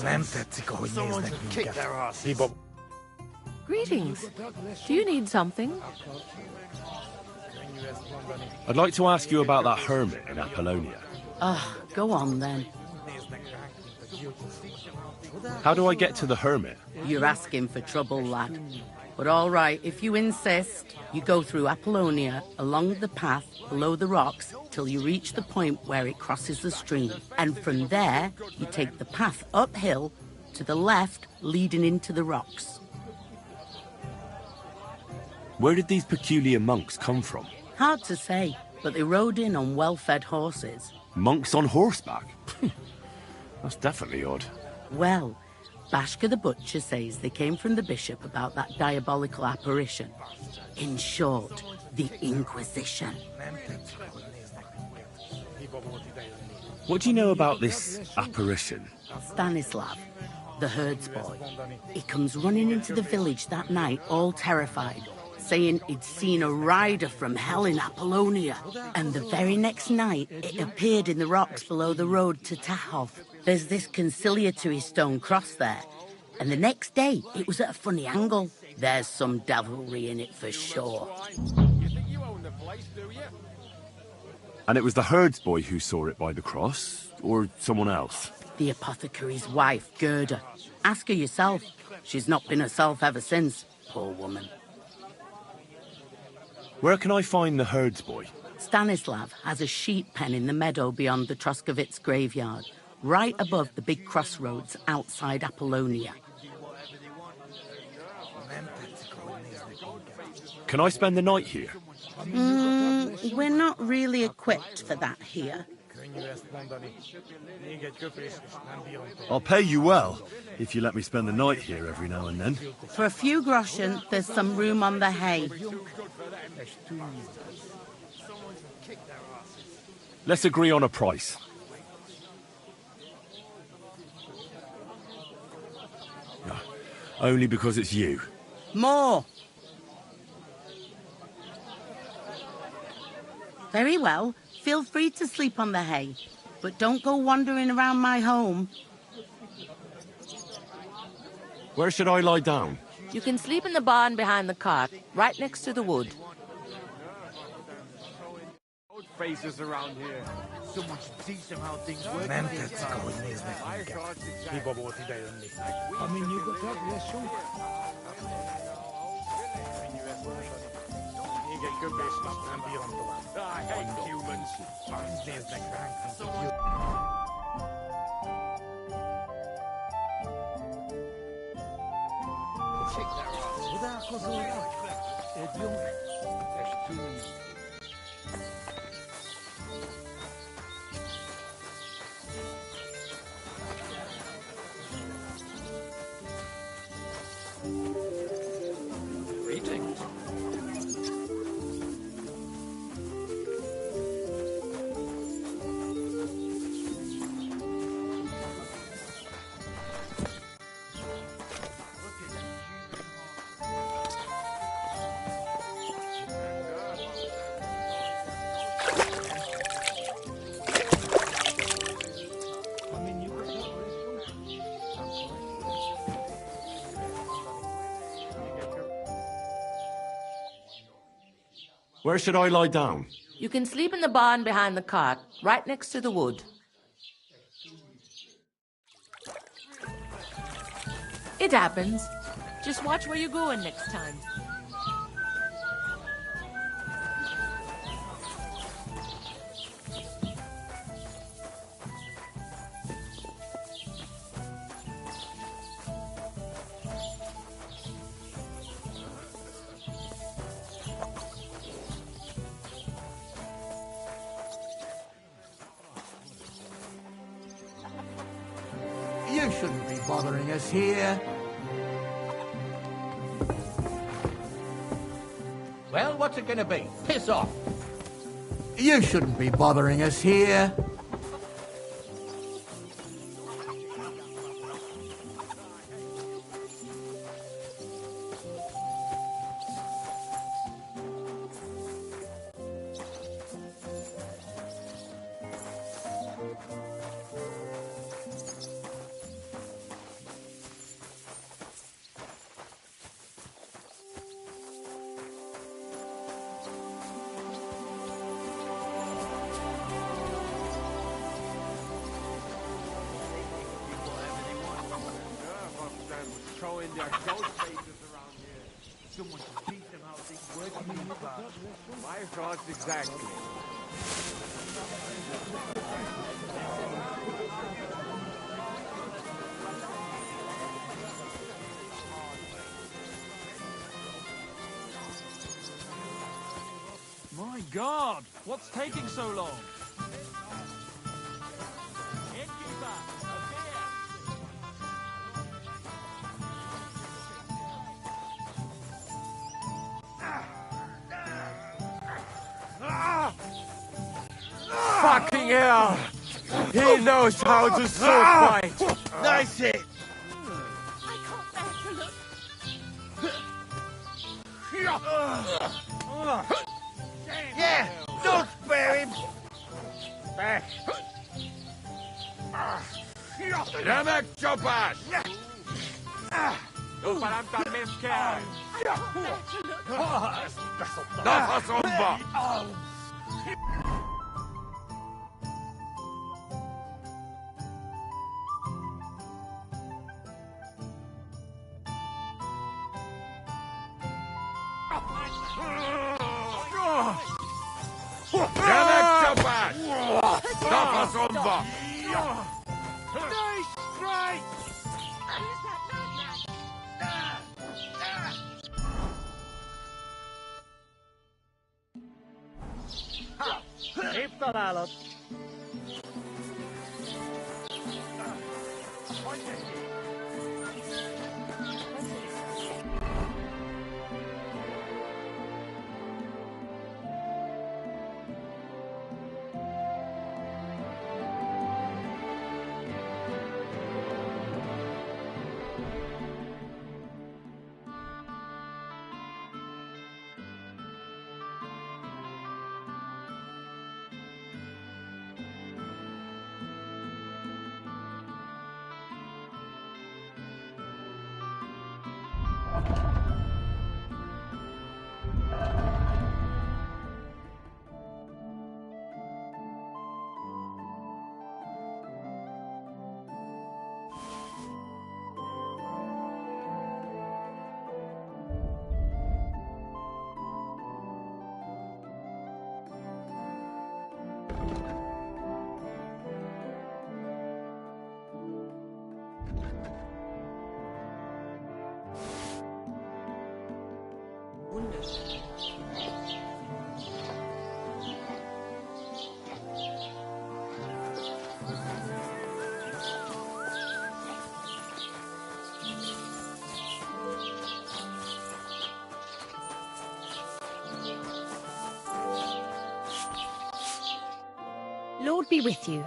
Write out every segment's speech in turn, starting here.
Nem tetszik, ahogy néznek minket. Greetings. Do you need something? I'd like to ask you about that hermit in Apollonia. Go on then. How do I get to the hermit? You're asking for trouble, lad. But all right, if you insist, you go through Apollonia, along the path, below the rocks, till you reach the point where it crosses the stream. And from there, you take the path uphill, to the left, leading into the rocks. Where did these peculiar monks come from? Hard to say, but they rode in on well-fed horses. Monks on horseback? That's definitely odd. Well, Bashka the Butcher says they came from the bishop about that diabolical apparition. In short, the Inquisition. What do you know about this apparition? Stanislav, the herds boy. He comes running into the village that night, all terrified, saying he'd seen a rider from hell in Apollonia. And the very next night, it appeared in the rocks below the road to Tahov. There's this conciliatory stone cross there. And the next day, it was at a funny angle. There's some devilry in it for sure. And it was the herds boy who saw it by the cross, or someone else? The apothecary's wife, Gerda. Ask her yourself. She's not been herself ever since, poor woman. Where can I find the herds boy? Stanislav has a sheep pen in the meadow beyond the Troskovitz graveyard, right above the big crossroads outside Apollonia. Can I spend the night here? We're not really equipped for that here. I'll pay you well, if you let me spend the night here every now and then. For a few groschen, there's some room on the hay. Let's agree on a price. Only because it's you. More! Very well. Feel free to sleep on the hay, but don't go wandering around my home. Where should I lie down? You can sleep in the barn behind the cart, right next to the wood. Old faces around here. So much decent how things work. Nem tetszik, ahogy néznek minket. Hiba volt idejönni. Ami nyugodtak, leszünk. Még egy köpés, nem bírom tovább. I hate humans. Néznek ránk, mint Csodálkozol vagy? Egy jó testünk. Greetings. Where should I lie down? You can sleep in the barn behind the cart, right next to the wood. It happens. Just watch where you're going next time. You shouldn't be bothering us here. Well, what's it gonna be? Piss off. You shouldn't be bothering us here. throwing their ghost faces around here. Someone should teach them how things work in these parts. My thoughts exactly. My God! What's taking so long? Innkeeper, a beer! Fucking hell! He knows how to sword fight! Nice hit! I can't bear to look. Yeah! Don't spare him! Remek Chopash! Uparam ta miskär! I can't bear to look. Dafa somba! Remek Chopash! Dafa somba! Nice strike! Who's that madman? Lord be with you.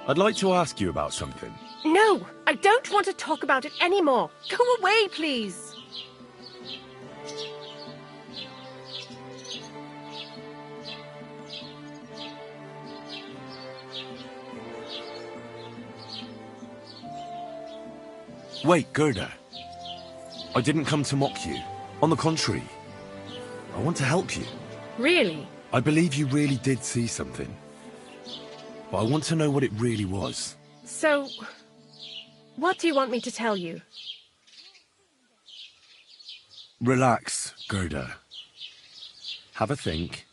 I'd like to ask you about something. No, I don't want to talk about it anymore. Go away, please. Wait, Gerda. I didn't come to mock you. On the contrary, I want to help you. Really? I believe you really did see something. But I want to know what it really was. So, what do you want me to tell you? Relax, Gerda. Have a think,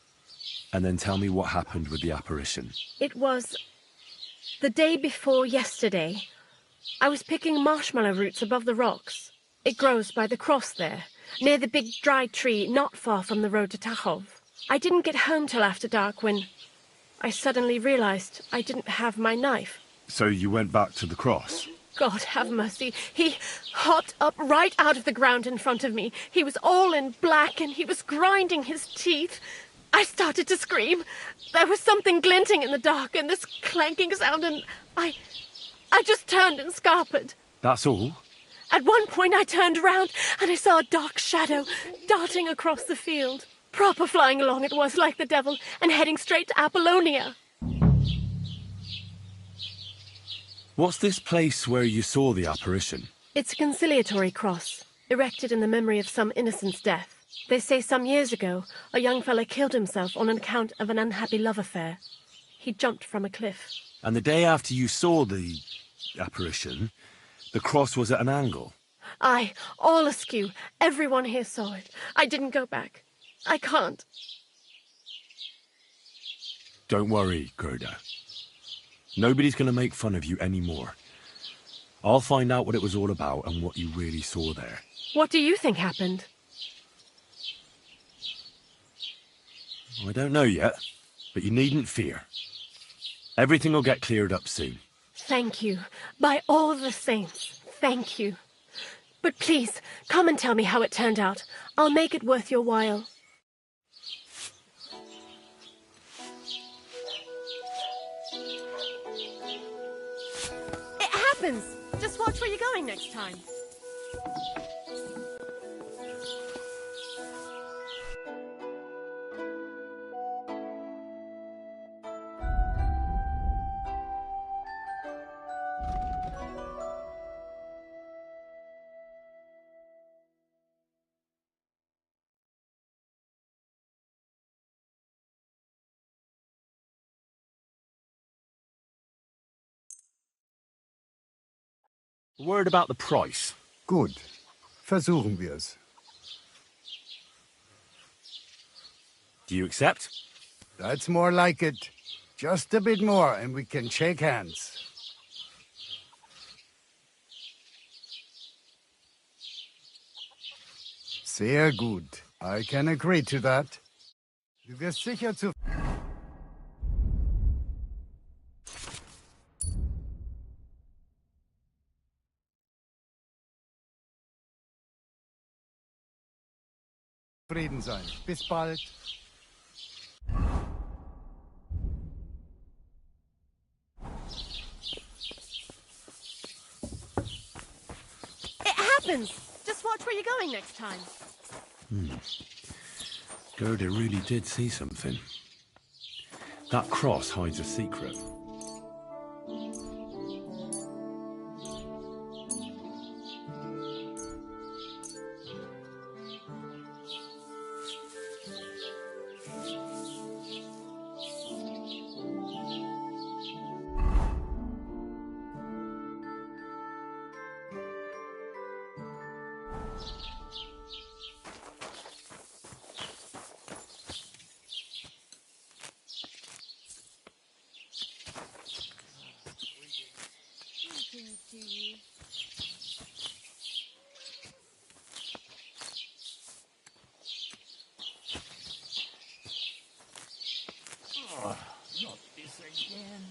and then tell me what happened with the apparition. It was the day before yesterday. I was picking marshmallow roots above the rocks. It grows by the cross there, near the big dry tree not far from the road to Tachov. I didn't get home till after dark when I suddenly realized I didn't have my knife. So you went back to the cross? God have mercy. He hopped up right out of the ground in front of me. He was all in black and he was grinding his teeth. I started to scream. There was something glinting in the dark and this clanking sound and I just turned and scarpered. That's all? At one point I turned around and I saw a dark shadow darting across the field. Proper flying along it was, like the devil, and heading straight to Apollonia. What's this place where you saw the apparition? It's a conciliatory cross, erected in the memory of some innocent's death. They say some years ago, a young fella killed himself on account of an unhappy love affair. He jumped from a cliff. And the day after you saw the apparition, The cross was at an angle. Aye, all askew. Everyone here saw it. I didn't go back. I can't. Don't worry, Gerda. Nobody's going to make fun of you anymore. I'll find out what it was all about and what you really saw there. What do you think happened? I don't know yet, but you needn't fear. Everything will get cleared up soon. Thank you. By all the saints, thank you. But please, come and tell me how it turned out. I'll make it worth your while. It happens! Just watch where you're going next time. Word about the price. Gut. Versuchen wir's. Do you accept? That's more like it. Just a bit more and we can shake hands. Sehr gut. I can agree to that. Du wirst sicher zu... Frieden sein. Bis bald. It happens! Just watch where you're going next time. Gerda really did see something. That cross hides a secret. Not this again.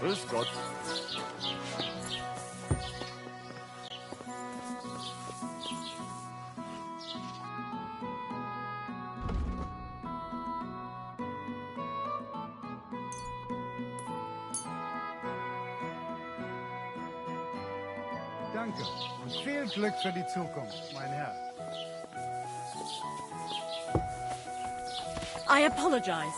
Grüß Gott. Danke und viel Glück für die Zukunft, mein Herr. I apologize.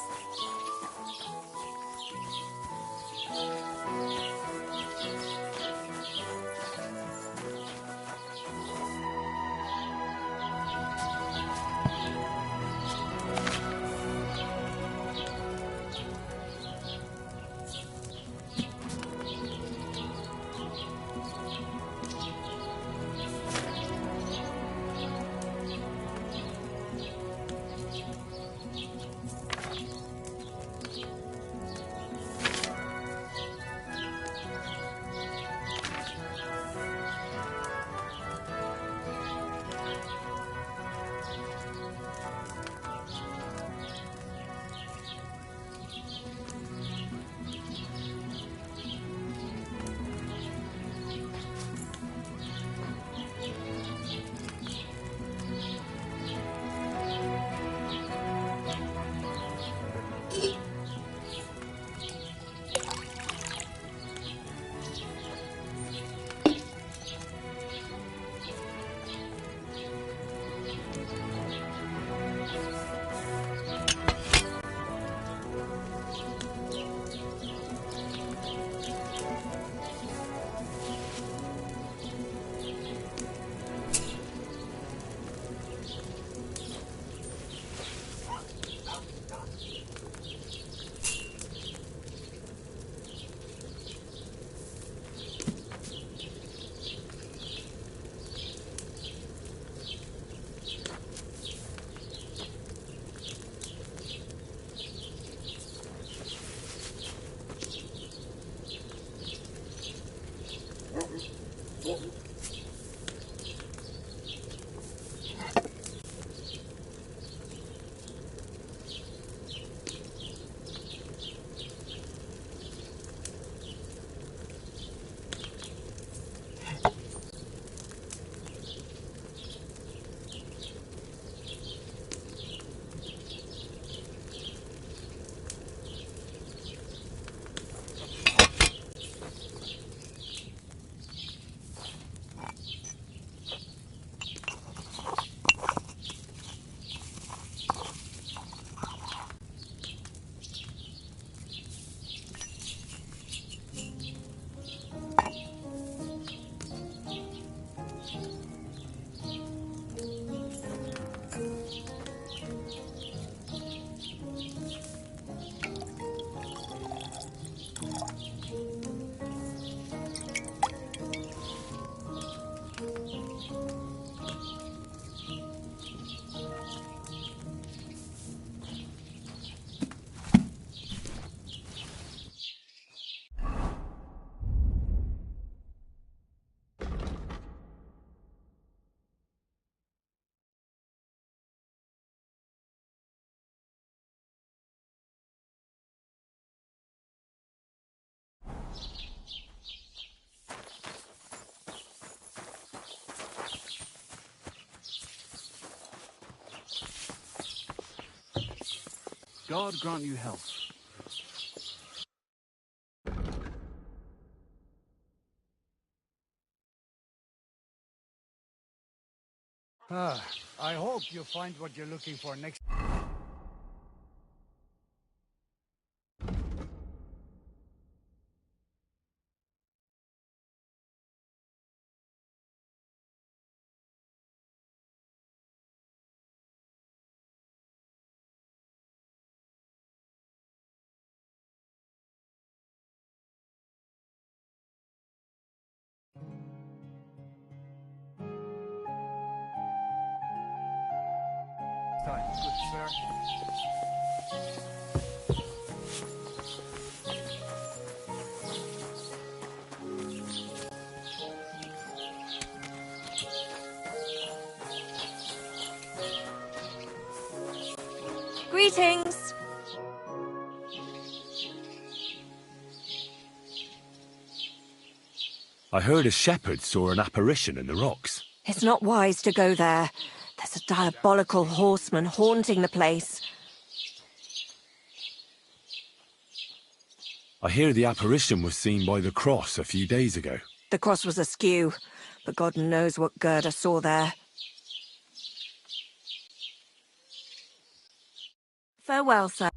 God grant you health. I hope you find what you're looking for next. Time, good sir. Greetings! I heard a shepherd saw an apparition in the rocks. It's not wise to go there. There's a diabolical horseman haunting the place. I hear the apparition was seen by the cross a few days ago. The cross was askew, but God knows what Gerda saw there. Farewell, sir.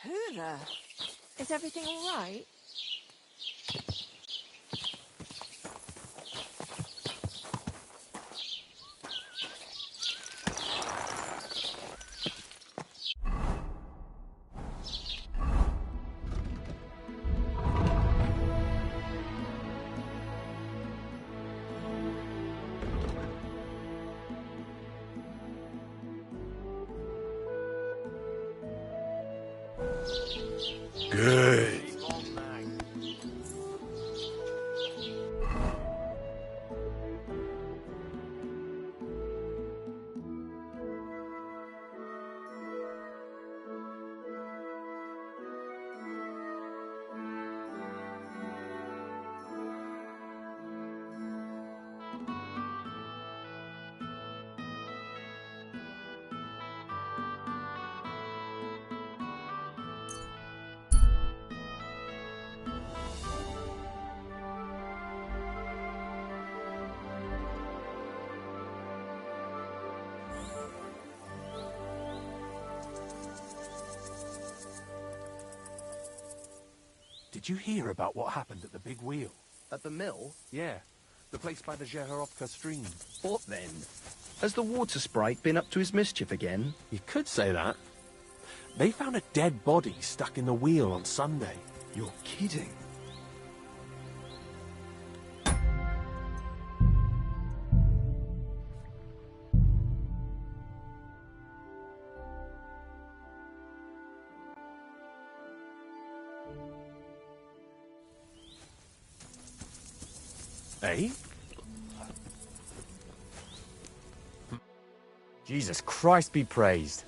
Hura, is everything all right? Good. Did you hear about what happened at the big wheel? At the mill? Yeah, the place by the Jehorovka stream. What then? Has the water sprite been up to his mischief again? You could say that. They found a dead body stuck in the wheel on Sunday. You're kidding. Eh? Jesus Christ be praised.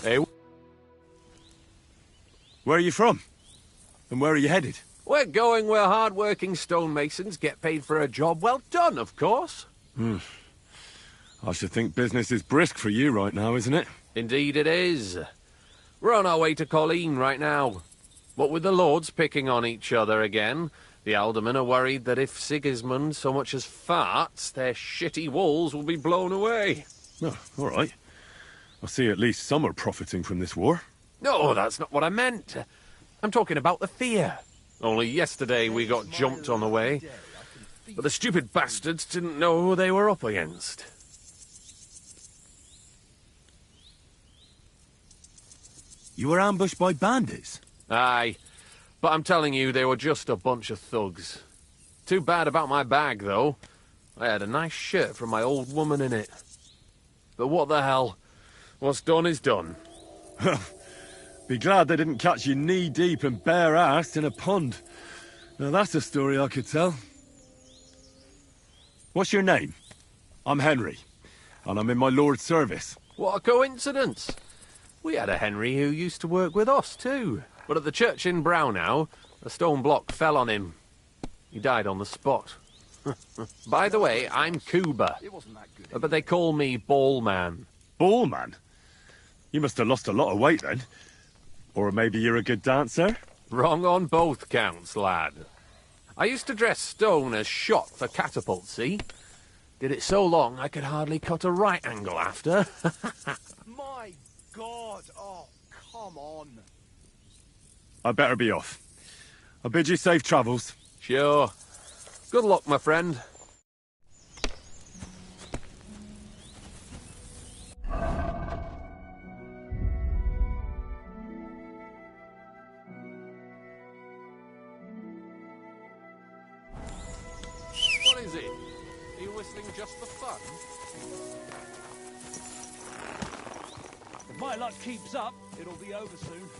Hey, Where are you from? And where are you headed? we're going where hard-working stonemasons get paid for a job well done, of course. I should think business is brisk for you right now, isn't it? Indeed it is. We're on our way to Colleen right now. What with the lords picking on each other again, the aldermen are worried that if Sigismund so much as farts, their shitty walls will be blown away. Oh, all right. I see at least some are profiting from this war. No, that's not what I meant. I'm talking about the fear. Only yesterday we got jumped on the way. But the stupid bastards didn't know who they were up against. You were ambushed by bandits? Aye, but I'm telling you, they were just a bunch of thugs. Too bad about my bag, though. I had a nice shirt from my old woman in it. But what the hell? What's done is done. Be glad they didn't catch you knee-deep and bare-assed in a pond. Now that's a story I could tell. What's your name? I'm Henry, and I'm in my lord's service. What a coincidence. We had a Henry who used to work with us, too. But at the church in Brownhow, a stone block fell on him. He died on the spot. By the way, I'm Cuba, but they call me Ballman. Ballman? You must have lost a lot of weight then. Or maybe you're a good dancer? Wrong on both counts, lad. I used to dress stone as shot for catapult, see? Did it so long I could hardly cut a right angle after. My God! Oh, come on. I better be off. I bid you safe travels. Sure. Good luck, my friend. What is it? just for fun? If my luck keeps up, it'll be over soon.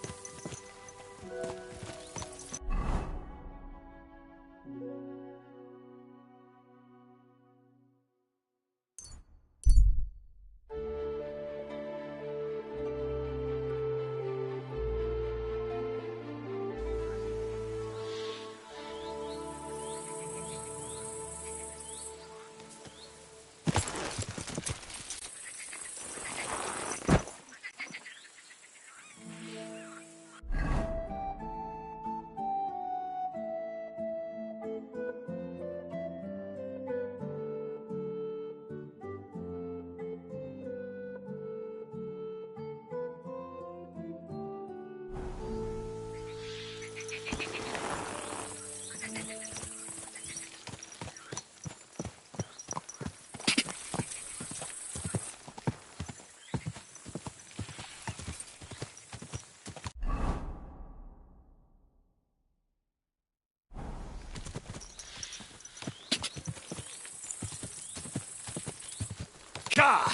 Gah!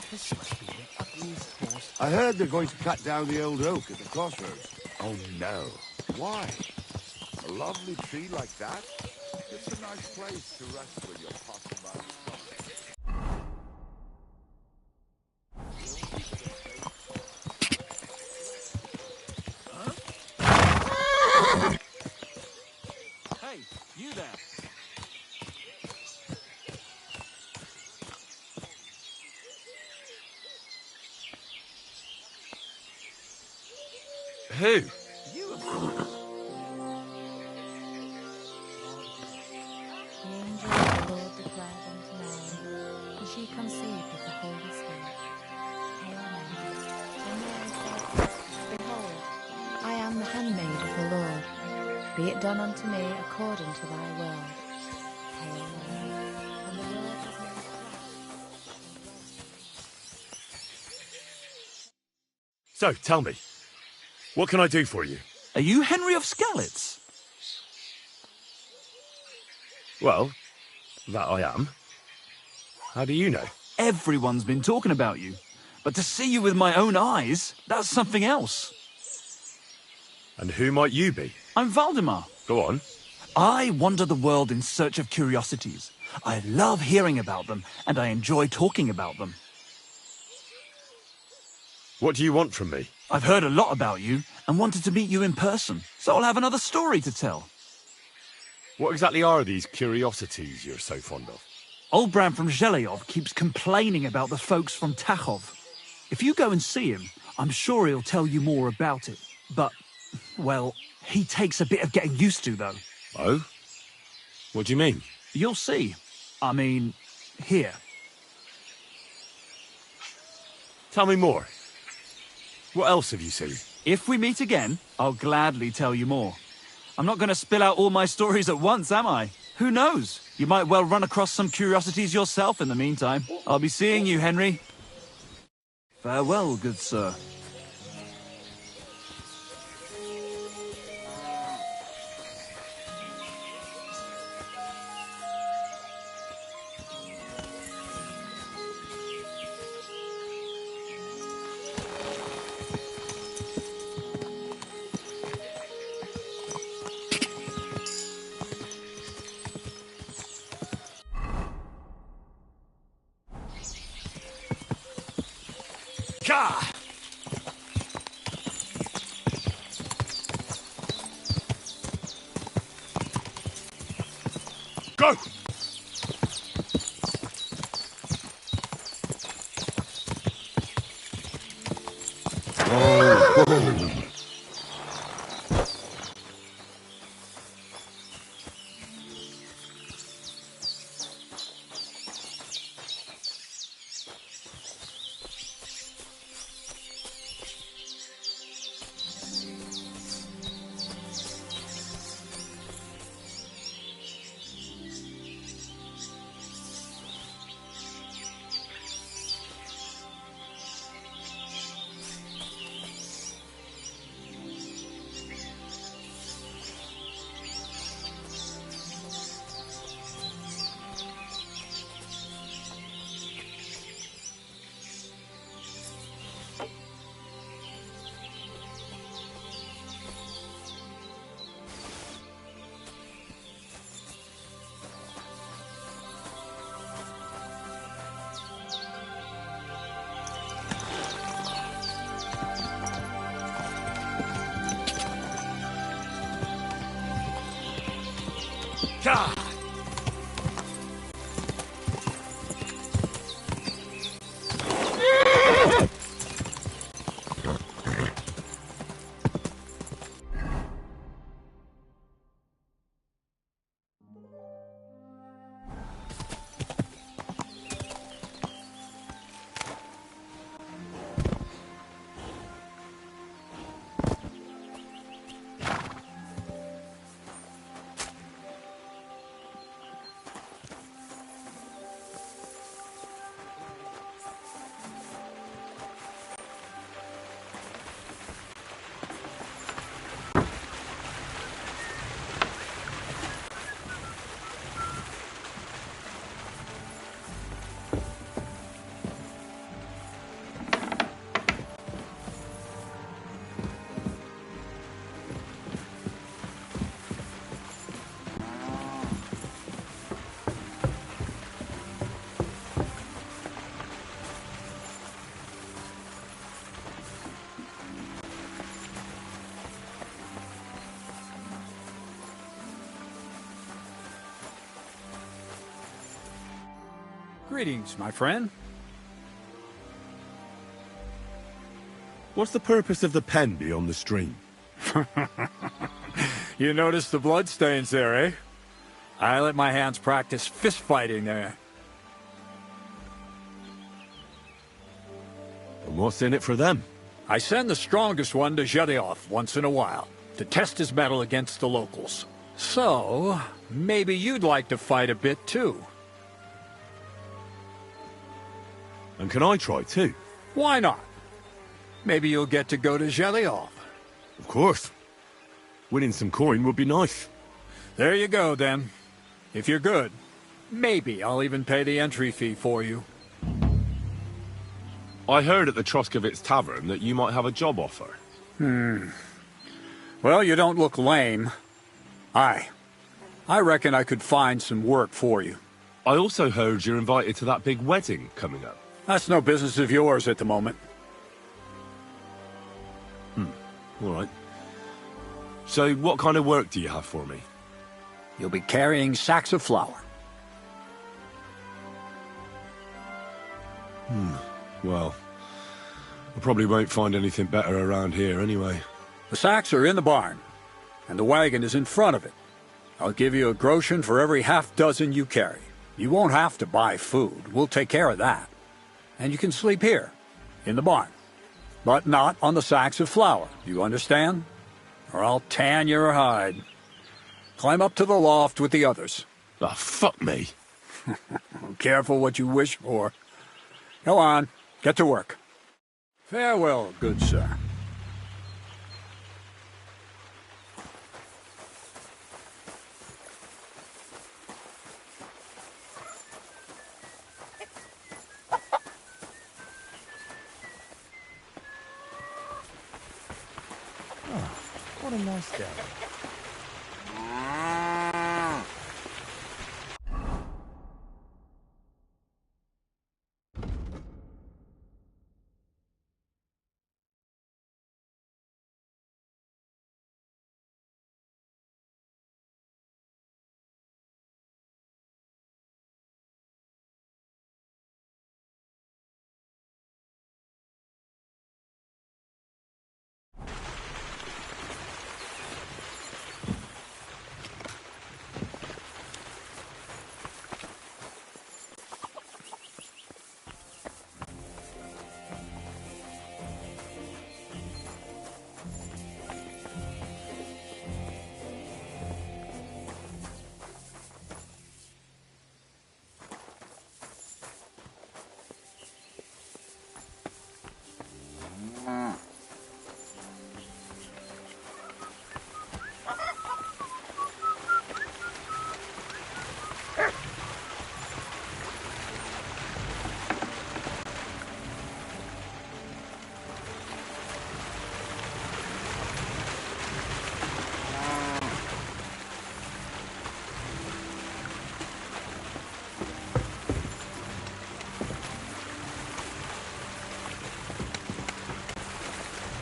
This must be the ugliest horse. I heard they're going to cut down the old oak at the crossroads. Oh no. Why? A lovely tree like that? It's a nice place to rest when you're passing by the spot. Hey, you there. Who? You, of course. The angel of the Lord declared unto Mary, and she conceived of the Holy Spirit. Hail Mary. Then Mary said, Behold, I am the handmaid of the Lord. Be it done unto me according to thy word. Hail Mary. And the Word was made flesh. So, tell me, what can I do for you? Are you Henry of Skalitz? Well, that I am. How do you know? Everyone's been talking about you. But to see you with my own eyes, that's something else. And who might you be? I'm Valdemar. Go on. I wander the world in search of curiosities. I love hearing about them, and I enjoy talking about them. What do you want from me? I've heard a lot about you, and wanted to meet you in person, so I'll have another story to tell. What exactly are these curiosities you're so fond of? Old Bram from Zheleyov keeps complaining about the folks from Tachov. If you go and see him, I'm sure he'll tell you more about it. But, well, he takes a bit of getting used to, though. Oh? What do you mean? You'll see. I mean, here. Tell me more. What else have you seen? If we meet again, I'll gladly tell you more. I'm not going to spill out all my stories at once, am I? Who knows? You might well run across some curiosities yourself in the meantime. I'll be seeing you, Henry. Farewell, good sir. Gah! Go! God! Greetings, my friend. What's the purpose of the pen beyond the stream? You notice the bloodstains there, eh? I let my hands practice fist fighting there. And what's in it for them? I send the strongest one to Zhelyov once in a while, to test his mettle against the locals. So, maybe you'd like to fight a bit too. And can I try too? Why not? Maybe you'll get to go to Zhelyov. Of course. Winning some coin would be nice. There you go, then. If you're good, maybe I'll even pay the entry fee for you. I heard at the Troskovitz Tavern that you might have a job offer. Well, you don't look lame. I reckon I could find some work for you. I also heard you're invited to that big wedding coming up. That's no business of yours at the moment. All right. So what kind of work do you have for me? You'll be carrying sacks of flour. Well, I probably won't find anything better around here anyway. The sacks are in the barn, and the wagon is in front of it. I'll give you a groschen for every half-dozen you carry. You won't have to buy food. We'll take care of that. And you can sleep here, in the barn. But not on the sacks of flour, you understand? Or I'll tan your hide. Climb up to the loft with the others. Ah, fuck me. Careful what you wish for. Go on, get to work. Farewell, good sir. What a nice day.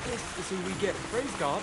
This is who we get. Praise God.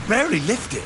could barely lift it.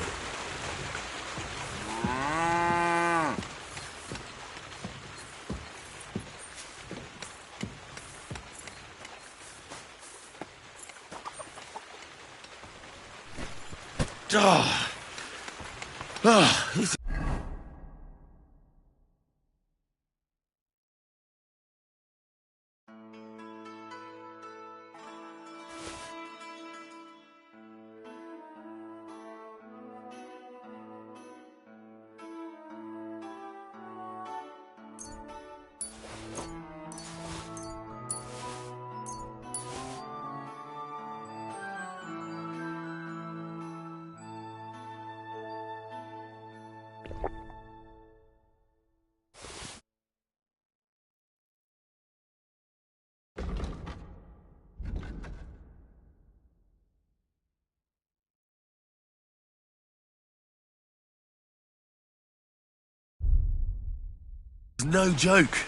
This is no joke.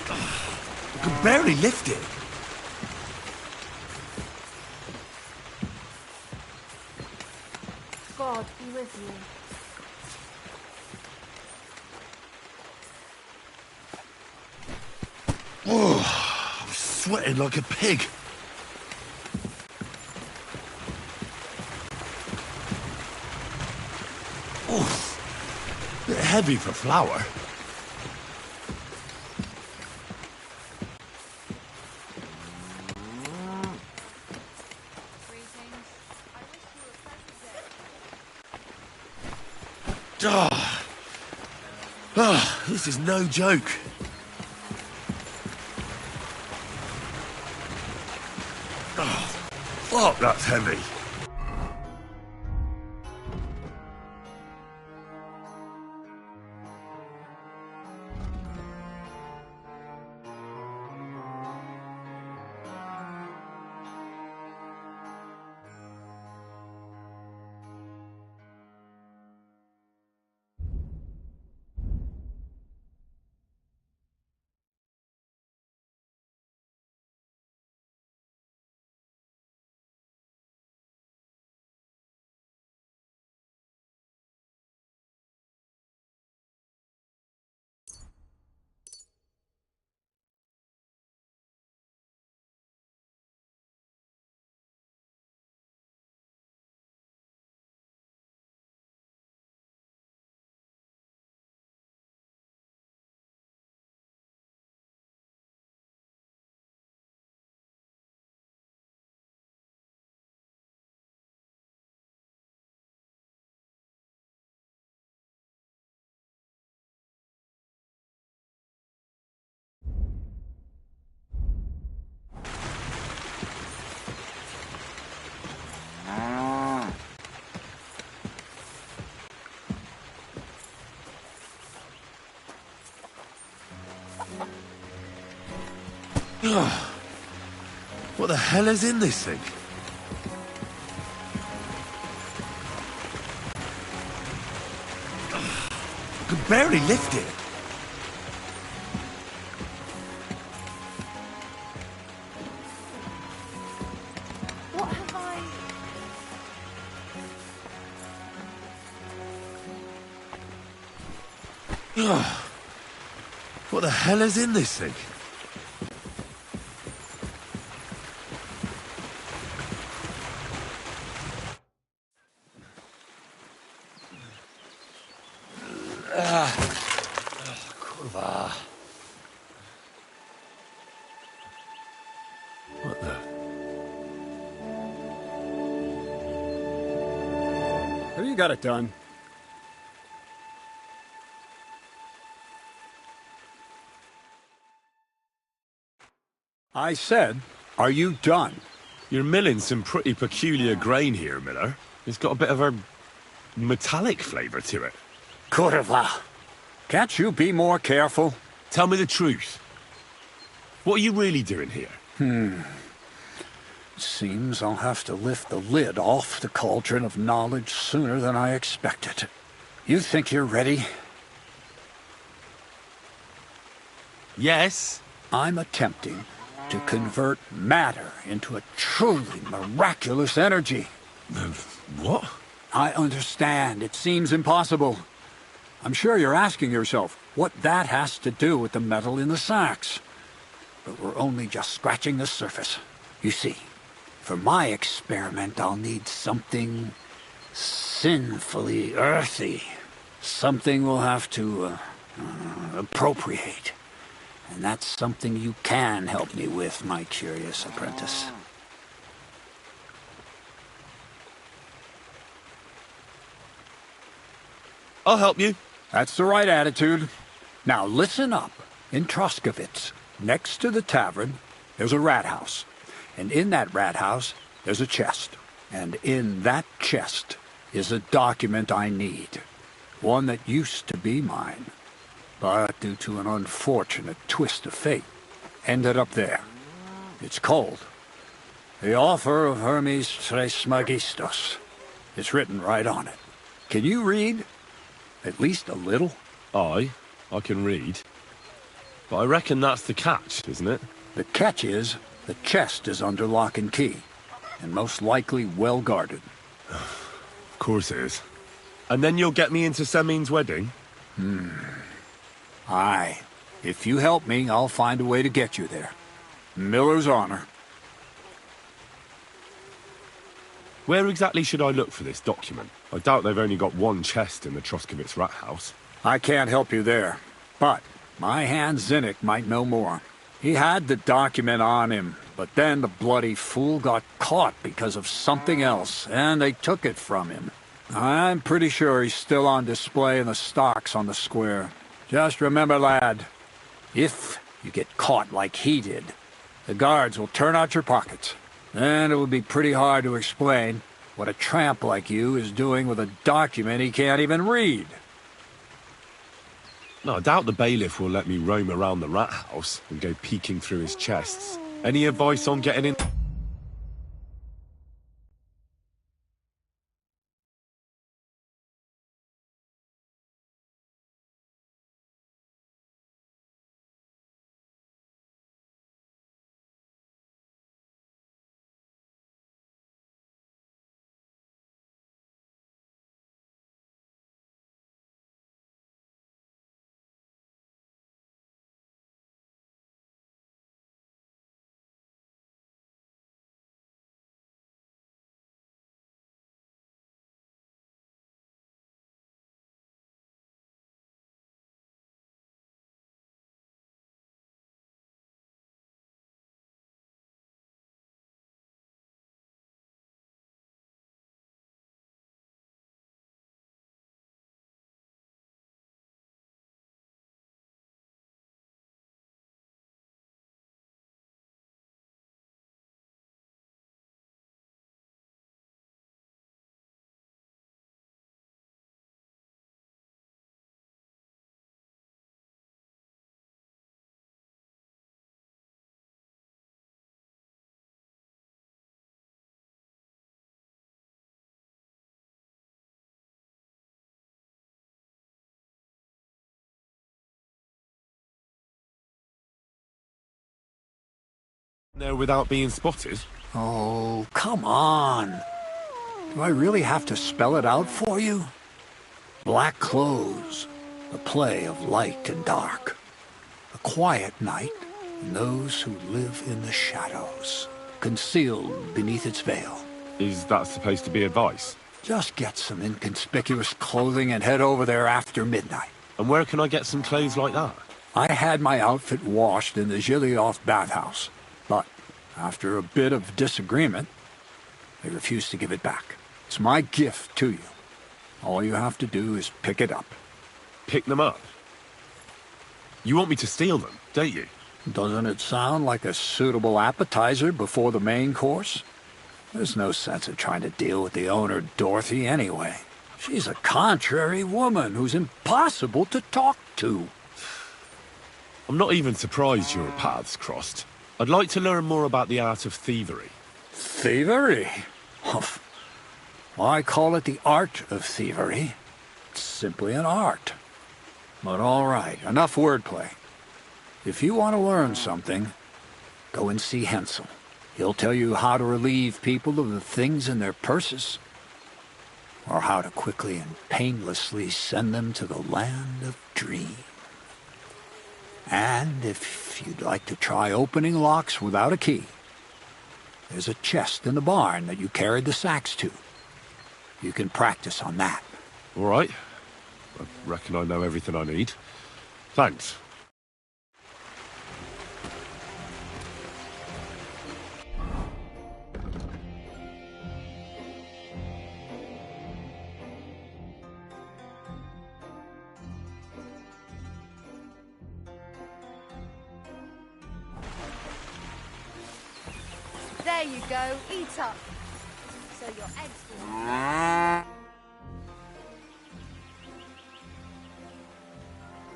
I could barely lift it. God be with you. Oh, I'm sweating like a pig. Oh, a bit heavy for flour. This is no joke. Fuck, that's heavy. What the hell is in this thing? I could barely lift it. What have I... What the hell is in this thing? Kurwa. What the? Have you got it done? I said, are you done? You're milling some pretty peculiar grain here, Miller. It's got a bit of a metallic flavour to it. Kurwa. Can't you be more careful? Tell me the truth. What are you really doing here? Seems I'll have to lift the lid off the cauldron of knowledge sooner than I expected. You think you're ready? Yes. I'm attempting to convert matter into a truly miraculous energy. What? I understand. It seems impossible. I'm sure you're asking yourself what that has to do with the metal in the sacks. But we're only just scratching the surface. You see, for my experiment, I'll need something sinfully earthy. Something we'll have to appropriate. And that's something you can help me with, my curious apprentice. I'll help you. That's the right attitude. Now listen up. In Troskovitz, next to the tavern, there's a rat house. And in that rat house, there's a chest. And in that chest is a document I need. One that used to be mine. But due to an unfortunate twist of fate, ended up there. It's called The Offer of Hermes Trismegistos. It's written right on it. Can you read? At least a little? I can read. But I reckon that's the catch, isn't it? The catch is, the chest is under lock and key, and most likely well guarded. Of course it is. And then you'll get me into Semin's wedding? Aye. If you help me, I'll find a way to get you there. Miller's honor. Where exactly should I look for this document? I doubt they've only got one chest in the Troskovitz rat house. I can't help you there, but my hand Zinnik might know more. He had the document on him, but then the bloody fool got caught because of something else, and they took it from him. I'm pretty sure he's still on display in the stocks on the square. Just remember, lad, if you get caught like he did, the guards will turn out your pockets. Then it will be pretty hard to explain what a tramp like you is doing with a document he can't even read. No, I doubt the bailiff will let me roam around the rat house and go peeking through his chests. Any advice on getting in? There without being spotted? Oh, come on. Do I really have to spell it out for you? Black clothes, the play of light and dark. A quiet night, and those who live in the shadows, concealed beneath its veil. Is that supposed to be advice? Just get some inconspicuous clothing and head over there after midnight. And where can I get some clothes like that? I had my outfit washed in the Gilioff bathhouse, but after a bit of disagreement, they refused to give it back. It's my gift to you. All you have to do is pick it up. Pick them up? You want me to steal them, don't you? Doesn't it sound like a suitable appetizer before the main course? There's no sense in trying to deal with the owner, Dorothy, anyway. She's a contrary woman who's impossible to talk to. I'm not even surprised your paths crossed. I'd like to learn more about the art of thievery. Thievery? Well, I call it the art of thievery. It's simply an art. But all right, enough wordplay. If you want to learn something, Go and see Hensel. He'll tell you how to relieve people of the things in their purses, or how to quickly and painlessly send them to the land of dream. And if you'd like to try opening locks without a key, there's a chest in the barn that you carried the sacks to. You can practice on that. All right. I reckon I know everything I need. Thanks. There you go, eat up. So your eggs will...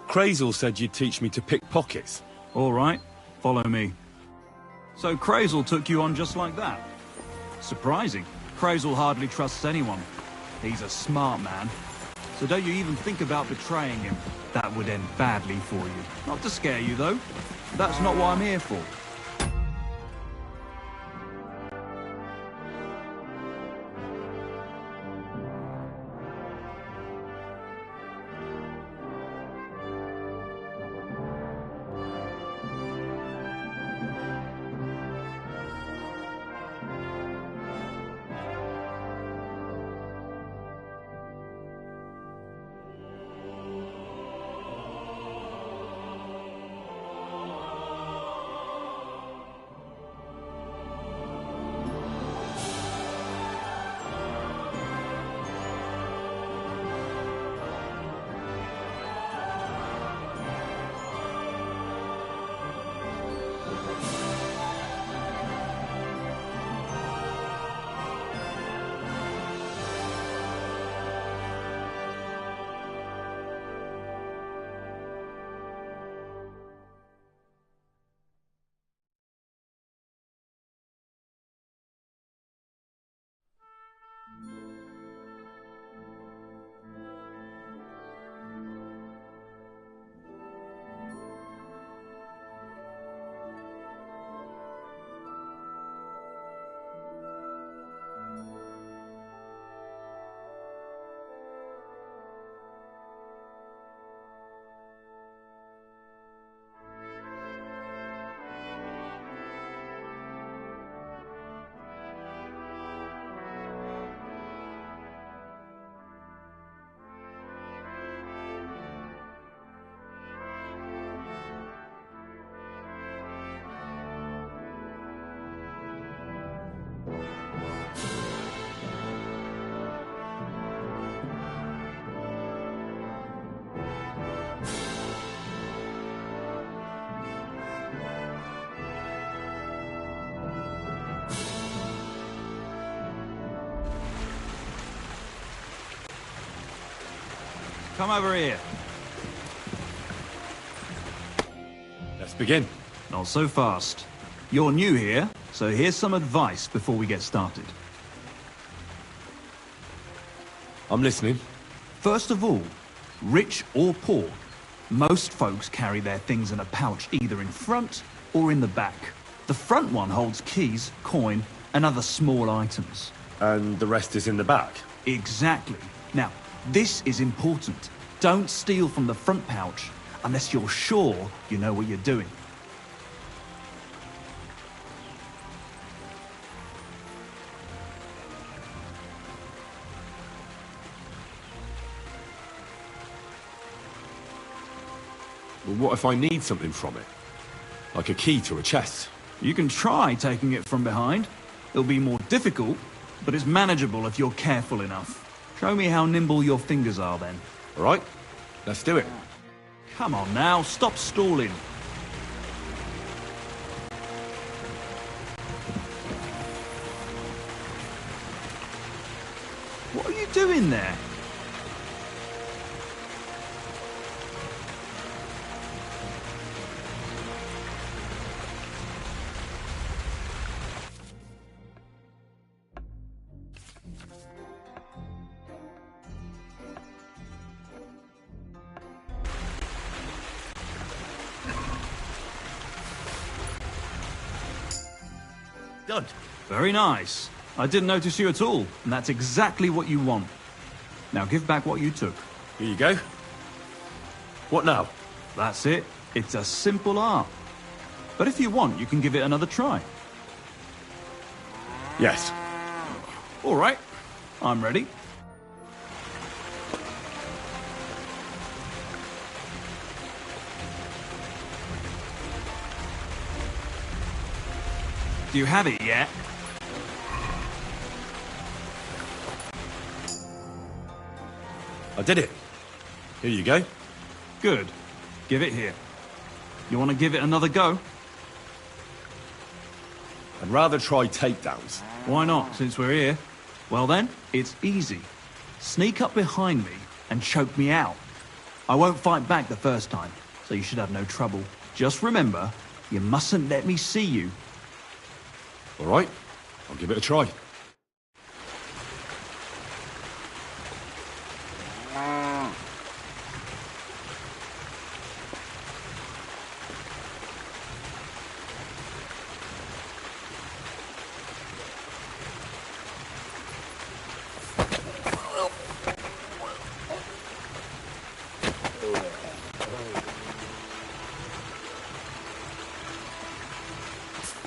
Crazel said you'd teach me to pick pockets. All right, follow me. So Crazel took you on just like that? Surprising. Crazel hardly trusts anyone. He's a smart man. So don't you even think about betraying him. That would end badly for you. Not to scare you, though. That's not what I'm here for. Come over here. Let's begin. Not so fast. You're new here, so here's some advice before we get started. I'm listening. First of all, rich or poor, most folks carry their things in a pouch either in front or in the back. The front one holds keys, coin, and other small items. And the rest is in the back? Exactly. Now, this is important. Don't steal from the front pouch unless you're sure you know what you're doing. Well, what if I need something from it? Like a key to a chest? You can try taking it from behind. It'll be more difficult, but it's manageable if you're careful enough. Show me how nimble your fingers are then. All right, let's do it. Come on now, stop stalling. What are you doing there? Done. Very nice. I didn't notice you at all, and that's exactly what you want. Now give back what you took. Here you go. What now? That's it. It's a simple art. But if you want, you can give it another try. Yes. All right. I'm ready. Do you have it yet? I did it. Here you go. Good. Give it here. You want to give it another go? I'd rather try takedowns. Why not, since we're here? Well then, it's easy. Sneak up behind me and choke me out. I won't fight back the first time, so you should have no trouble. Just remember, you mustn't let me see you. All right. I'll give it a try.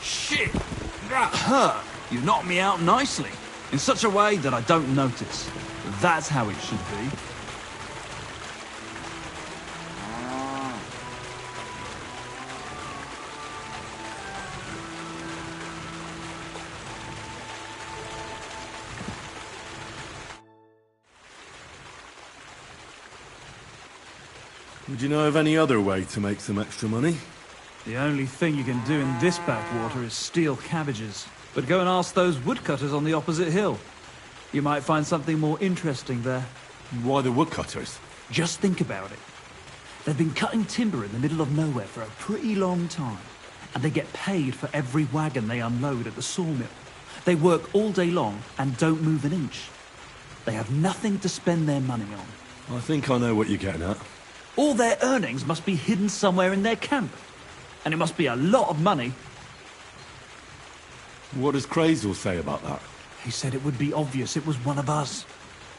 Shit! That hurt! You knocked me out nicely, in such a way that I don't notice. That's how it should be. Would you know of any other way to make some extra money? The only thing you can do in this backwater is steal cabbages. But go and ask those woodcutters on the opposite hill. You might find something more interesting there. Why the woodcutters? Just think about it. They've been cutting timber in the middle of nowhere for a pretty long time. And they get paid for every wagon they unload at the sawmill. They work all day long and don't move an inch. They have nothing to spend their money on. I think I know what you're getting at. All their earnings must be hidden somewhere in their camp. And it must be a lot of money. What does Crazel say about that? He said it would be obvious it was one of us.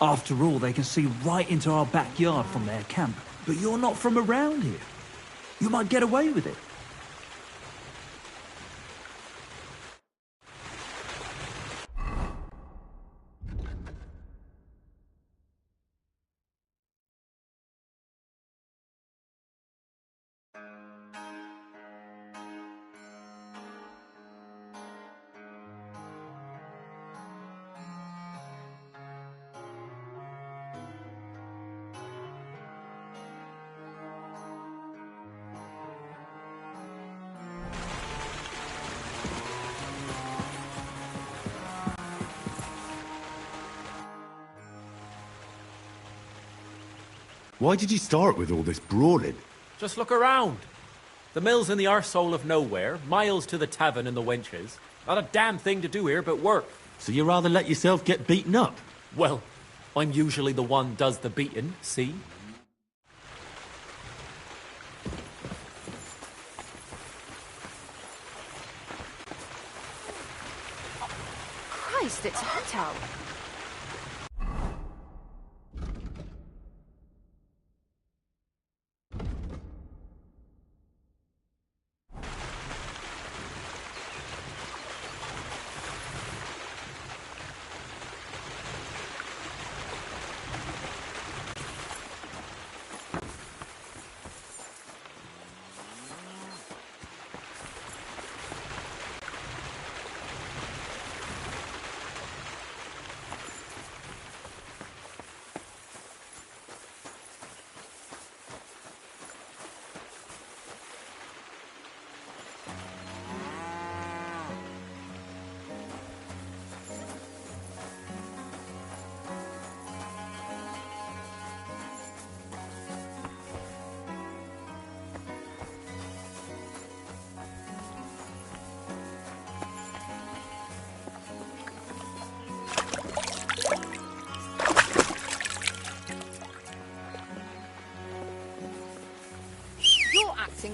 After all, they can see right into our backyard from their camp. But you're not from around here. You might get away with it. Why did you start with all this brawling? Just look around. The mill's in the arsehole of nowhere, miles to the tavern and the wenches. Not a damn thing to do here but work. So you rather let yourself get beaten up? Well, I'm usually the one does the beating, see? Christ, it's hot out.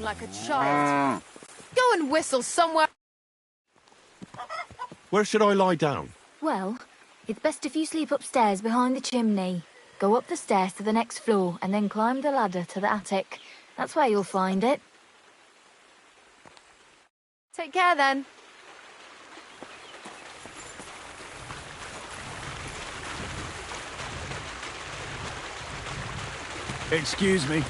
Like a child. Go and whistle somewhere. Where should I lie down? Well, it's best if you sleep upstairs behind the chimney. Go up the stairs to the next floor and then climb the ladder to the attic. That's where you'll find it. Take care then. Excuse me.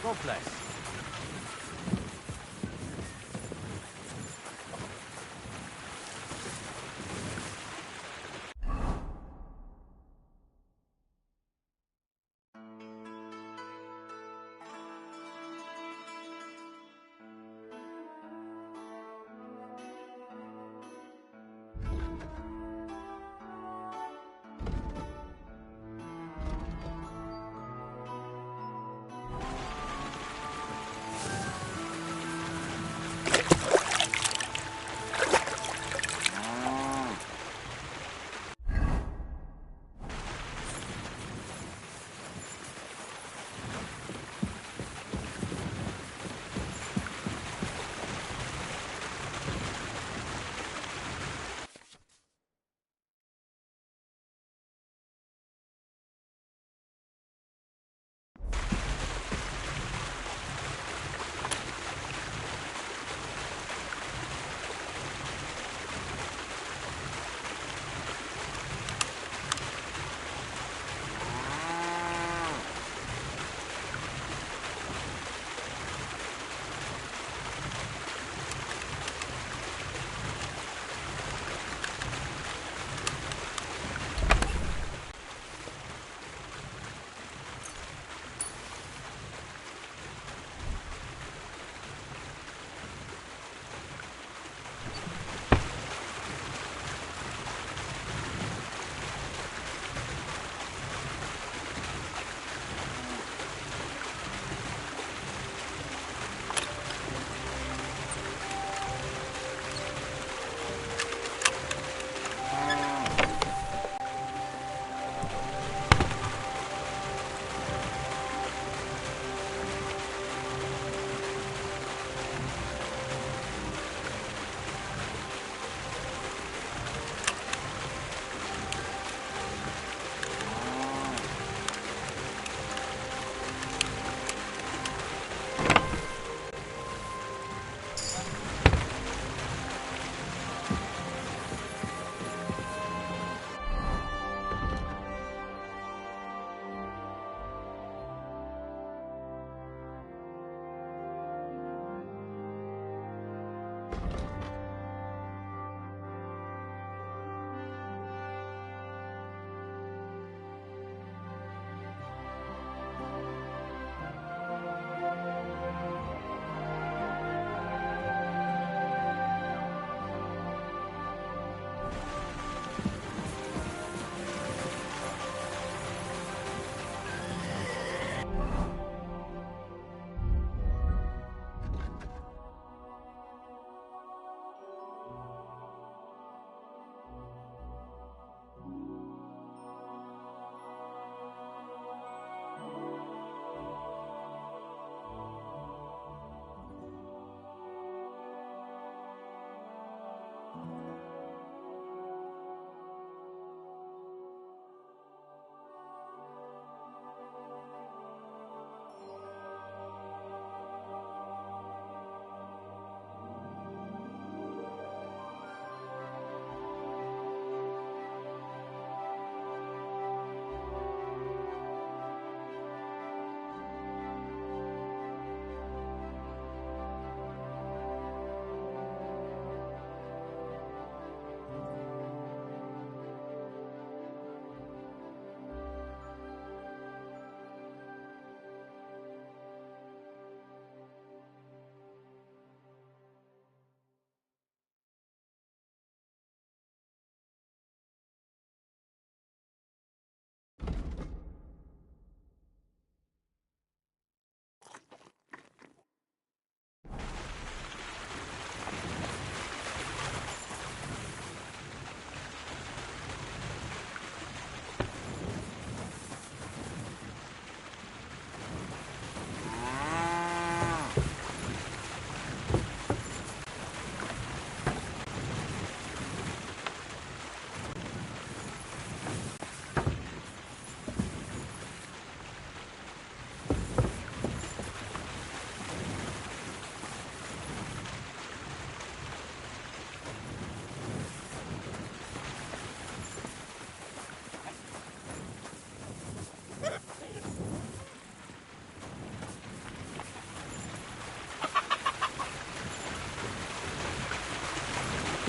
God bless.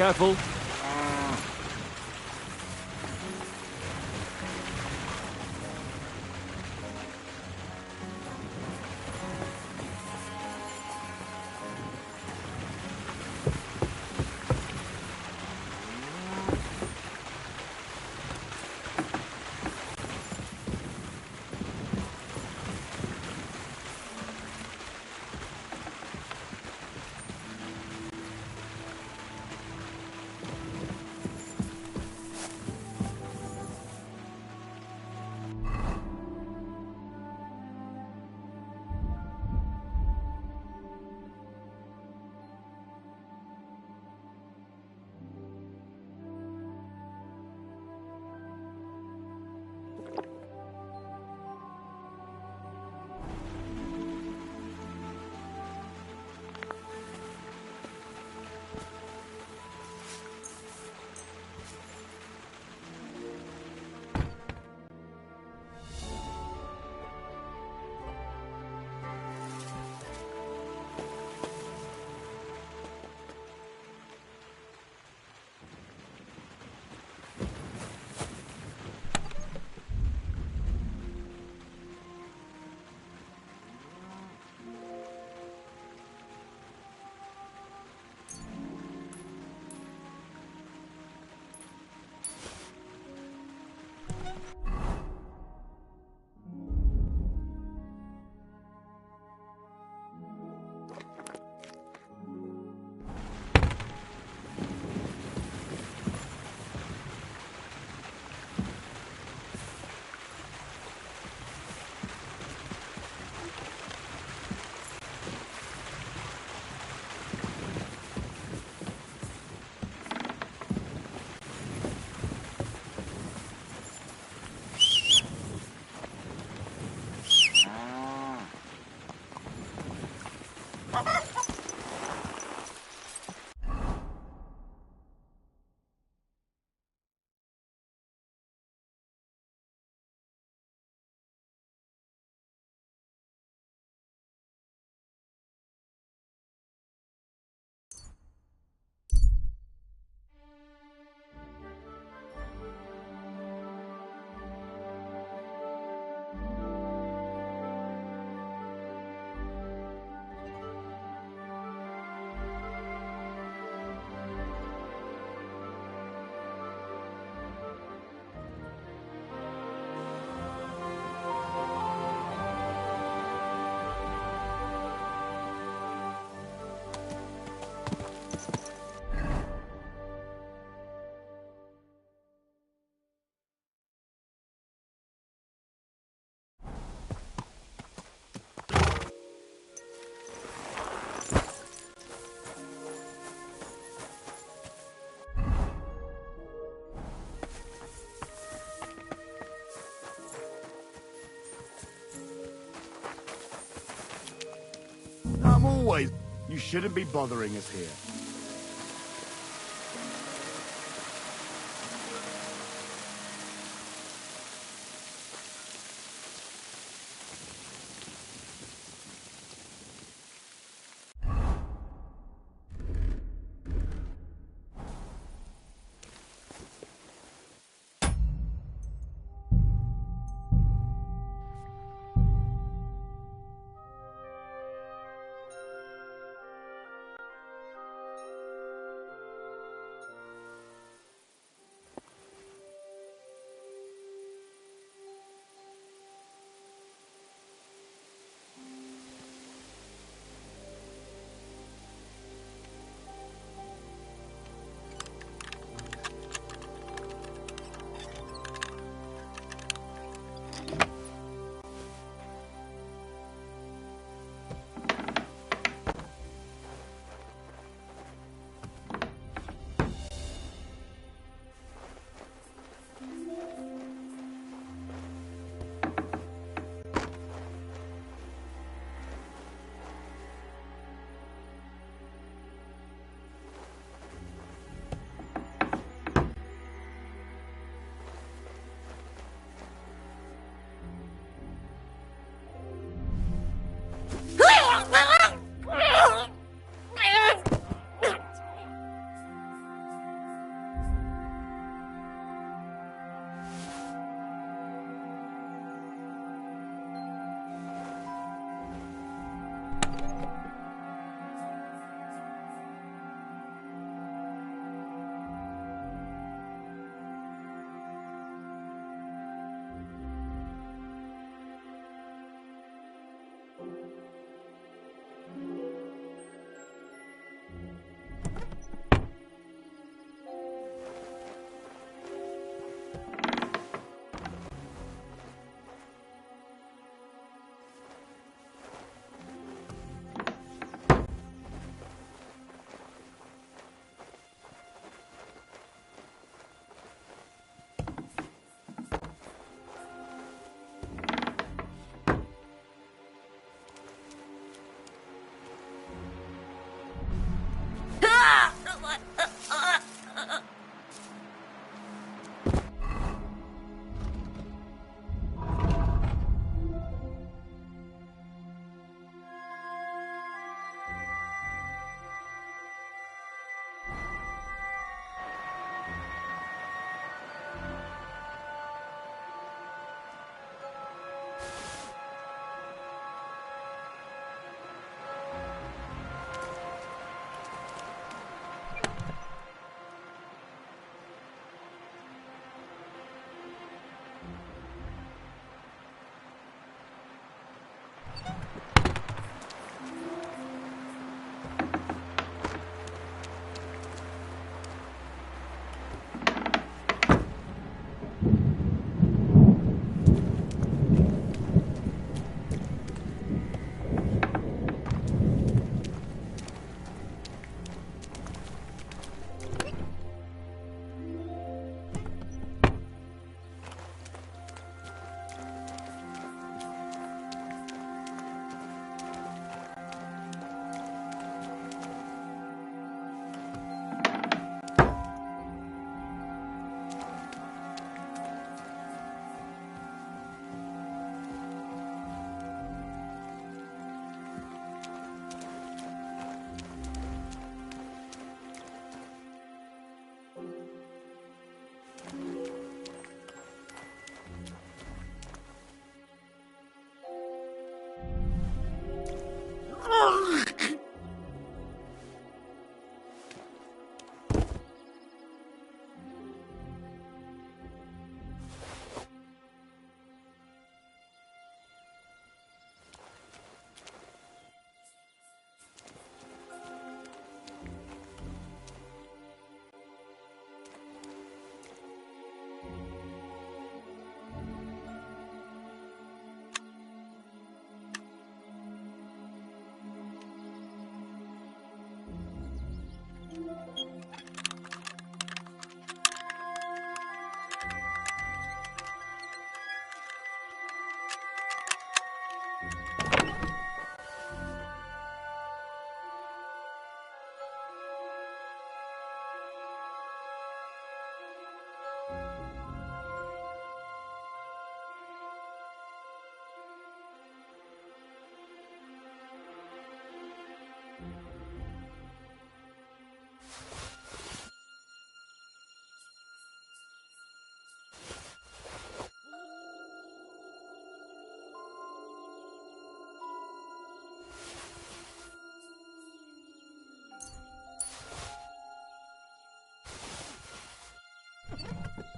Careful. I'm always... You shouldn't be bothering us here.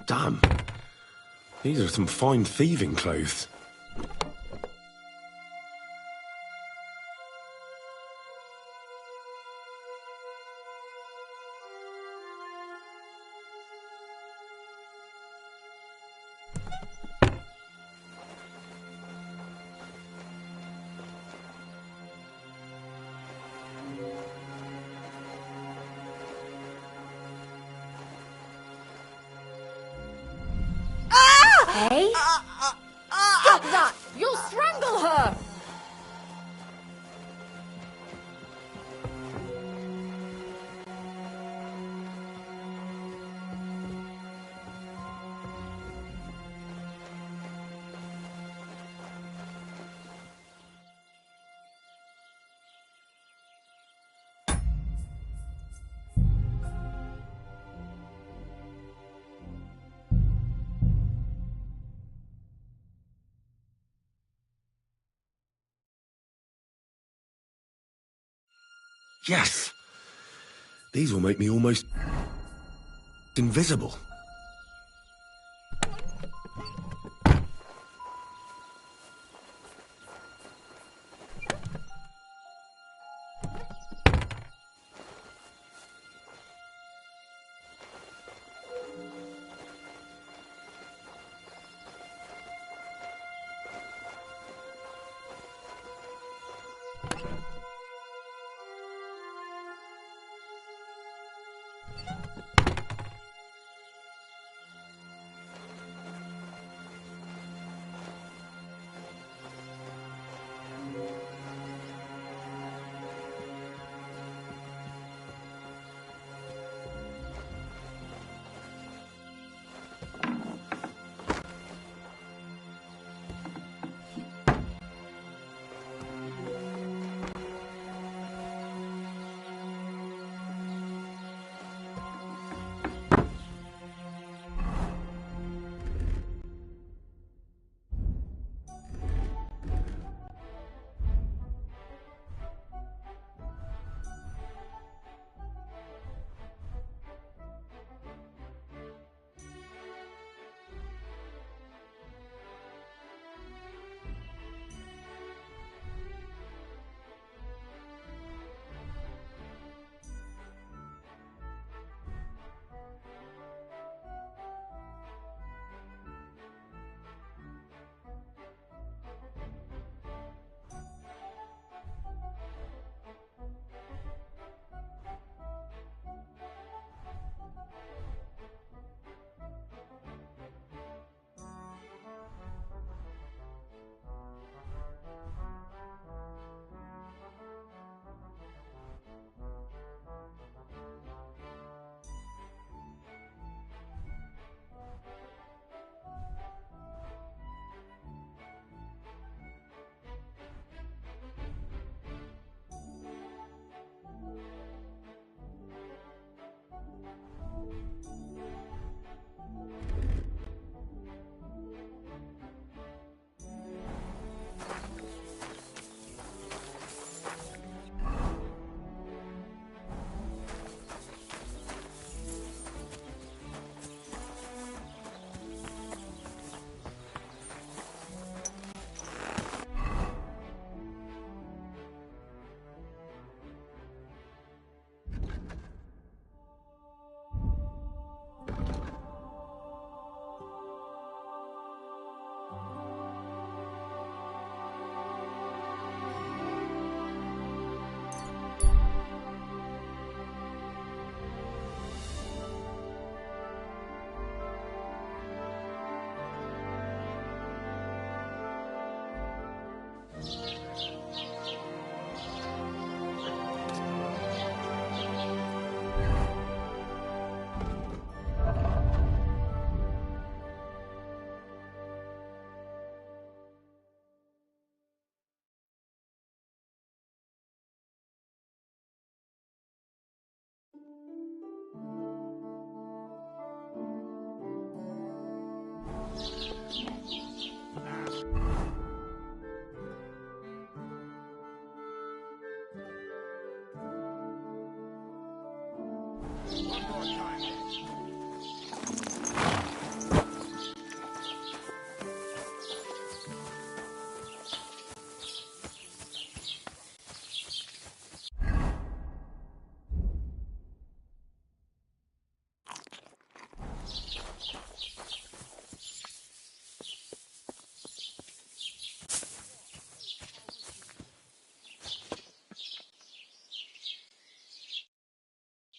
Damn. These are some fine thieving clothes. Hey? Stop that! You'll strangle her! Yes! These will make me almost invisible.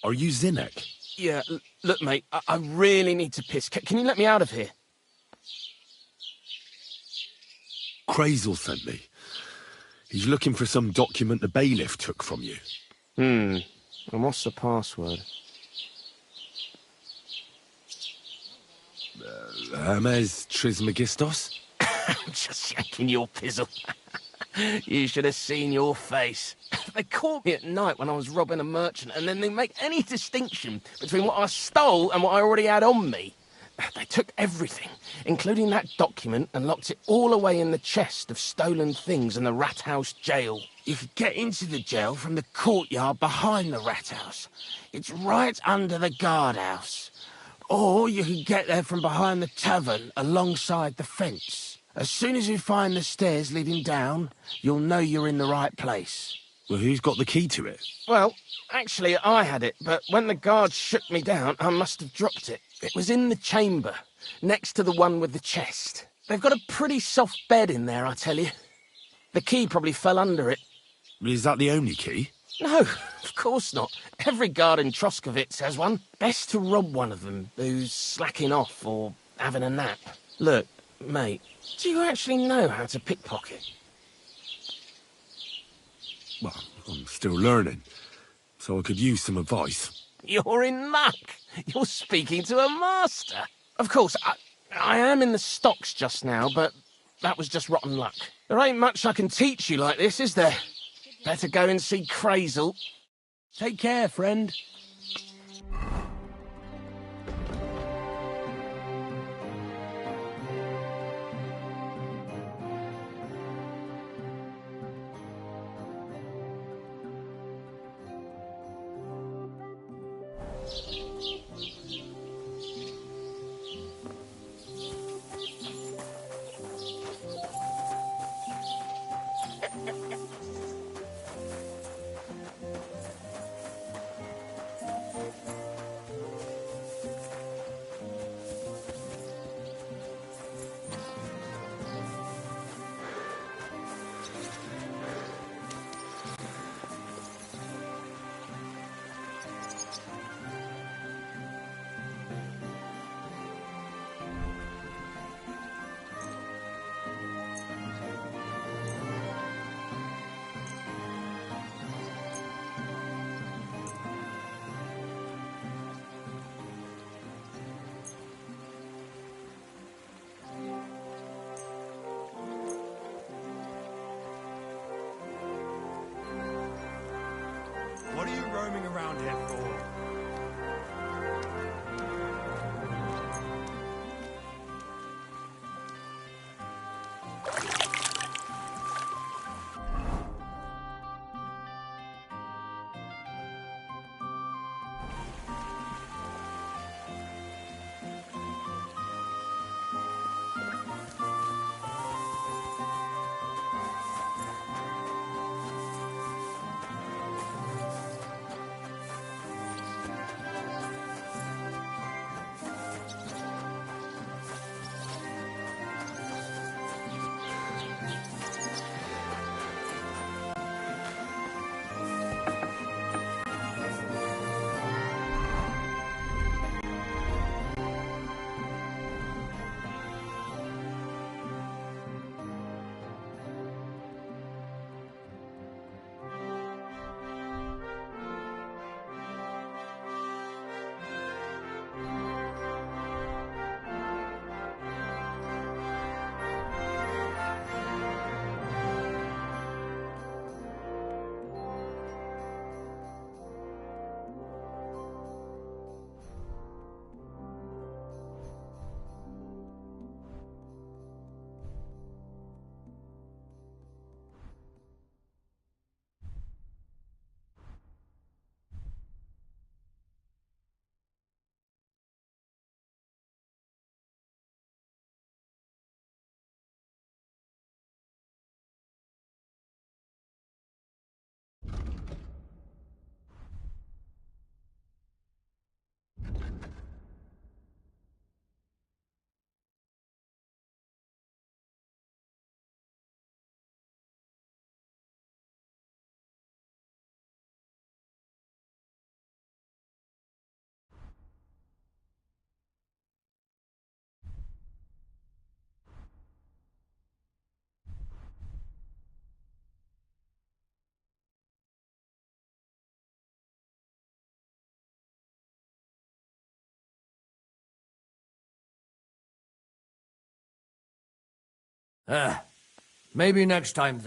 Are you Zinnek? Yeah, look, mate, I really need to piss. Can you let me out of here? Crazel sent me. He's looking for some document the bailiff took from you. And what's the password? Hermes Trismegistos? Just shaking your pizzle. You should have seen your face. They caught me at night when I was robbing a merchant, and then they make any distinction between what I stole and what I already had on me. They took everything, including that document, and locked it all away in the chest of stolen things in the Rat House jail. You could get into the jail from the courtyard behind the Rat House. It's right under the guardhouse. Or you could get there from behind the tavern alongside the fence. As soon as you find the stairs leading down, you'll know you're in the right place. Well, who's got the key to it? Well, actually, I had it, but when the guards shook me down, I must have dropped it. It was in the chamber, next to the one with the chest. They've got a pretty soft bed in there, I tell you. The key probably fell under it. Is that the only key? No, of course not. Every guard in Troskovitz has one. Best to rob one of them who's slacking off or having a nap. Look, mate, do you actually know how to pickpocket? Well, I'm still learning, so I could use some advice. You're in luck. You're speaking to a master. Of course, I am in the stocks just now, but that was just rotten luck. There ain't much I can teach you like this, is there? Better go and see Crazel. Take care, friend. What are you roaming around here for? Maybe next time.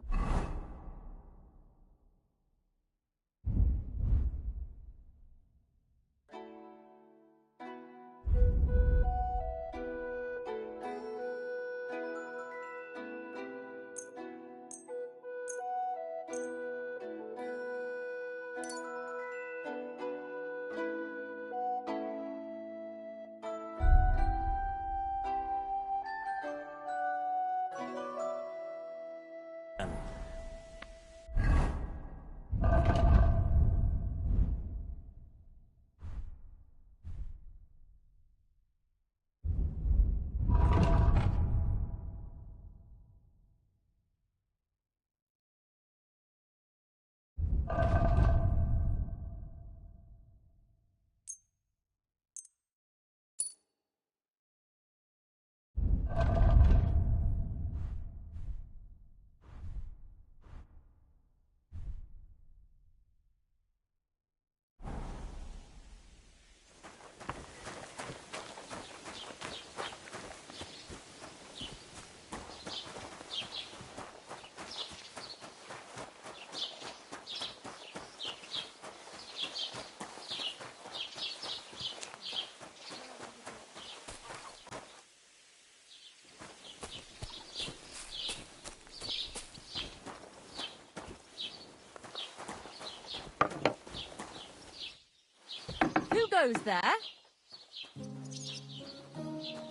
Who goes there?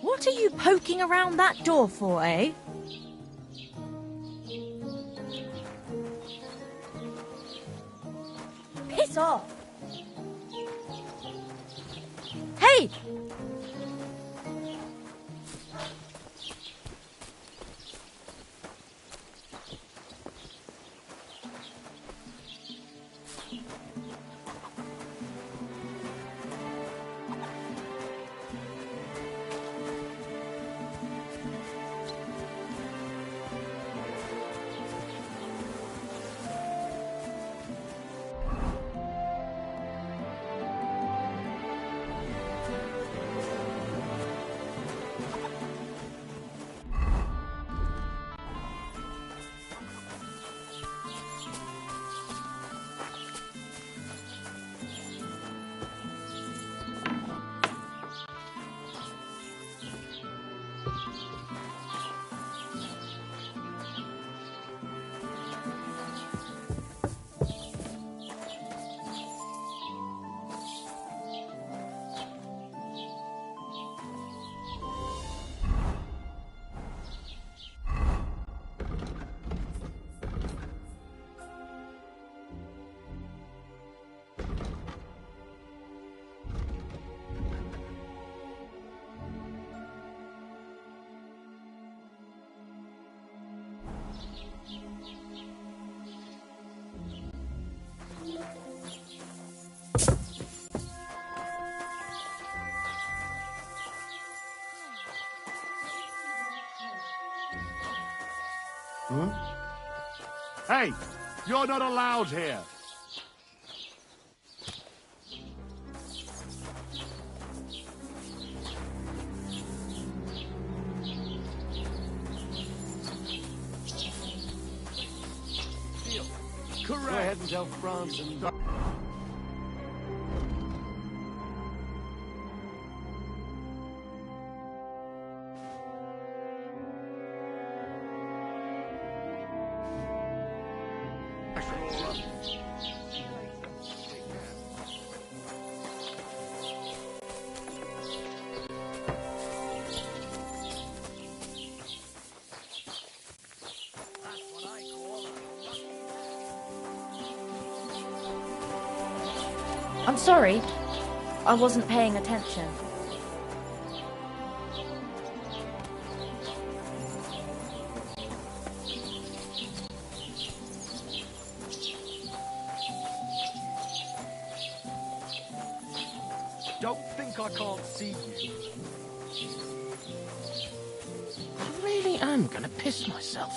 What are you poking around that door for, eh? Piss off! Hey! Huh? Hey, you're not allowed here. Correct. Go ahead and tell France and... I'm sorry. I wasn't paying attention. Don't think I can't see you. I really am gonna piss myself.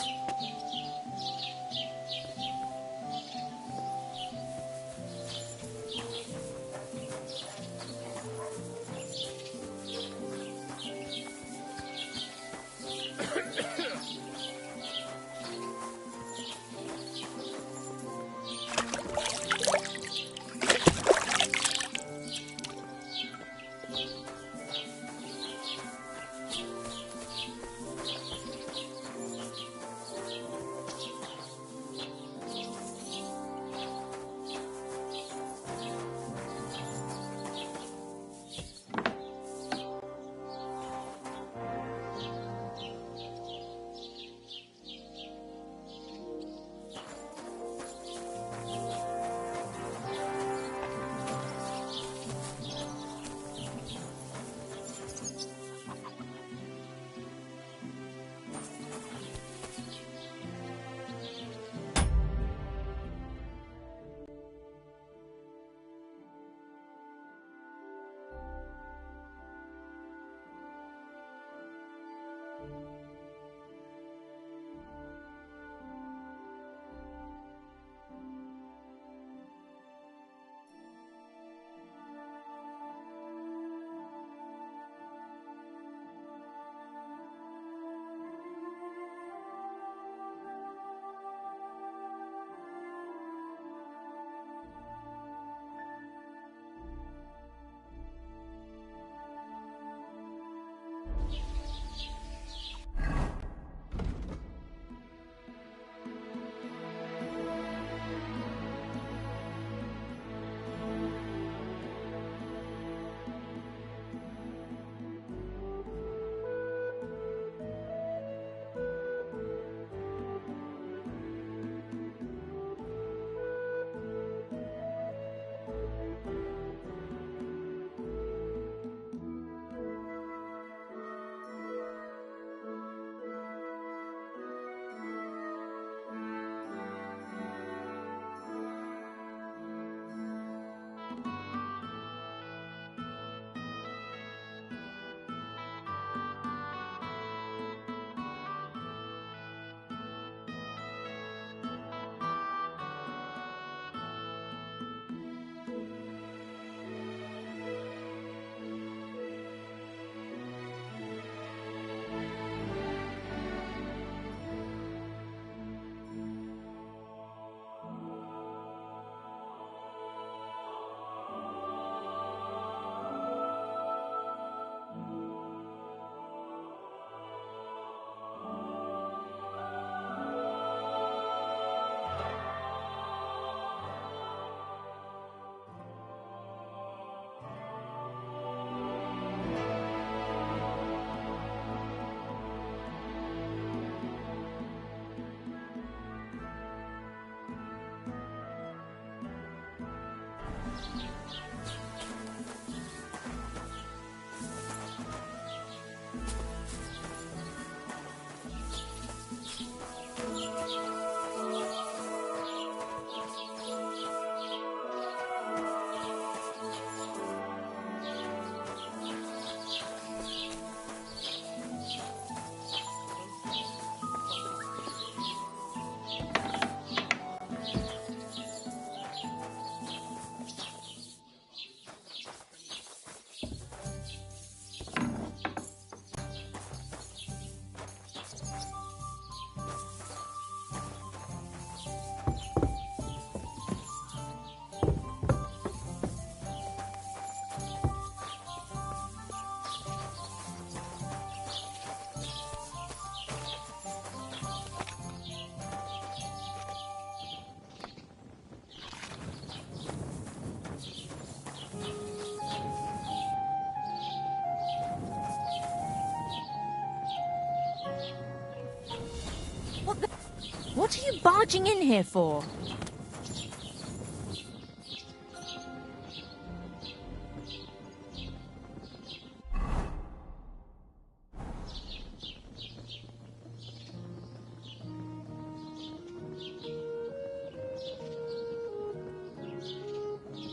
What are you barging in here for?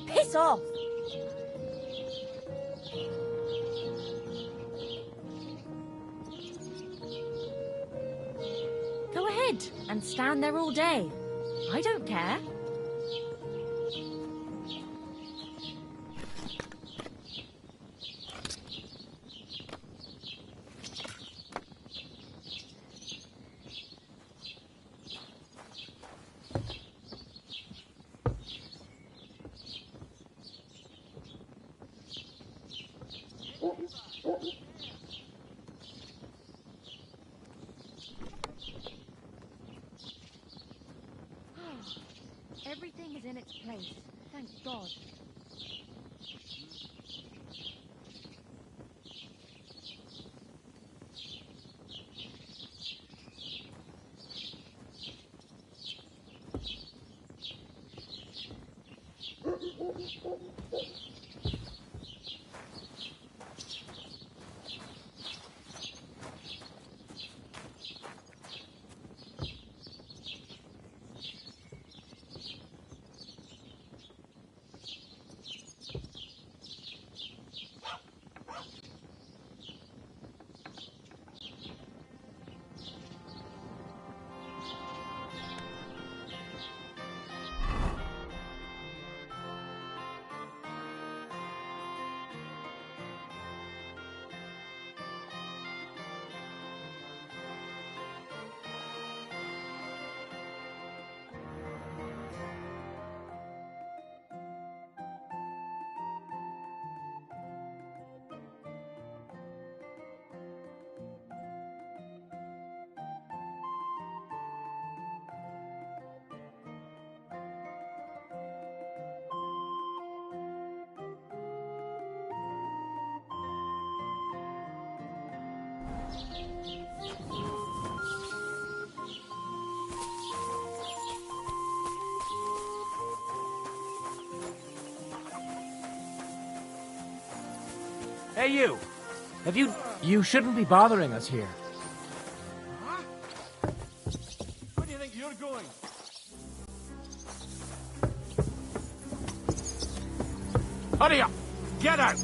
Piss off! Go ahead and stand there all day. I don't care. Everything is in its place. Thank God. Hey, you! You shouldn't be bothering us here. Where do you think you're going? Hurry up! Get out!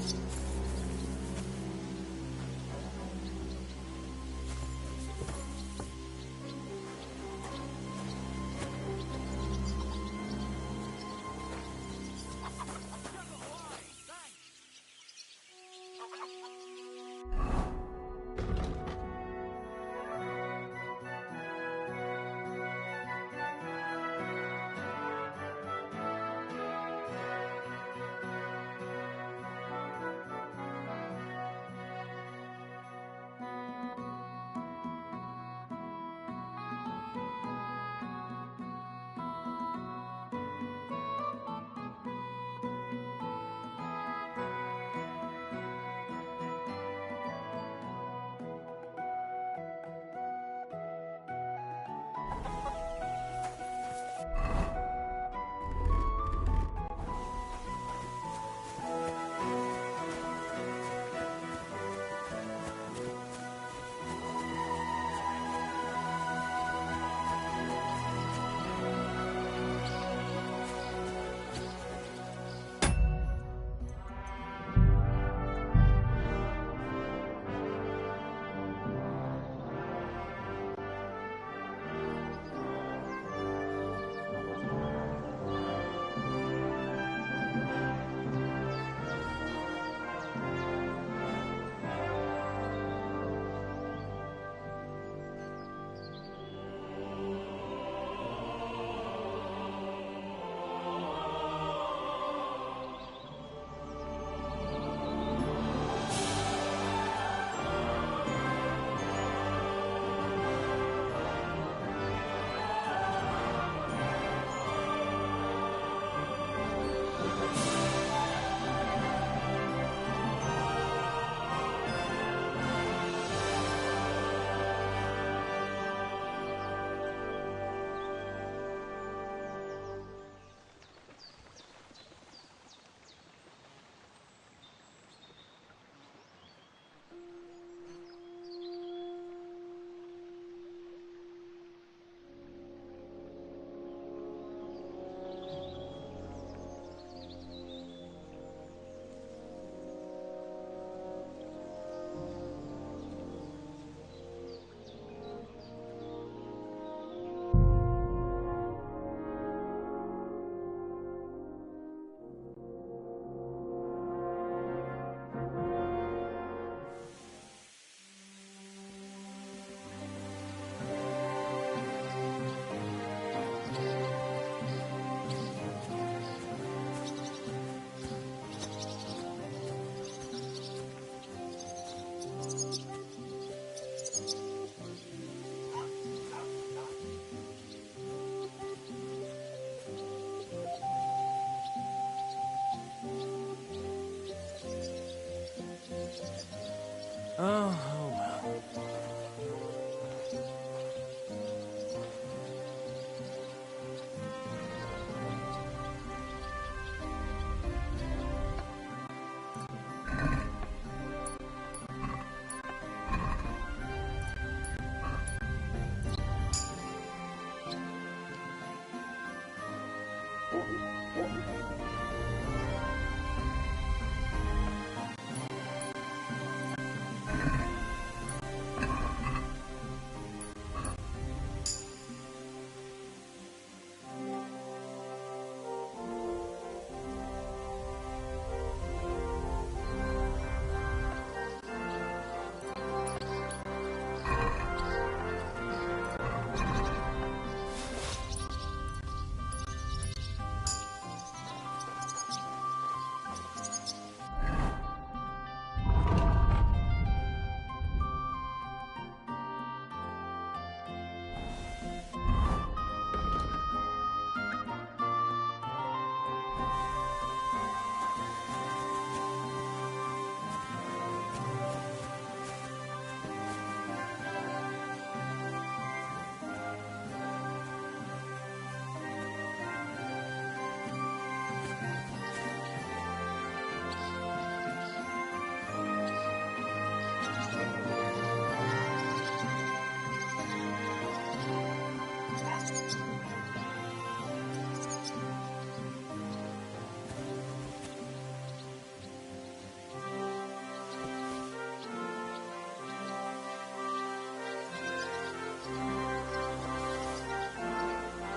Oh, well.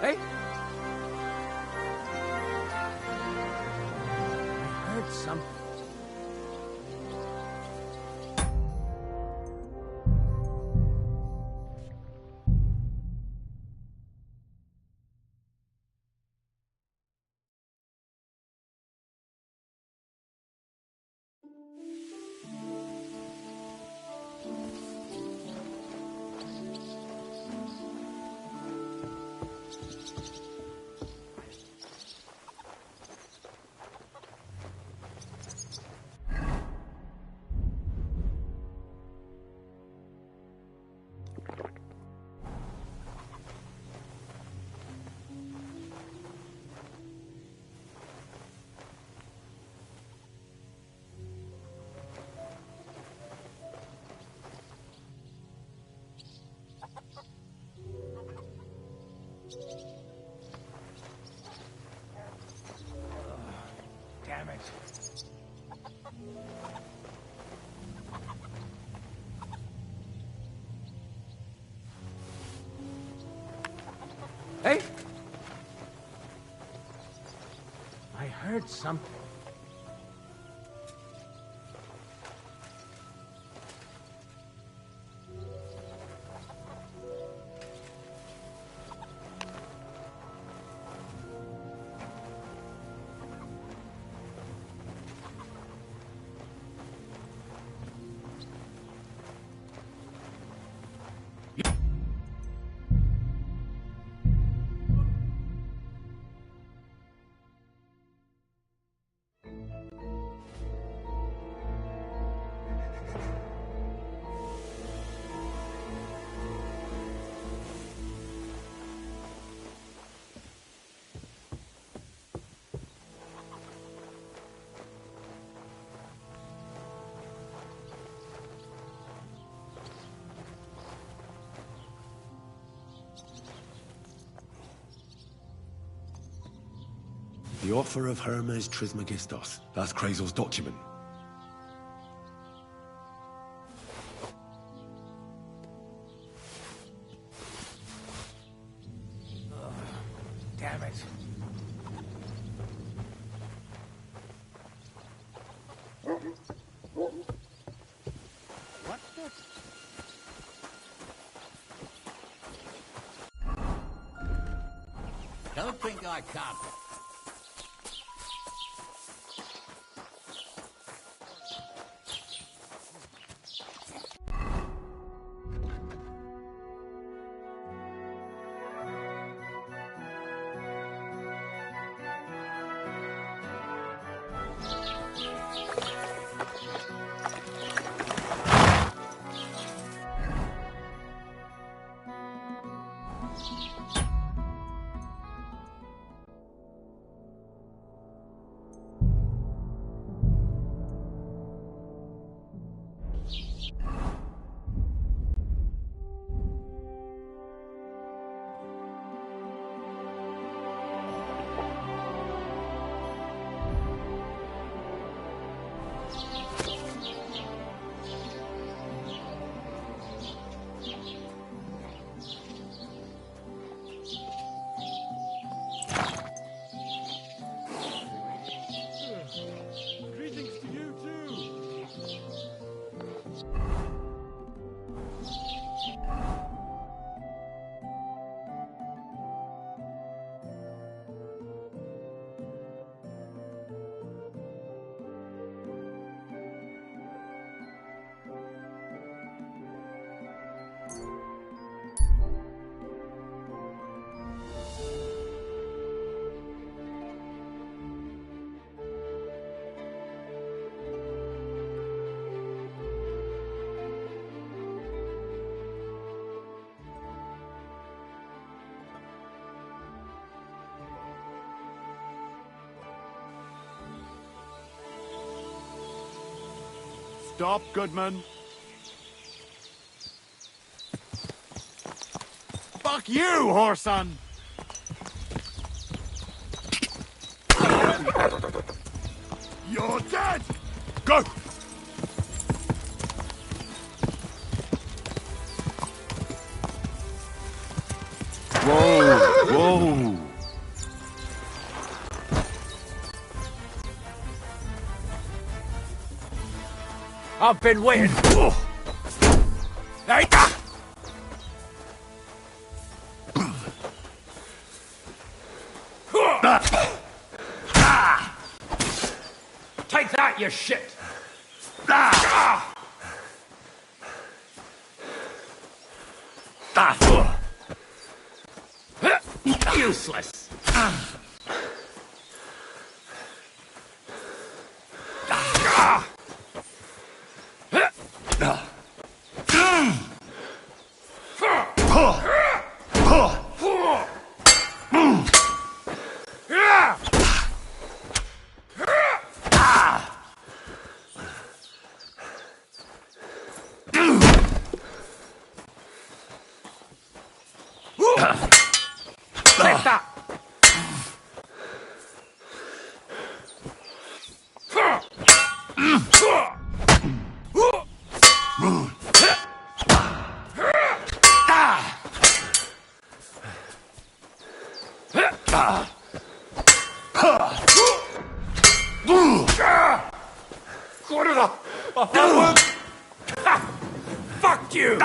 Hey? I heard something. Damn it. Hey? I heard something. The offer of Hermes Trismegistos. That's Krazel's document. Damn it. What the? Don't think I can't. Stop, Goodman. Fuck you, whoreson! You're dead! Go! Whoa! Whoa! I've been waiting. Hey! Take that, you shit! Useless. Take that! Fuck you!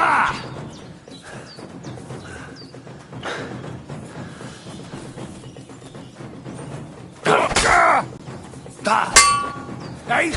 Hey!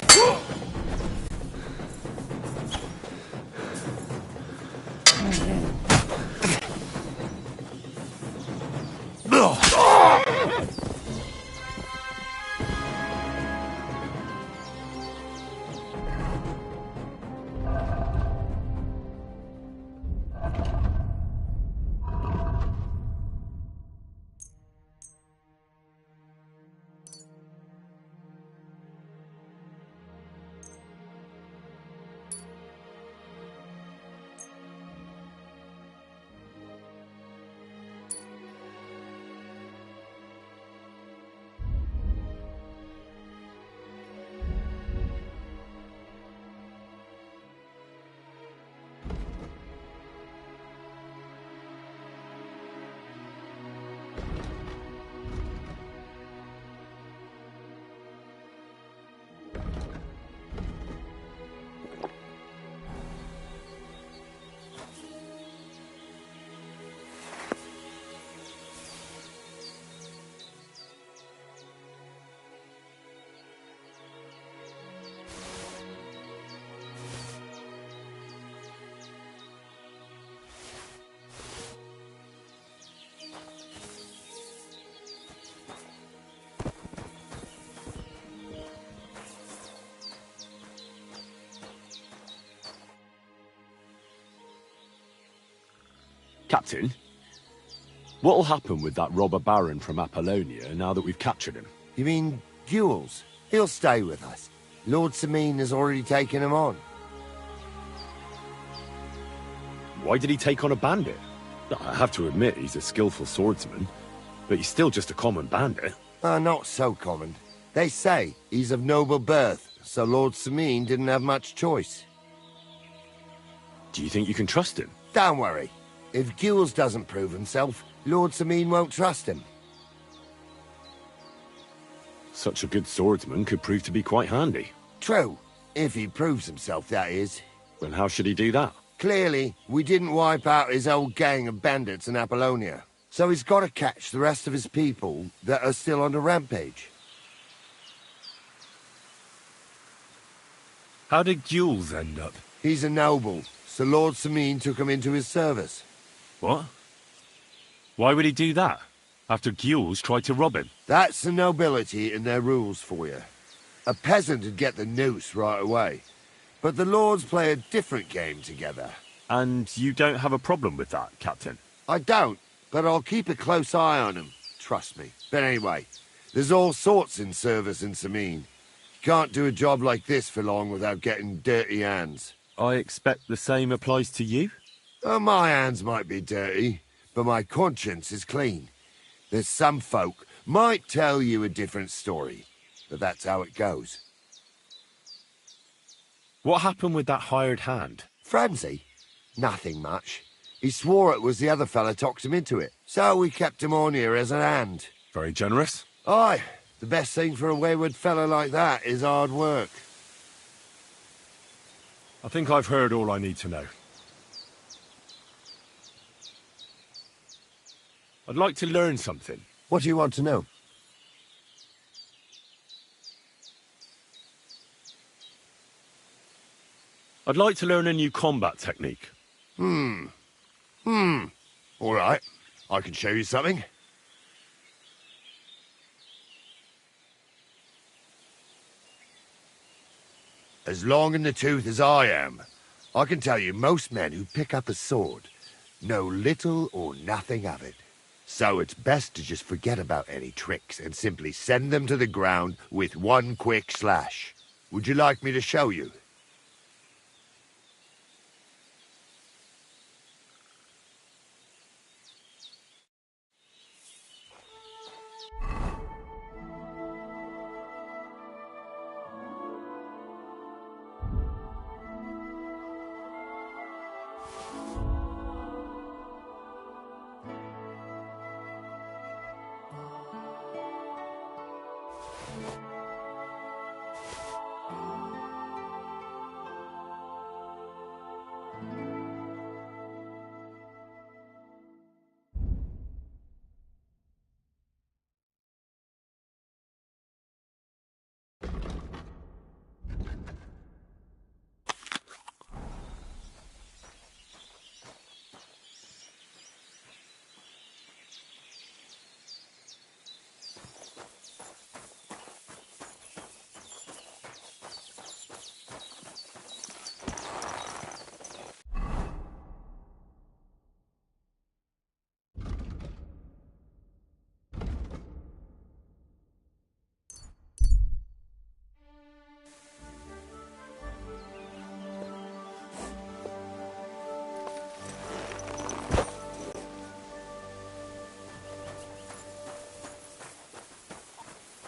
Captain, what'll happen with that robber baron from Apollonia now that we've captured him? You mean Gules? He'll stay with us. Lord Samine has already taken him on. Why did he take on a bandit? I have to admit he's a skillful swordsman, but he's still just a common bandit. Not so common. They say he's of noble birth, so Lord Samine didn't have much choice. Do you think you can trust him? Don't worry. If Gules doesn't prove himself, Lord Samine won't trust him. Such a good swordsman could prove to be quite handy. True. If he proves himself, that is. Well, how should he do that? Clearly, we didn't wipe out his old gang of bandits in Apollonia. So he's got to catch the rest of his people that are still on the rampage. How did Gules end up? He's a noble, so Lord Samine took him into his service. What? Why would he do that? After Gules tried to rob him? That's the nobility and their rules for you. A peasant would get the noose right away. But the lords play a different game together. And you don't have a problem with that, Captain? I don't, but I'll keep a close eye on him. Trust me. But anyway, there's all sorts in service in Samine. Can't do a job like this for long without getting dirty hands. I expect the same applies to you? My hands might be dirty, but my conscience is clean. There's some folk might tell you a different story, but that's how it goes. What happened with that hired hand? Frenzy? Nothing much. He swore it was the other fella talked him into it, so we kept him on here as an hand. Very generous. Aye, the best thing for a wayward fella like that is hard work. I think I've heard all I need to know. I'd like to learn something. What do you want to know? I'd like to learn a new combat technique. All right, I can show you something. As long in the tooth as I am, I can tell you most men who pick up a sword know little or nothing of it. So it's best to just forget about any tricks and simply send them to the ground with one quick slash. Would you like me to show you?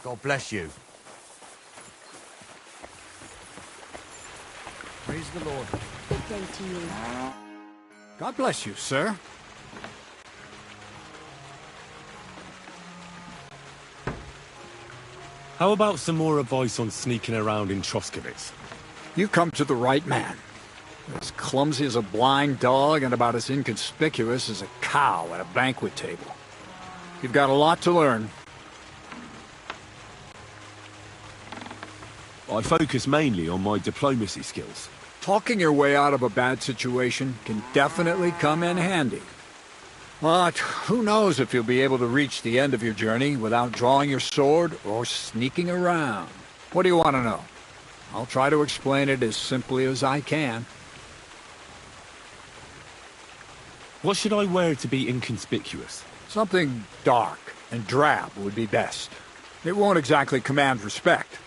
God bless you. Praise the Lord. Good day to you. God bless you, sir. How about some more advice on sneaking around in Troskowitz? You come to the right man. As clumsy as a blind dog and about as inconspicuous as a cow at a banquet table. You've got a lot to learn. I focus mainly on my diplomacy skills. Talking your way out of a bad situation can definitely come in handy. But who knows if you'll be able to reach the end of your journey without drawing your sword or sneaking around. What do you want to know? I'll try to explain it as simply as I can. What should I wear to be inconspicuous? Something dark and drab would be best. It won't exactly command respect,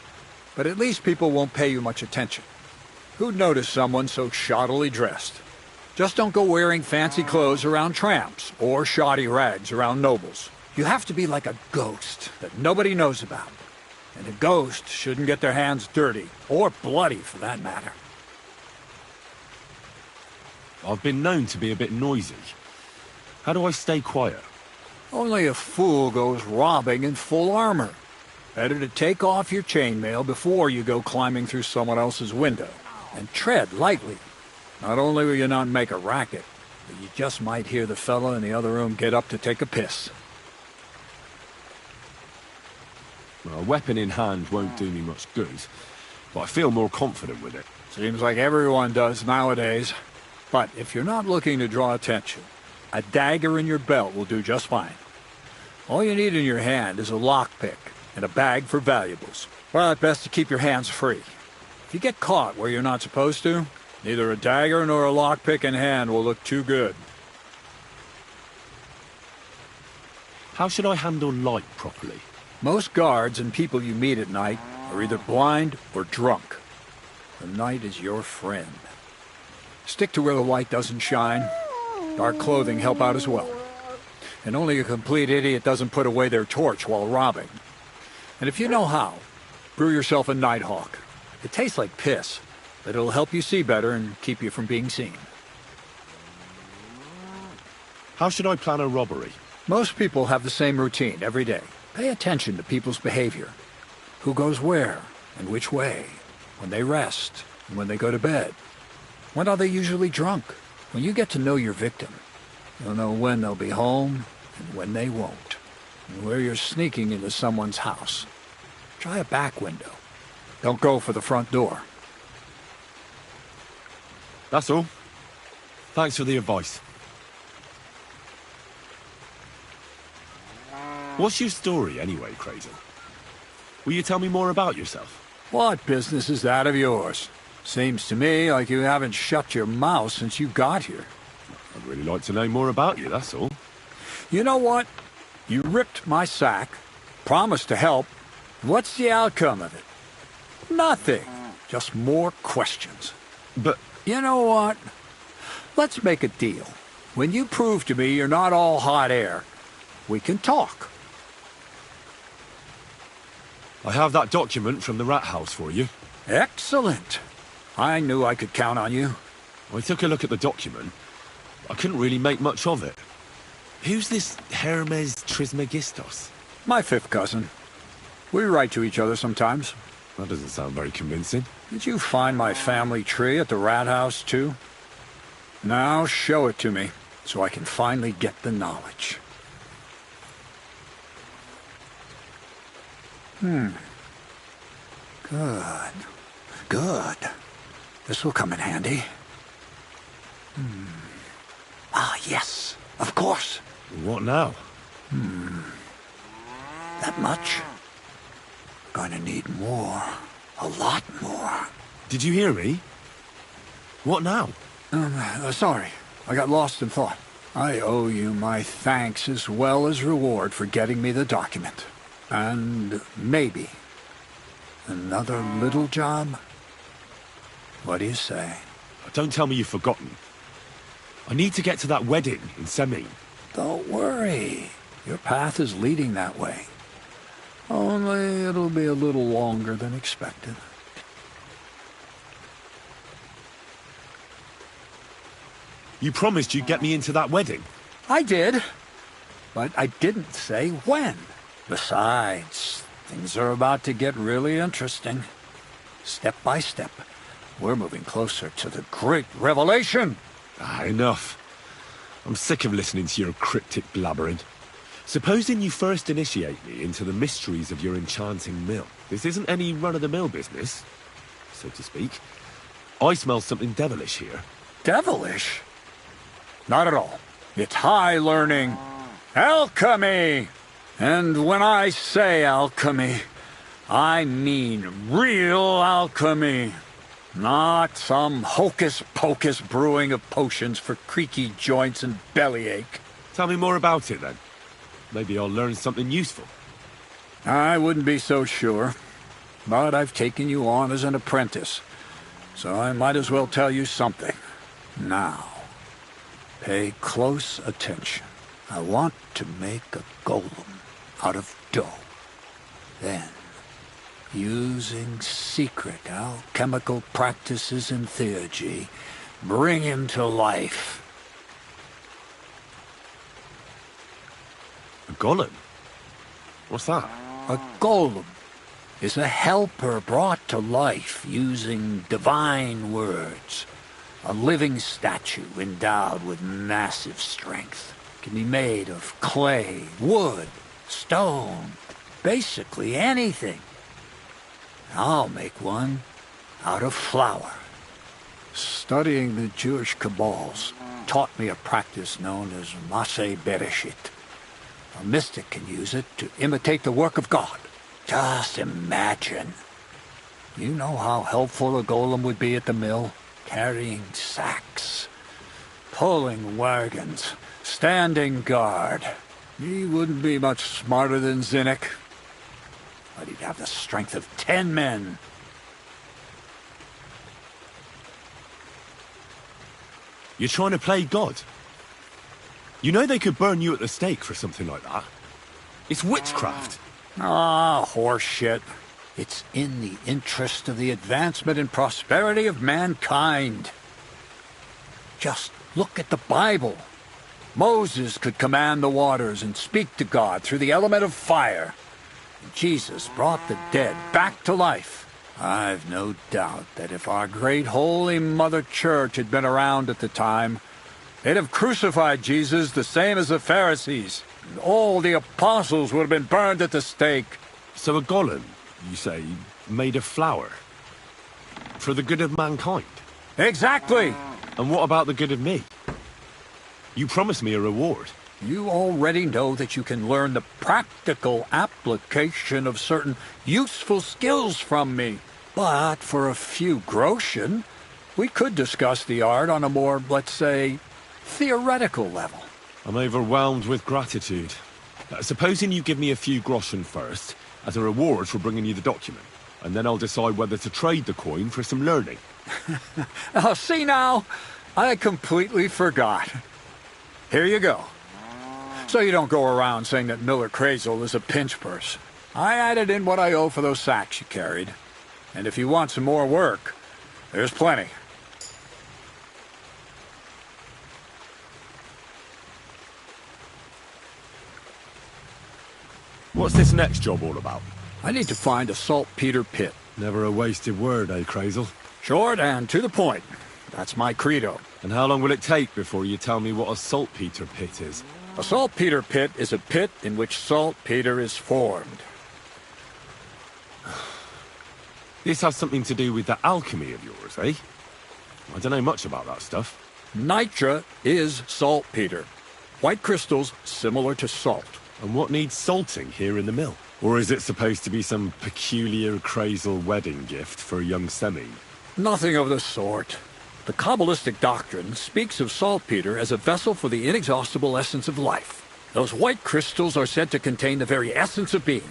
but at least people won't pay you much attention. Who'd notice someone so shoddily dressed? Just don't go wearing fancy clothes around tramps, or shoddy rags around nobles. You have to be like a ghost that nobody knows about. And a ghost shouldn't get their hands dirty, or bloody for that matter. I've been known to be a bit noisy. How do I stay quiet? Only a fool goes robbing in full armor. Better to take off your chainmail before you go climbing through someone else's window. And tread lightly. Not only will you not make a racket, but you just might hear the fella in the other room get up to take a piss. Well, a weapon in hand won't do me much good, but I feel more confident with it. Seems like everyone does nowadays. But if you're not looking to draw attention, a dagger in your belt will do just fine. All you need in your hand is a lockpick and a bag for valuables. But best to keep your hands free. If you get caught where you're not supposed to, neither a dagger nor a lockpick in hand will look too good. How should I handle light properly? Most guards and people you meet at night are either blind or drunk. The night is your friend. Stick to where the light doesn't shine. Dark clothing help out as well. And only a complete idiot doesn't put away their torch while robbing. And if you know how, brew yourself a Nighthawk. It tastes like piss, but it'll help you see better and keep you from being seen. How should I plan a robbery? Most people have the same routine every day. Pay attention to people's behavior. Who goes where and which way. When they rest and when they go to bed. When are they usually drunk? When you get to know your victim, you'll know when they'll be home and when they won't. And where you're sneaking into someone's house. Try a back window. Don't go for the front door. That's all. Thanks for the advice. What's your story anyway, Crazel? Will you tell me more about yourself? What business is that of yours? Seems to me like you haven't shut your mouth since you got here. I'd really like to know more about you, that's all. You know what? You ripped my sack, promised to help. What's the outcome of it? Nothing. Just more questions. But... You know what? Let's make a deal. When you prove to me you're not all hot air, we can talk. I have that document from the rat house for you. Excellent. I knew I could count on you. I took a look at the document. I couldn't really make much of it. Who's this Hermes Trismegistos? My fifth cousin. We write to each other sometimes. That doesn't sound very convincing. Did you find my family tree at the rat house, too? Now show it to me, so I can finally get the knowledge. Good. Good. This will come in handy. Ah, yes. Of course. What now? That much? Going to need more. A lot more. Did you hear me? What now? Sorry. I got lost in thought. I owe you my thanks as well as reward for getting me the document. And maybe another little job? What do you say? Don't tell me you've forgotten. I need to get to that wedding in Semine. Don't worry. Your path is leading that way. Only it'll be a little longer than expected. You promised you'd get me into that wedding. I did, but I didn't say when. Besides, things are about to get really interesting. Step by step, we're moving closer to the great revelation. Enough. I'm sick of listening to your cryptic blabbering. Supposing you first initiate me into the mysteries of your enchanting mill. This isn't any run-of-the-mill business, so to speak. I smell something devilish here. Devilish? Not at all. It's high learning. Alchemy! And when I say alchemy, I mean real alchemy. Not some hocus-pocus brewing of potions for creaky joints and bellyache. Tell me more about it, then. Maybe I'll learn something useful. I wouldn't be so sure. But I've taken you on as an apprentice, so I might as well tell you something. Now, pay close attention. I want to make a golem out of dough. Then, using secret alchemical practices in theurgy, bring him to life. A golem? What's that? A golem is a helper brought to life using divine words. A living statue endowed with massive strength. Can be made of clay, wood, stone, basically anything. I'll make one out of flour. Studying the Jewish Kabbals taught me a practice known as Maseh Bereshit. A mystic can use it to imitate the work of God. Just imagine. You know how helpful a golem would be at the mill? Carrying sacks, pulling wagons, standing guard. He wouldn't be much smarter than Zinnik. but he'd have the strength of 10 men. You're trying to play God? You know they could burn you at the stake for something like that. It's witchcraft. Ah, horseshit. It's in the interest of the advancement and prosperity of mankind. Just look at the Bible. Moses could command the waters and speak to God through the element of fire. Jesus brought the dead back to life. I've no doubt that if our great Holy Mother Church had been around at the time, they'd have crucified Jesus the same as the Pharisees. And all the apostles would have been burned at the stake. So a golem, you say, made of flour? For the good of mankind? Exactly! And what about the good of me? You promised me a reward. You already know that you can learn the practical application of certain useful skills from me. But for a few groschen, we could discuss the art on a more, let's say, theoretical level. I'm overwhelmed with gratitude. Supposing you give me a few groschen first, as a reward for bringing you the document, and then I'll decide whether to trade the coin for some learning. Oh, see now, I completely forgot. Here you go. So you don't go around saying that Miller Crazel is a pinch purse. I added in what I owe for those sacks you carried. And if you want some more work, there's plenty. What's this next job all about? I need to find a saltpeter pit. Never a wasted word, eh, Crazel? Short and to the point. That's my credo. And how long will it take before you tell me what a saltpeter pit is? A saltpeter pit is a pit in which saltpeter is formed. This has something to do with that alchemy of yours, eh? I don't know much about that stuff. Nitra is saltpeter. White crystals similar to salt. And what needs salting here in the mill? Or is it supposed to be some peculiar Crazel wedding gift for a young semi? Nothing of the sort. The Kabbalistic doctrine speaks of saltpeter as a vessel for the inexhaustible essence of life. Those white crystals are said to contain the very essence of being.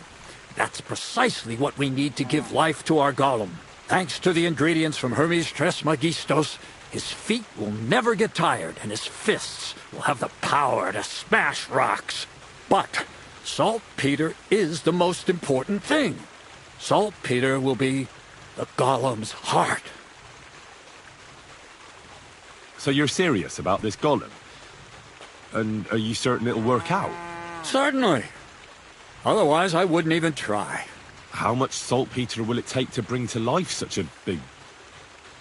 That's precisely what we need to give life to our golem. Thanks to the ingredients from Hermes Trismegistos, his feet will never get tired, and his fists will have the power to smash rocks. But saltpeter is the most important thing. Saltpeter will be the golem's heart. So you're serious about this golem? And are you certain it'll work out? Certainly. Otherwise, I wouldn't even try. How much saltpeter will it take to bring to life such a big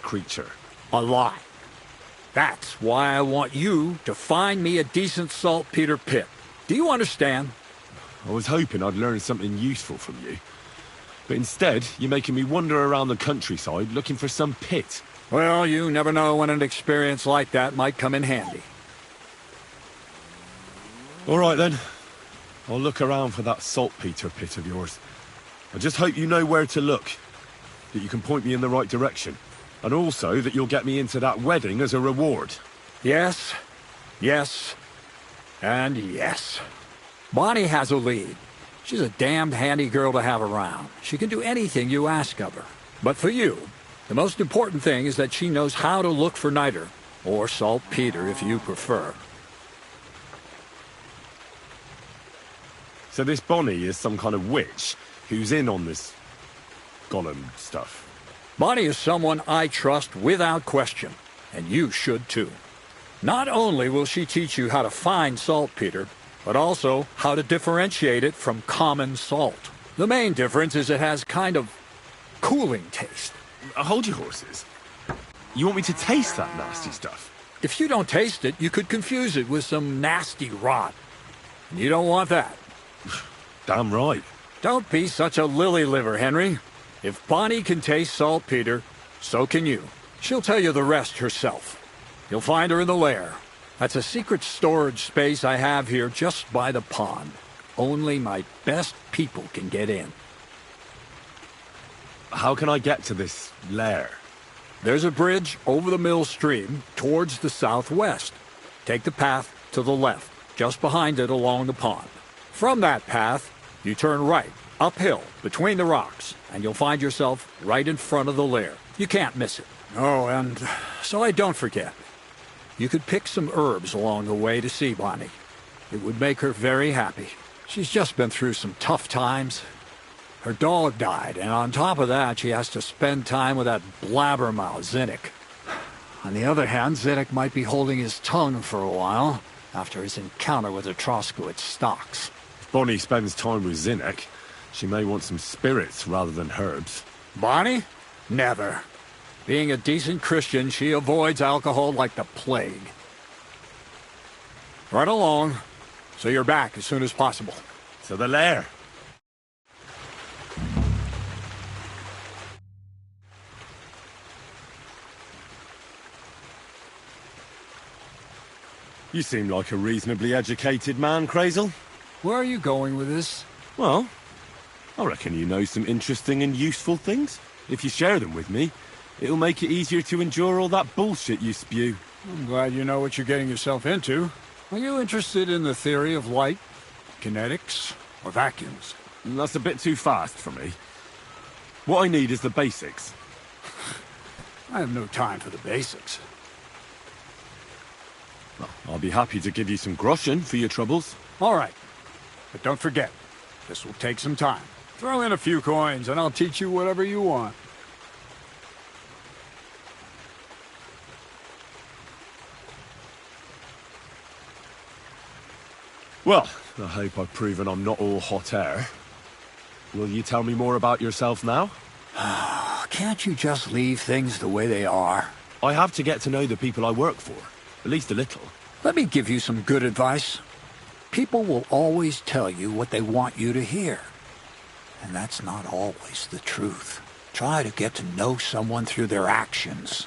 creature? A lot. That's why I want you to find me a decent saltpeter pit. Do you understand? I was hoping I'd learn something useful from you. But instead, you're making me wander around the countryside looking for some pit. Well, you never know when an experience like that might come in handy. All right, then. I'll look around for that saltpeter pit of yours. I just hope you know where to look, that you can point me in the right direction, and also that you'll get me into that wedding as a reward. Yes, yes, and yes. Bonnie has a lead. She's a damned handy girl to have around. She can do anything you ask of her. But for you, the most important thing is that she knows how to look for niter, or saltpeter if you prefer. So this Bonnie is some kind of witch who's in on this golem stuff. Bonnie is someone I trust without question, and you should too. Not only will she teach you how to find saltpeter, but also how to differentiate it from common salt. The main difference is it has kind of cooling taste. Hold your horses. You want me to taste that nasty stuff? If you don't taste it, you could confuse it with some nasty rot. You don't want that. Damn right. Don't be such a lily-liver, Henry. If Bonnie can taste saltpeter, so can you. She'll tell you the rest herself. You'll find her in the lair. That's a secret storage space I have here just by the pond. Only my best people can get in. How can I get to this lair? There's a bridge over the mill stream towards the southwest. Take the path to the left, just behind it along the pond. From that path, You turn right, uphill, between the rocks, and you'll find yourself right in front of the lair. You can't miss it. Oh, and so I don't forget. You could pick some herbs along the way to see Bonnie. It would make her very happy. She's just been through some tough times. Her dog died, and on top of that, she has to spend time with that blabbermouth, Zinnik. On the other hand, Zinnik might be holding his tongue for a while after his encounter with the Troskowitz stocks. If Bonnie spends time with Zinnik, she may want some spirits rather than herbs. Bonnie? Never. Being a decent Christian, she avoids alcohol like the plague. Right along, so you're back as soon as possible. To the lair. You seem like a reasonably educated man, Crazel. Where are you going with this? Well, I reckon you know some interesting and useful things. If you share them with me, it'll make it easier to endure all that bullshit you spew. I'm glad you know what you're getting yourself into. Are you interested in the theory of light, kinetics, or vacuums? That's a bit too fast for me. What I need is the basics. I have no time for the basics. Well, I'll be happy to give you some groschen for your troubles. All right. But don't forget, this will take some time. Throw in a few coins and I'll teach you whatever you want. Well, I hope I've proven I'm not all hot air. Will you tell me more about yourself now? Can't you just leave things the way they are? I have to get to know the people I work for. At least a little. Let me give you some good advice. People will always tell you what they want you to hear. And that's not always the truth. Try to get to know someone through their actions.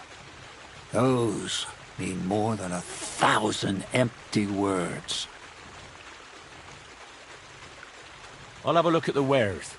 Those mean more than 1,000 empty words. I'll have a look at the wares.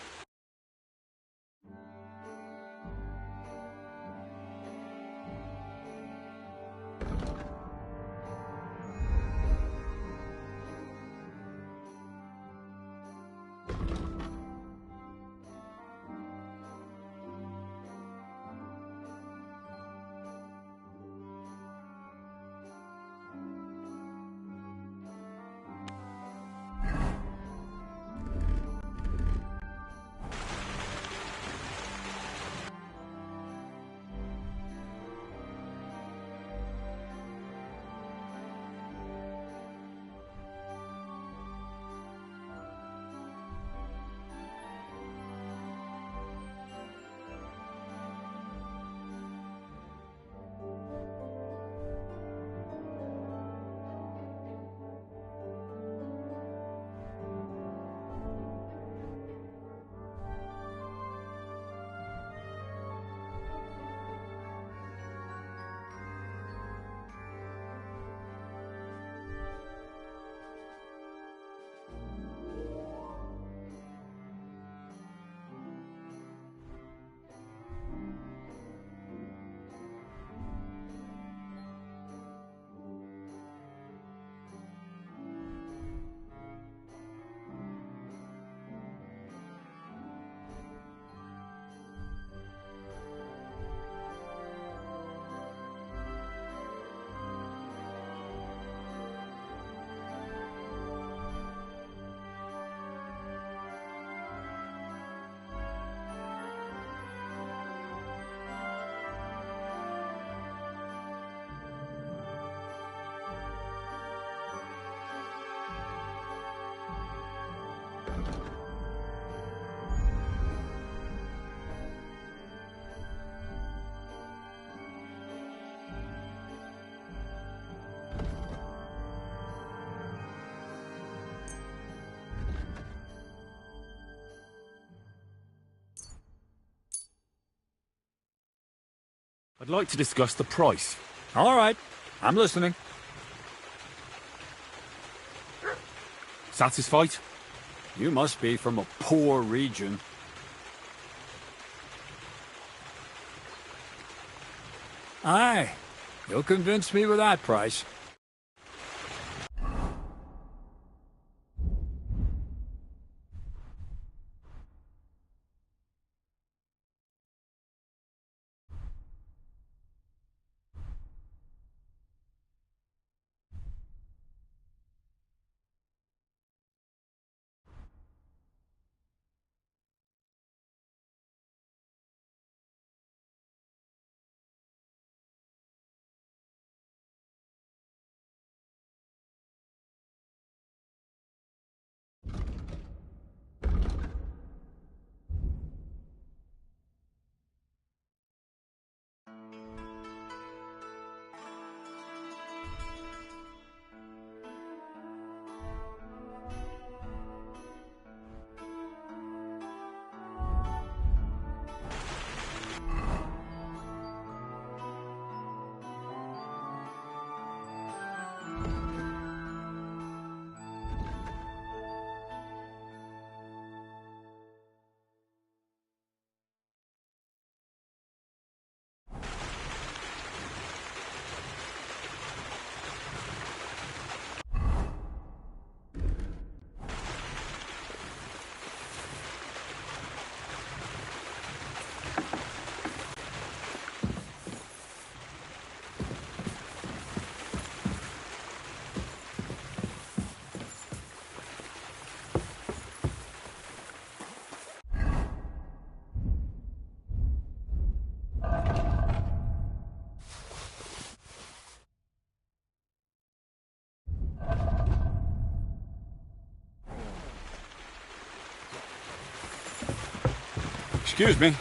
I'd like to discuss the price. All right. I'm listening. Satisfied? You must be from a poor region. Aye. You'll convince me with that price. Excuse me.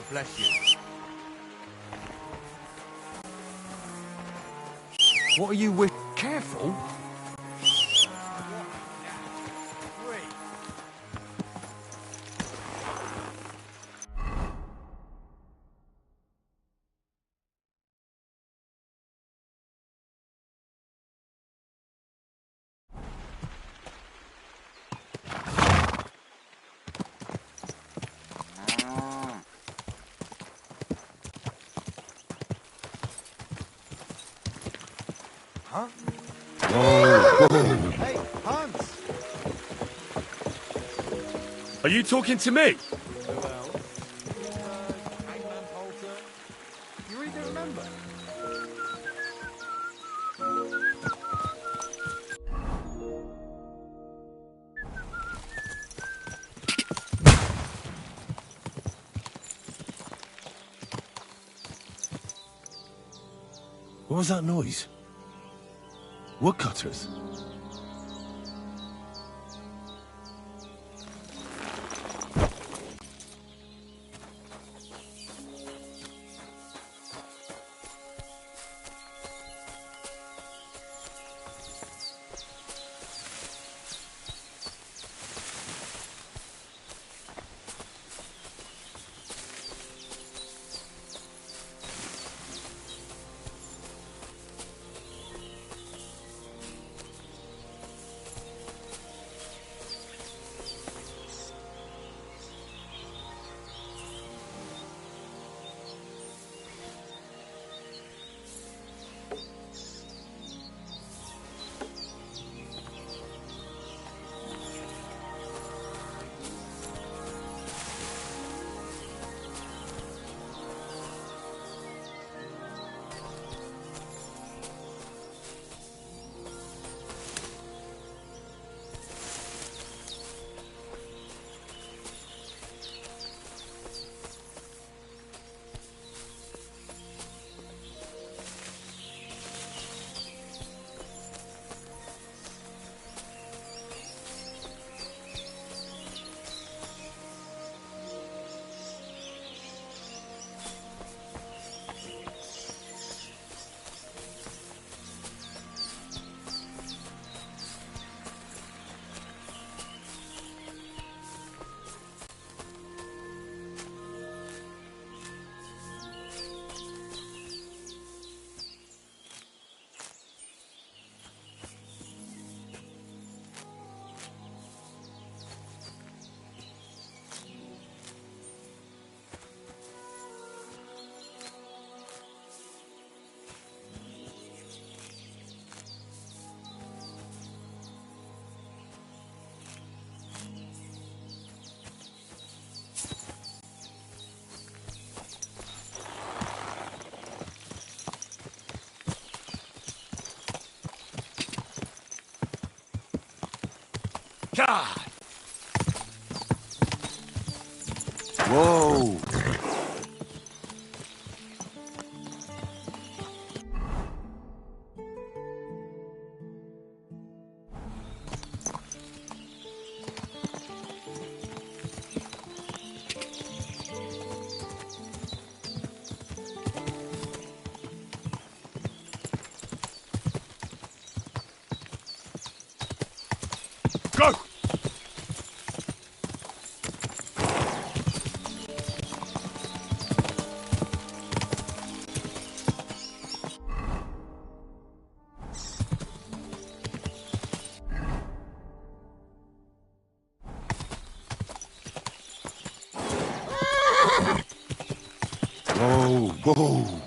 Bless you. What are you with? Careful. Huh? Whoa. Hey, Hans! Are you talking to me? Who else? Hangman Poulter? You really don't remember? What was that noise? Woodcutters? God! Whoa! Go! Whoa, whoa.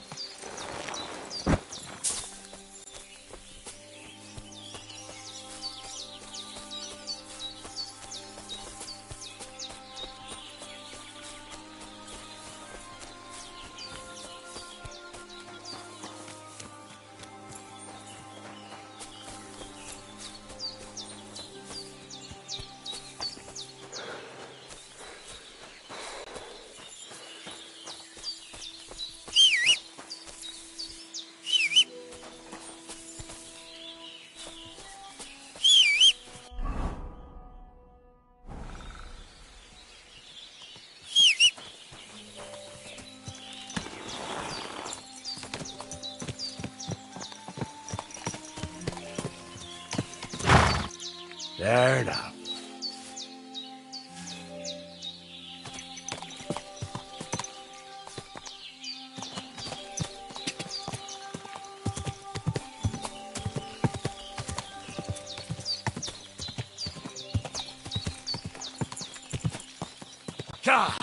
There now. God!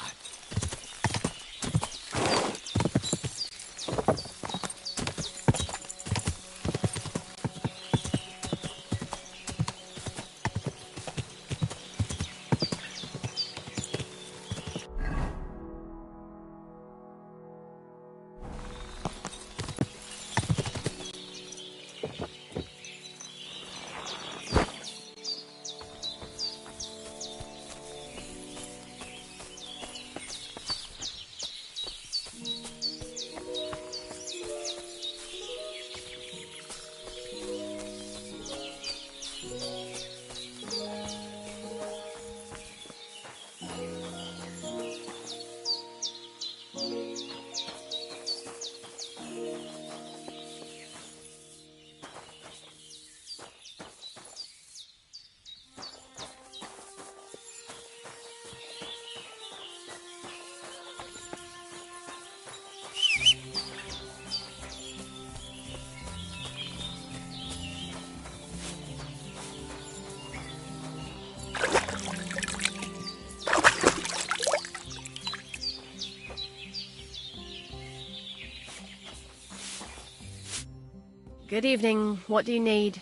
Good evening. What do you need?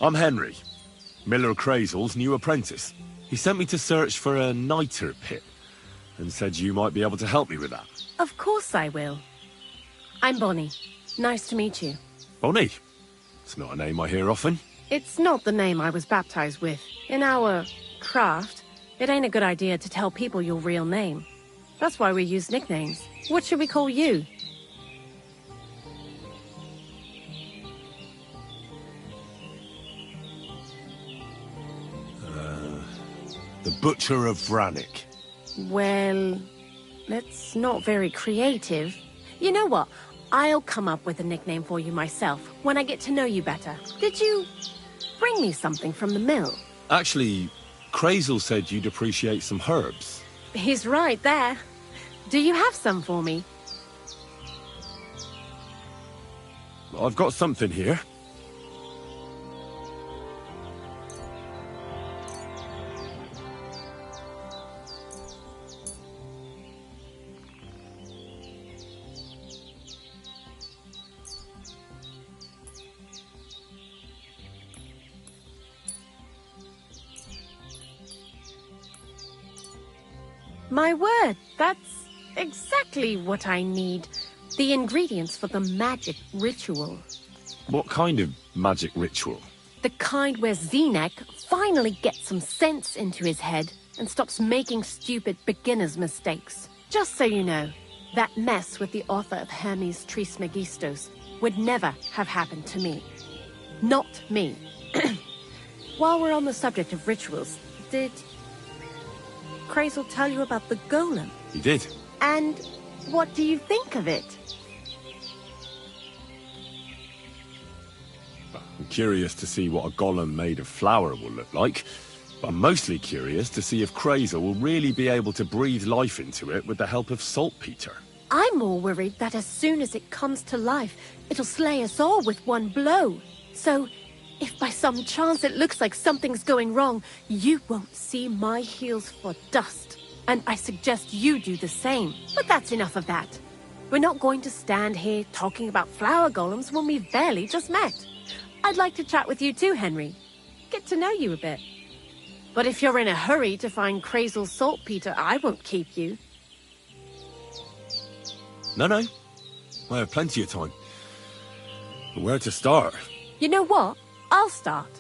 I'm Henry, Miller Crazel's new apprentice. He sent me to search for a niter pit and said you might be able to help me with that. Of course I will. I'm Bonnie. Nice to meet you. Bonnie? It's not a name I hear often. It's not the name I was baptized with. In our craft, it ain't a good idea to tell people your real name. That's why we use nicknames. What should we call you? The Butcher of Brannick. Well, that's not very creative. You know what? I'll come up with a nickname for you myself when I get to know you better. Did you bring me something from the mill? Actually, Crazel said you'd appreciate some herbs. He's right there. Do you have some for me? I've got something here. My word, that's exactly what I need. The ingredients for the magic ritual. What kind of magic ritual? The kind where Zenek finally gets some sense into his head and stops making stupid beginner's mistakes. Just so you know, that mess with the author of Hermes Trismegistos would never have happened to me. Not me. While we're on the subject of rituals, did Crazel tell you about the golem? He did. And what do you think of it? I'm curious to see what a golem made of flour will look like. But I'm mostly curious to see if Crazel will really be able to breathe life into it with the help of saltpeter. I'm more worried that as soon as it comes to life, it'll slay us all with one blow. So, if by some chance it looks like something's going wrong, you won't see my heels for dust. And I suggest you do the same. But that's enough of that. We're not going to stand here talking about flower golems when we've barely just met. I'd like to chat with you too, Henry. Get to know you a bit. But if you're in a hurry to find Crazel's saltpeter, I won't keep you. No. I have plenty of time. But where to start? You know what? I'll start.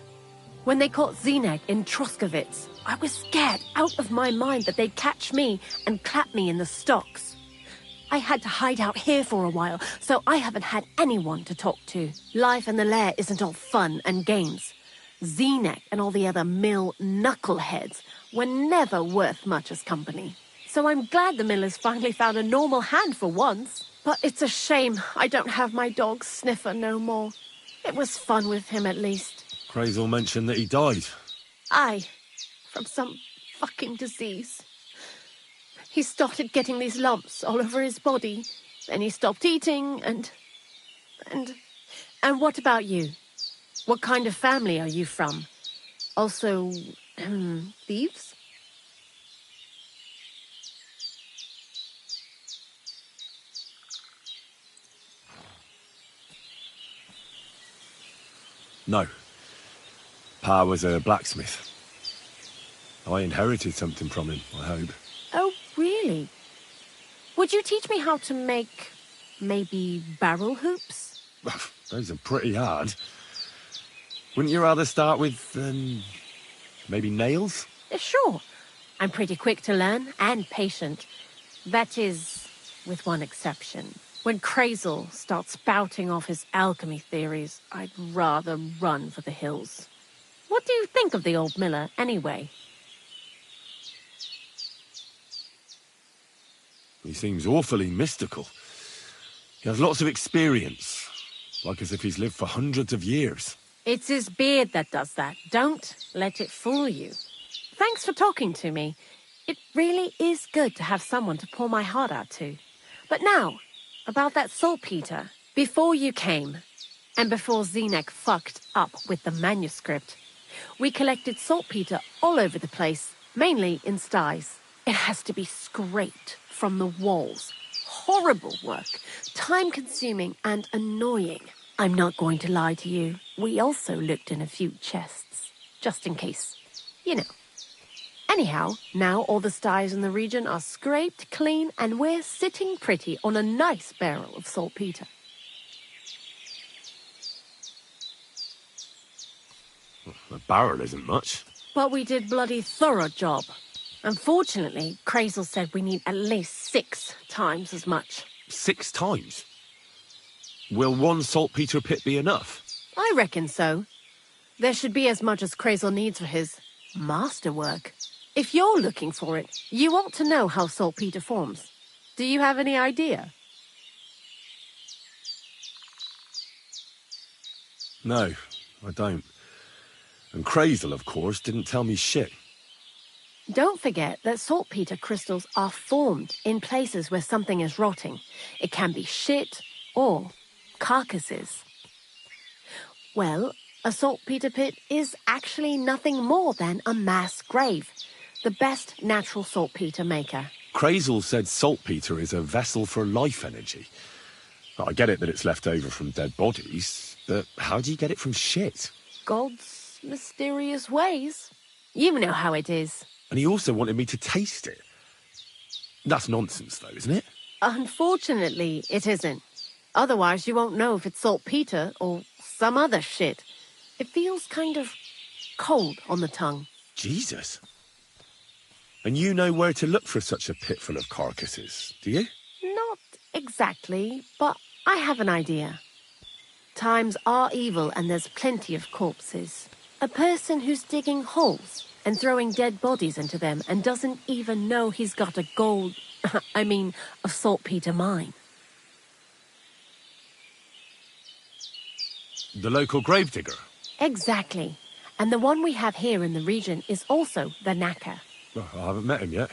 When they caught Zenek in Troskovitz, I was scared out of my mind that they'd catch me and clap me in the stocks. I had to hide out here for a while, so I haven't had anyone to talk to. Life in the lair isn't all fun and games. Zenek and all the other mill knuckleheads were never worth much as company. So I'm glad the millers finally found a normal hand for once. But it's a shame I don't have my dog Sniffer no more. It was fun with him at least. Crazel mentioned that he died. Aye, from some fucking disease. He started getting these lumps all over his body. Then he stopped eating and what about you? What kind of family are you from? Also, thieves? No. Pa was a blacksmith. I inherited something from him, I hope. Oh, really? Would you teach me how to make, maybe, barrel hoops? Those are pretty hard. Wouldn't you rather start with, maybe nails? Sure. I'm pretty quick to learn and patient. That is, with one exception. When Crazel starts spouting off his alchemy theories, I'd rather run for the hills. What do you think of the old miller, anyway? He seems awfully mystical. He has lots of experience, like as if he's lived for hundreds of years. It's his beard that does that. Don't let it fool you. Thanks for talking to me. It really is good to have someone to pour my heart out to. But now, about that saltpeter. Before you came, and before Zenek fucked up with the manuscript, we collected saltpeter all over the place, mainly in sties. It has to be scraped from the walls. Horrible work, time-consuming and annoying. I'm not going to lie to you. We also looked in a few chests, just in case. You know. Anyhow, now all the sties in the region are scraped clean and we're sitting pretty on a nice barrel of saltpeter. A barrel isn't much. But we did bloody thorough job. Unfortunately, Crazel said we need at least 6 times as much. 6 times? Will one saltpeter pit be enough? I reckon so. There should be as much as Crazel needs for his masterwork. If you're looking for it, you ought to know how saltpeter forms. Do you have any idea? No, I don't. And Crazel, of course, didn't tell me shit. Don't forget that saltpeter crystals are formed in places where something is rotting. It can be shit or carcasses. Well, a saltpeter pit is actually nothing more than a mass grave. The best natural saltpeter maker. Crazel said saltpeter is a vessel for life energy. I get it that it's left over from dead bodies, but how do you get it from shit? God's mysterious ways. You know how it is. And he also wanted me to taste it. That's nonsense, though, isn't it? Unfortunately, it isn't. Otherwise, you won't know if it's saltpeter or some other shit. It feels kind of cold on the tongue. Jesus. And you know where to look for such a pit full of carcasses, do you? Not exactly, but I have an idea. Times are evil and there's plenty of corpses. A person who's digging holes and throwing dead bodies into them and doesn't even know he's got a a saltpeter mine. The local gravedigger? Exactly. And the one we have here in the region is also the knacker. Well, I haven't met him yet.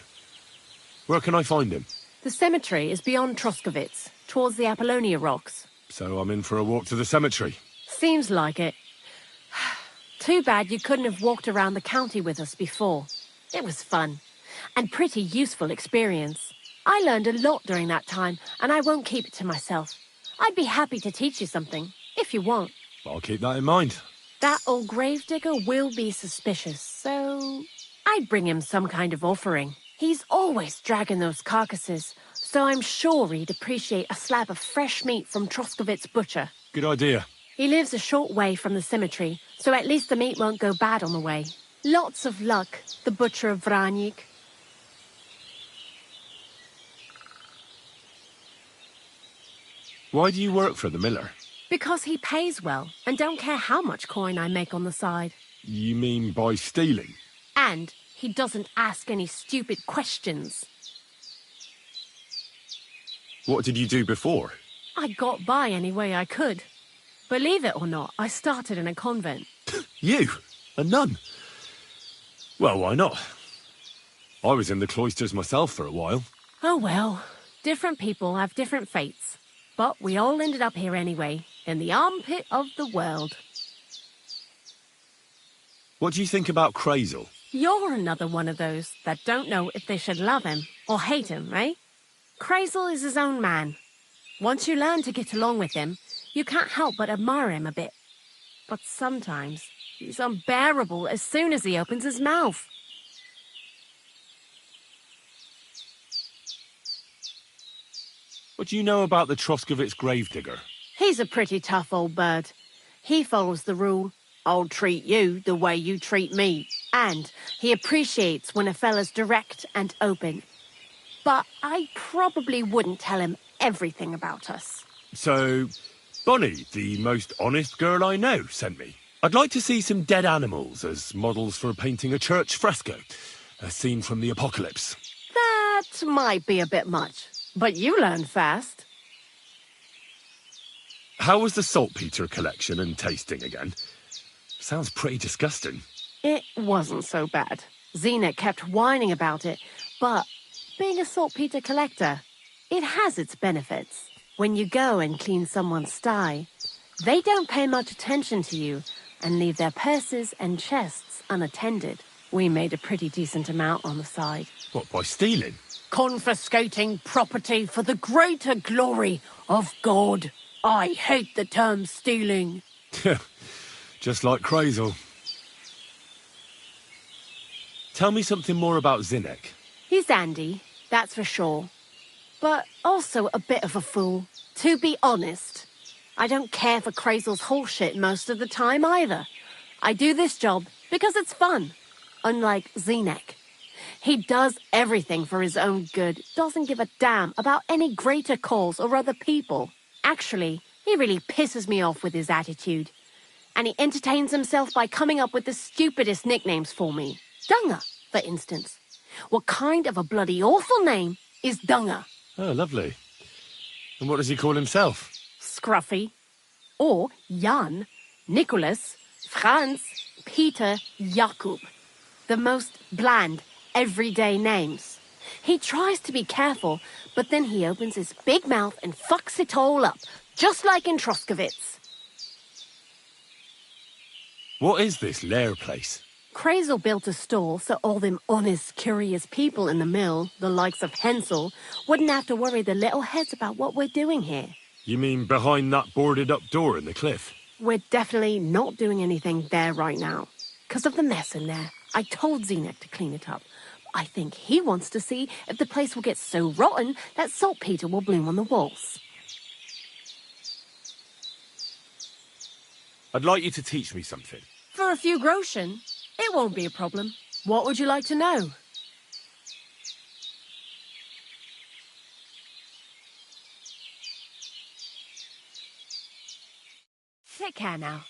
Where can I find him? The cemetery is beyond Troskovitz, towards the Apollonia rocks. So I'm in for a walk to the cemetery. Seems like it. Too bad you couldn't have walked around the county with us before. It was fun. And pretty useful experience. I learned a lot during that time, and I won't keep it to myself. I'd be happy to teach you something, if you want. I'll keep that in mind. That old gravedigger will be suspicious, so I'd bring him some kind of offering. He's always dragging those carcasses, so I'm sure he'd appreciate a slab of fresh meat from Troskovitz butcher. Good idea. He lives a short way from the cemetery, so at least the meat won't go bad on the way. Lots of luck, the butcher of Vranik. Why do you work for the miller? Because he pays well, and don't care how much coin I make on the side. You mean by stealing? And he doesn't ask any stupid questions. What did you do before? I got by any way I could. Believe it or not, I started in a convent. You? A nun? Well, why not? I was in the cloisters myself for a while. Oh well, different people have different fates. But we all ended up here anyway, in the armpit of the world. What do you think about Crazel? You're another one of those that don't know if they should love him or hate him, eh? Crazel is his own man. Once you learn to get along with him, you can't help but admire him a bit. But sometimes he's unbearable as soon as he opens his mouth. What do you know about the Troskovitz gravedigger? He's a pretty tough old bird. He follows the rule, I'll treat you the way you treat me. And he appreciates when a fella's direct and open. But I probably wouldn't tell him everything about us. So, Bonnie, the most honest girl I know, sent me. I'd like to see some dead animals as models for painting a church fresco. A scene from the apocalypse. That might be a bit much, but you learn fast. How was the saltpeter collection and tasting again? Sounds pretty disgusting. It wasn't so bad. Zena kept whining about it, but being a saltpeter collector, it has its benefits. When you go and clean someone's sty, they don't pay much attention to you and leave their purses and chests unattended. We made a pretty decent amount on the side. What, by stealing? Confiscating property for the greater glory of God. I hate the term stealing. Just like Crazel. Tell me something more about Zinnek. He's Andy, that's for sure. But also a bit of a fool. To be honest, I don't care for Crazel's horseshit most of the time either. I do this job because it's fun. Unlike Zinnek. He does everything for his own good, doesn't give a damn about any greater cause or other people. Actually, he really pisses me off with his attitude. And he entertains himself by coming up with the stupidest nicknames for me. Dunga, for instance. What kind of a bloody awful name is Dunga? Oh, lovely. And what does he call himself? Scruffy. Or Jan, Nicholas, Franz, Peter, Jakub. The most bland, everyday names. He tries to be careful, but then he opens his big mouth and fucks it all up, just like in Troskovitz. What is this lair place? Crazel built a stall so all them honest, curious people in the mill, the likes of Hensel, wouldn't have to worry their little heads about what we're doing here. You mean behind that boarded-up door in the cliff? We're definitely not doing anything there right now. Because of the mess in there. I told Zinnek to clean it up. I think he wants to see if the place will get so rotten that saltpeter will bloom on the walls. I'd like you to teach me something. For a few groschen, it won't be a problem. What would you like to know? Take care now.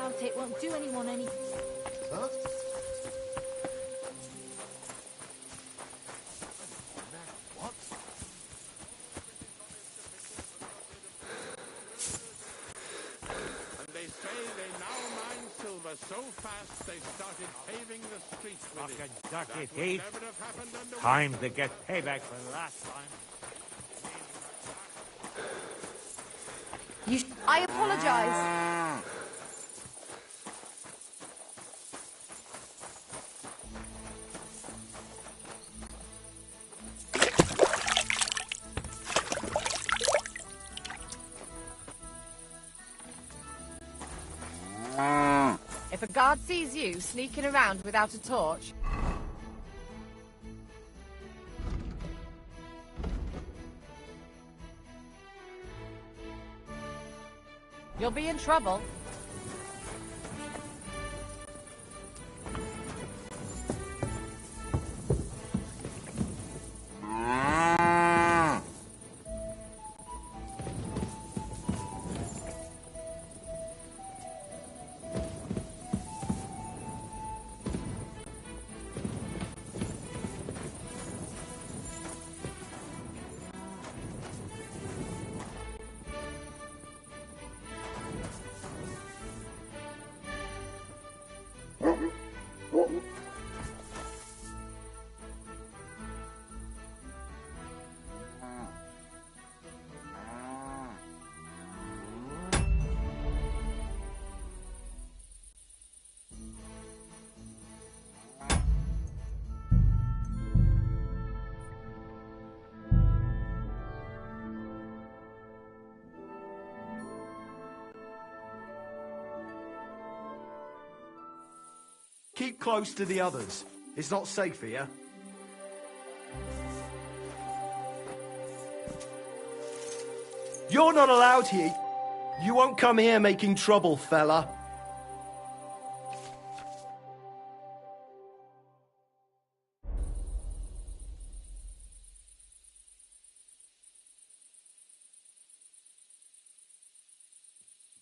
about it won't do anyone any... Huh? What? And they say they now mine silver so fast they started paving the streets with it. Fucking That dirty would thief. never have happened under Time to get payback for last time. I apologize. If a guard sees you sneaking around without a torch... you'll be in trouble. Keep close to the others. It's not safe here. You're not allowed here. You won't come here making trouble, fella.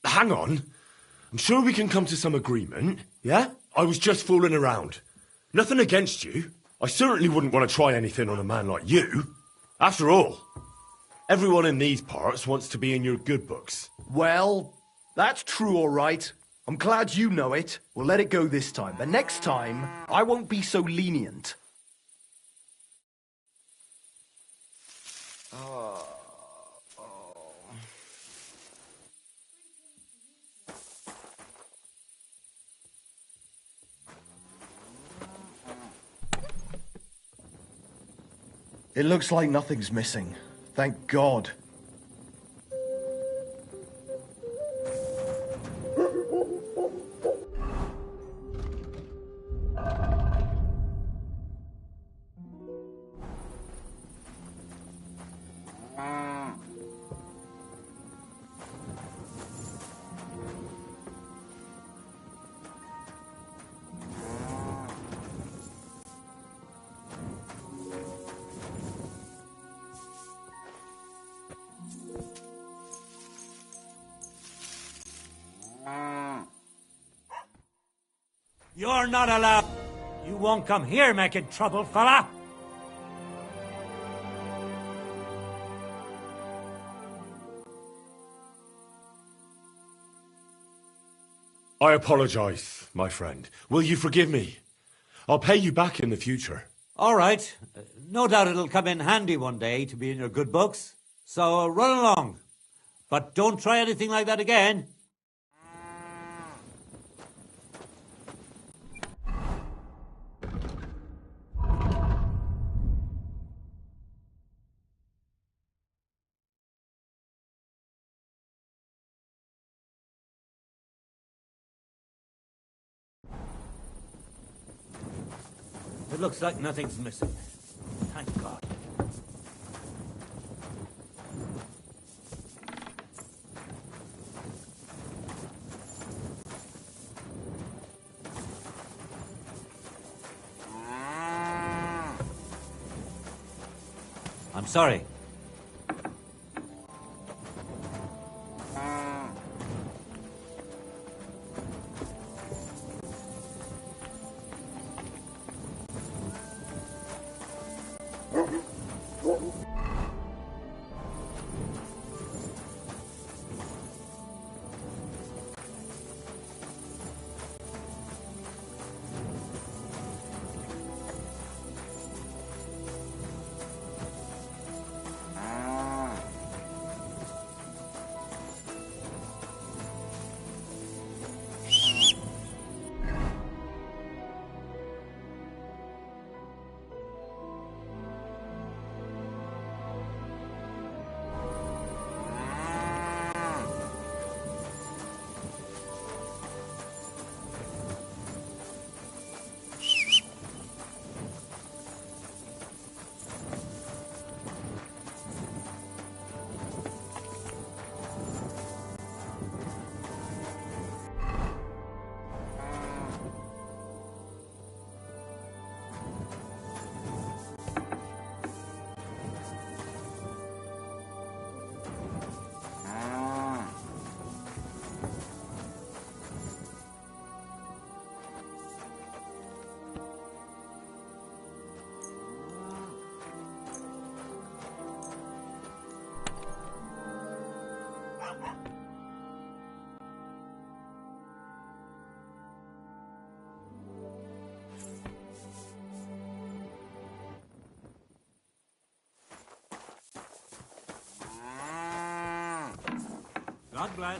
Hang on. I'm sure we can come to some agreement, yeah? I was just fooling around. Nothing against you. I certainly wouldn't want to try anything on a man like you. After all, everyone in these parts wants to be in your good books. Well, that's true, all right. I'm glad you know it. We'll let it go this time, but next time, I won't be so lenient. It looks like nothing's missing. Thank God. You're not allowed. You won't come here making trouble, fella. I apologize, my friend. Will you forgive me? I'll pay you back in the future. All right. No doubt it'll come in handy one day to be in your good books. So run along. But don't try anything like that again. It looks like nothing's missing. Thank God. I'm sorry. God bless.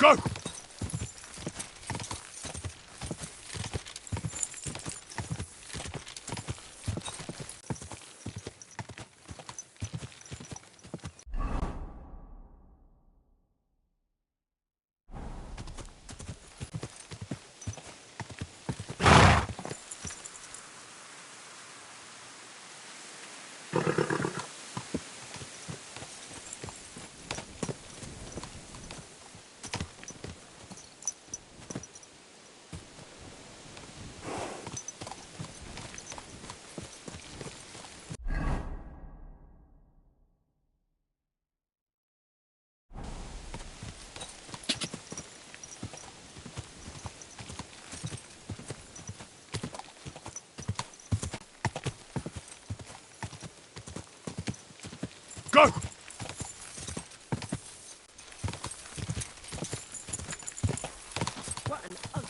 Go! Go! What an ugly...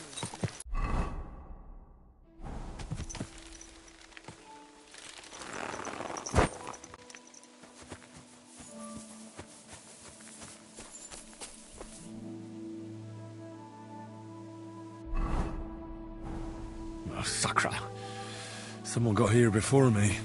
Oh, sacra. Someone got here before me.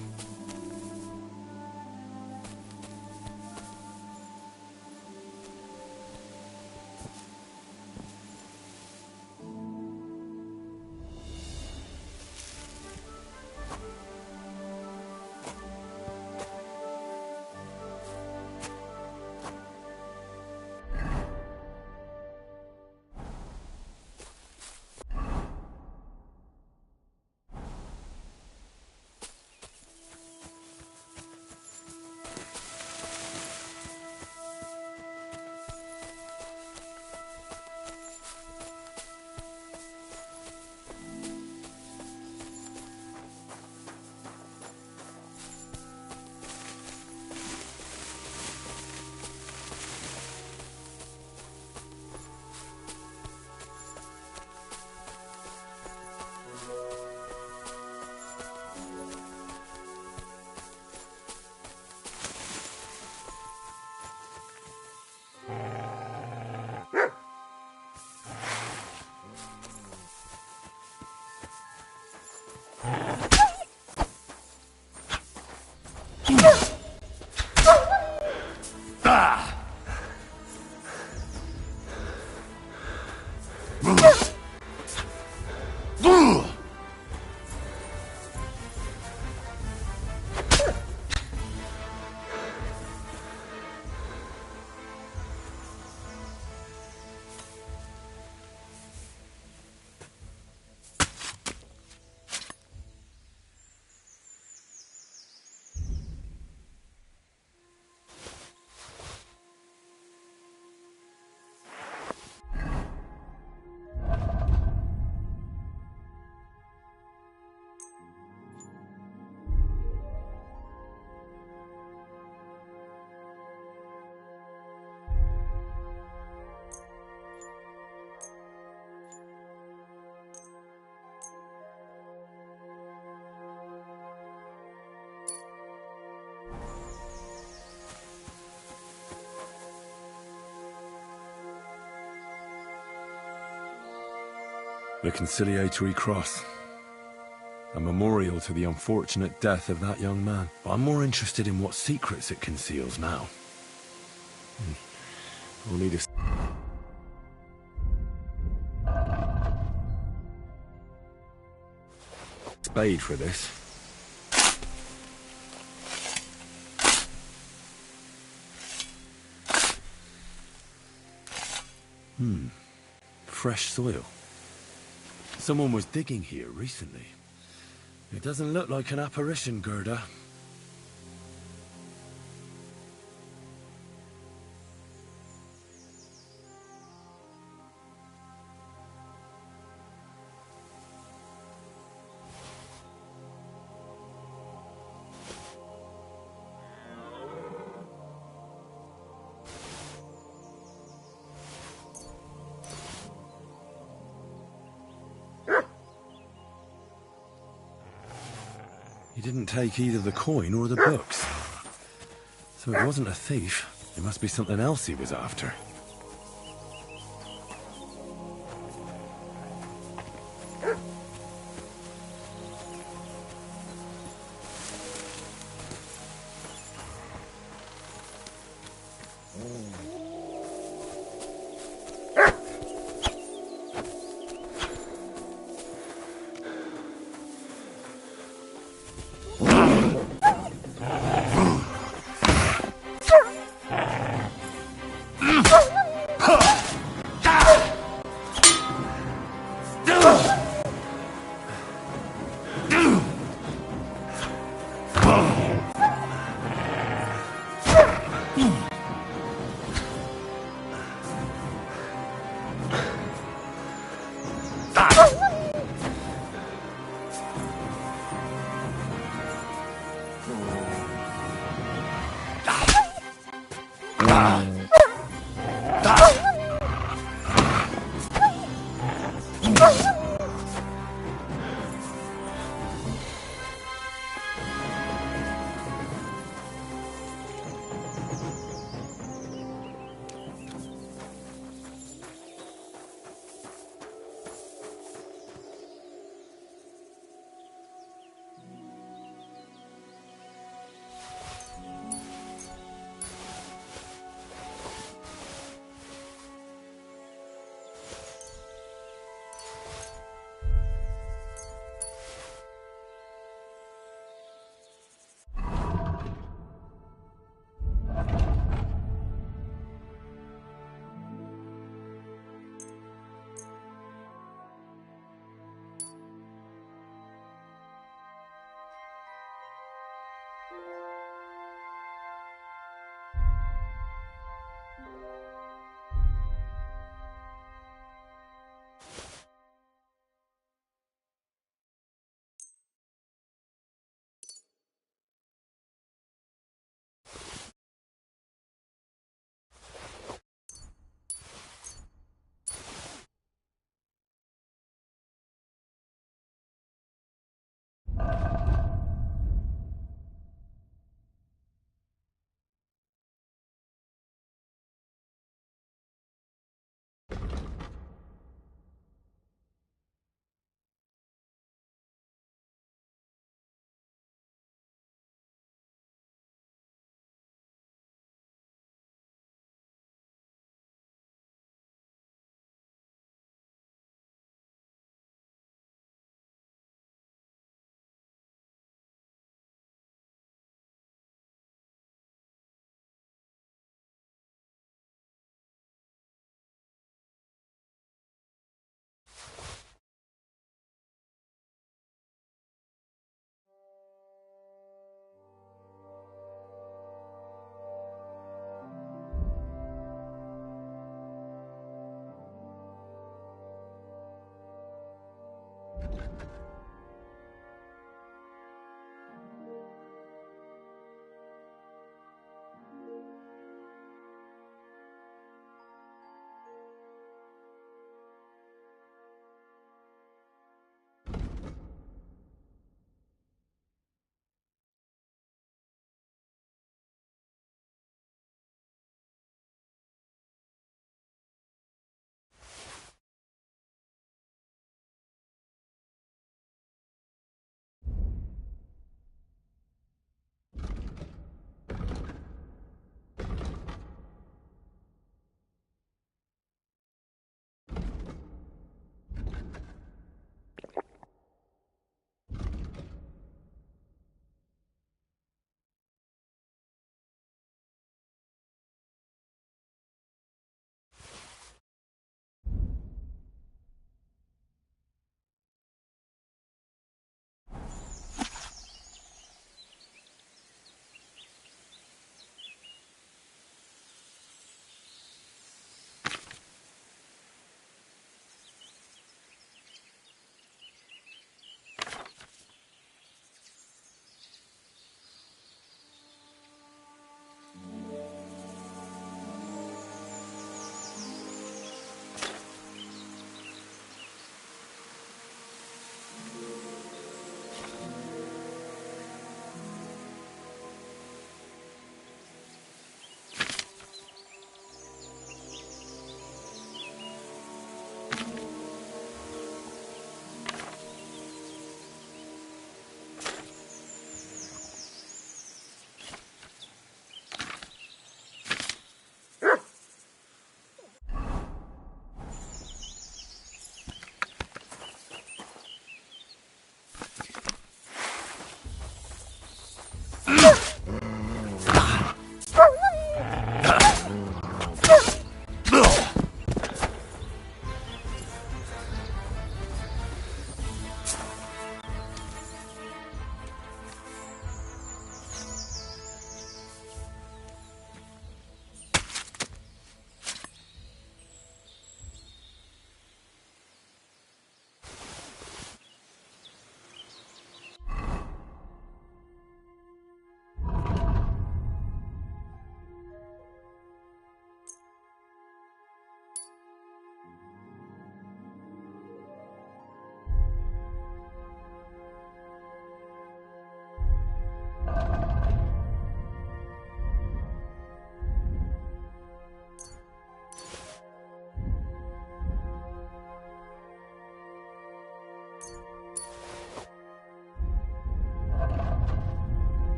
The conciliatory cross. A memorial to the unfortunate death of that young man. But I'm more interested in what secrets it conceals now. Only to... spade for this. Fresh soil. Someone was digging here recently. It doesn't look like an apparition, Gerda. He didn't take either the coin or the books. So it wasn't a thief. It must be something else he was after.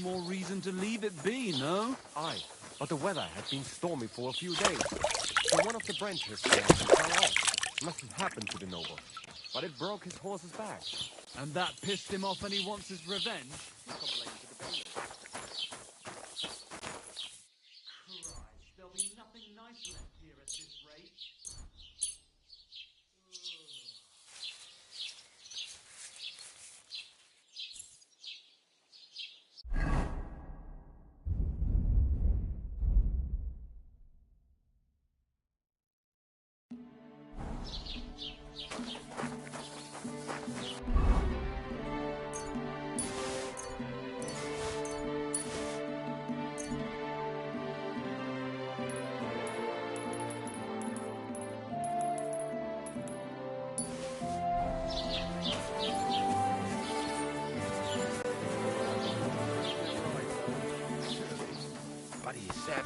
more reason to leave it be, no? Aye, but the weather had been stormy for a few days. So one of the branches fell off. Must have happened to the noble. But it broke his horse's back. And that pissed him off and he wants his revenge? Christ, there'll be nothing nice left here at this rate. What he said.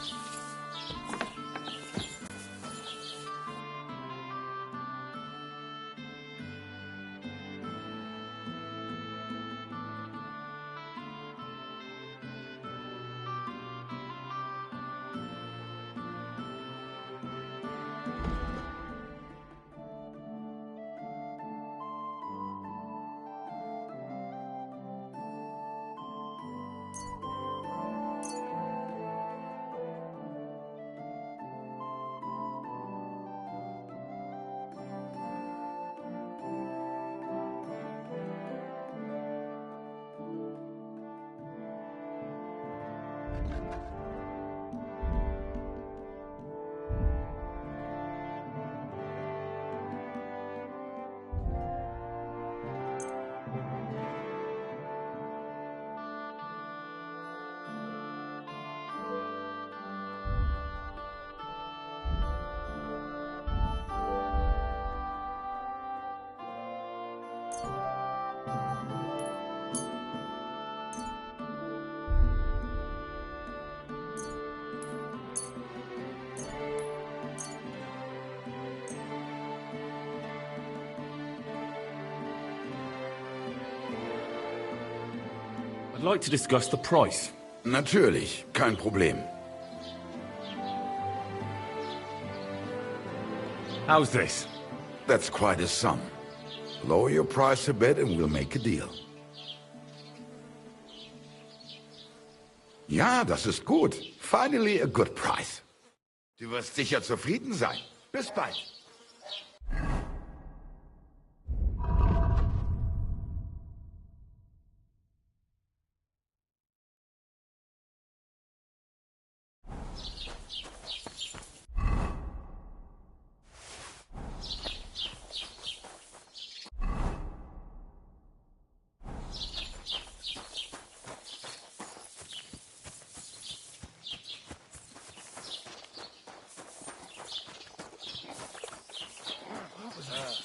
I'd like to discuss the price. Natürlich, kein Problem. How's this? That's quite a sum. Lower your price a bit and we'll make a deal. Ja, das ist gut. Finally a good price. Du wirst sicher zufrieden sein. Bis bald.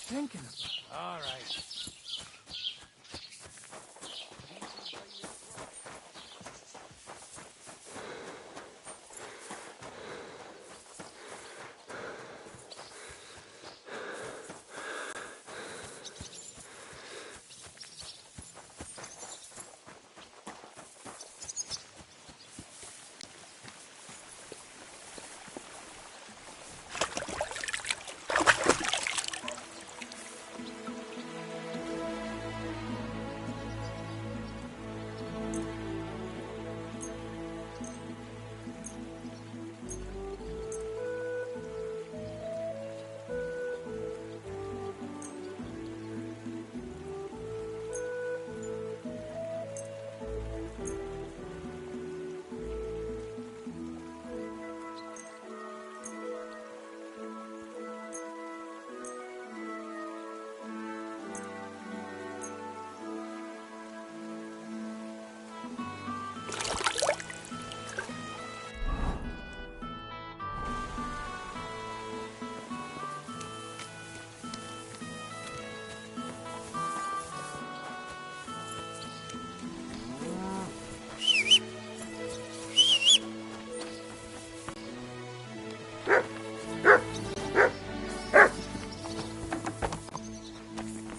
Thinking about. All right.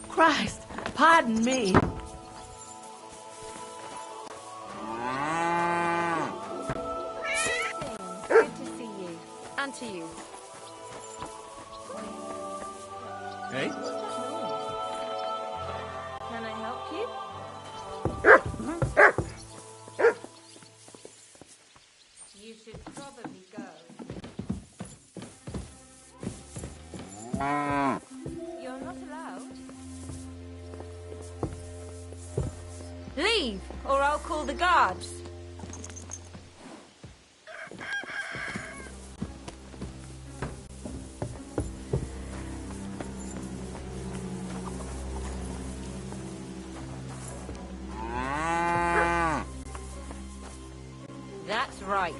Christ, pardon me. to you. Hey? Can I help you? You should probably go. You're not allowed. Leave, or I'll call the guards. That's right.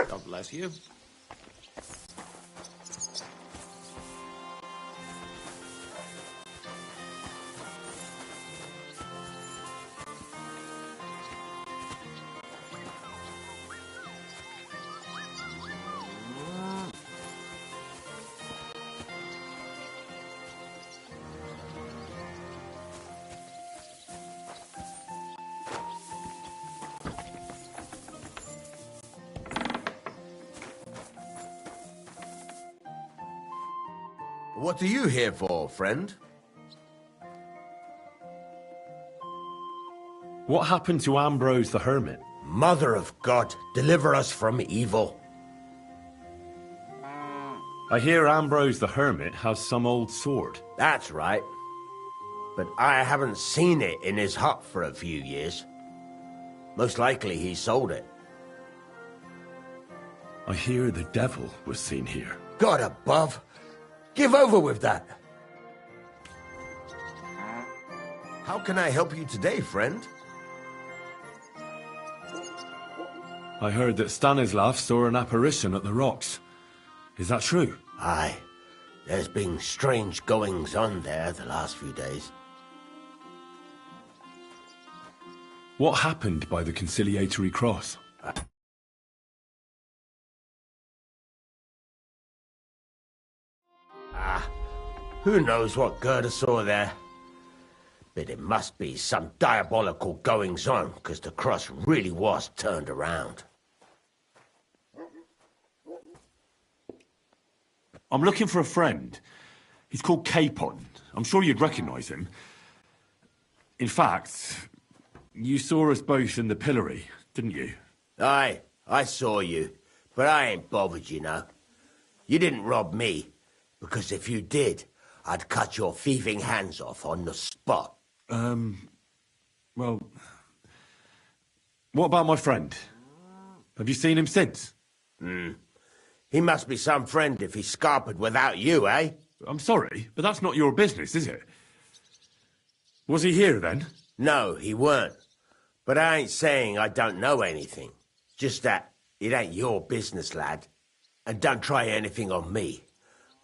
God bless you. What are you here for, friend? What happened to Ambrose the Hermit? Mother of God, deliver us from evil. I hear Ambrose the Hermit has some old sword. That's right. But I haven't seen it in his hut for a few years. Most likely he sold it. I hear the devil was seen here. God above! Give over with that! How can I help you today, friend? I heard that Stanislav saw an apparition at the rocks. Is that true? Aye. There's been strange goings-on there the last few days. What happened by the conciliatory cross? Who knows what Gerda saw there? But it must be some diabolical goings-on, because the cross really was turned around. I'm looking for a friend. He's called Capon. I'm sure you'd recognise him. In fact, you saw us both in the pillory, didn't you? Aye, I saw you, but I ain't bothered, you know. You didn't rob me, because if you did, I'd cut your thieving hands off on the spot. Well, what about my friend? Have you seen him since? He must be some friend if he's scarpered without you, eh? I'm sorry, but that's not your business, is it? Was he here then? No, he weren't. But I ain't saying I don't know anything. Just that it ain't your business, lad. And don't try anything on me.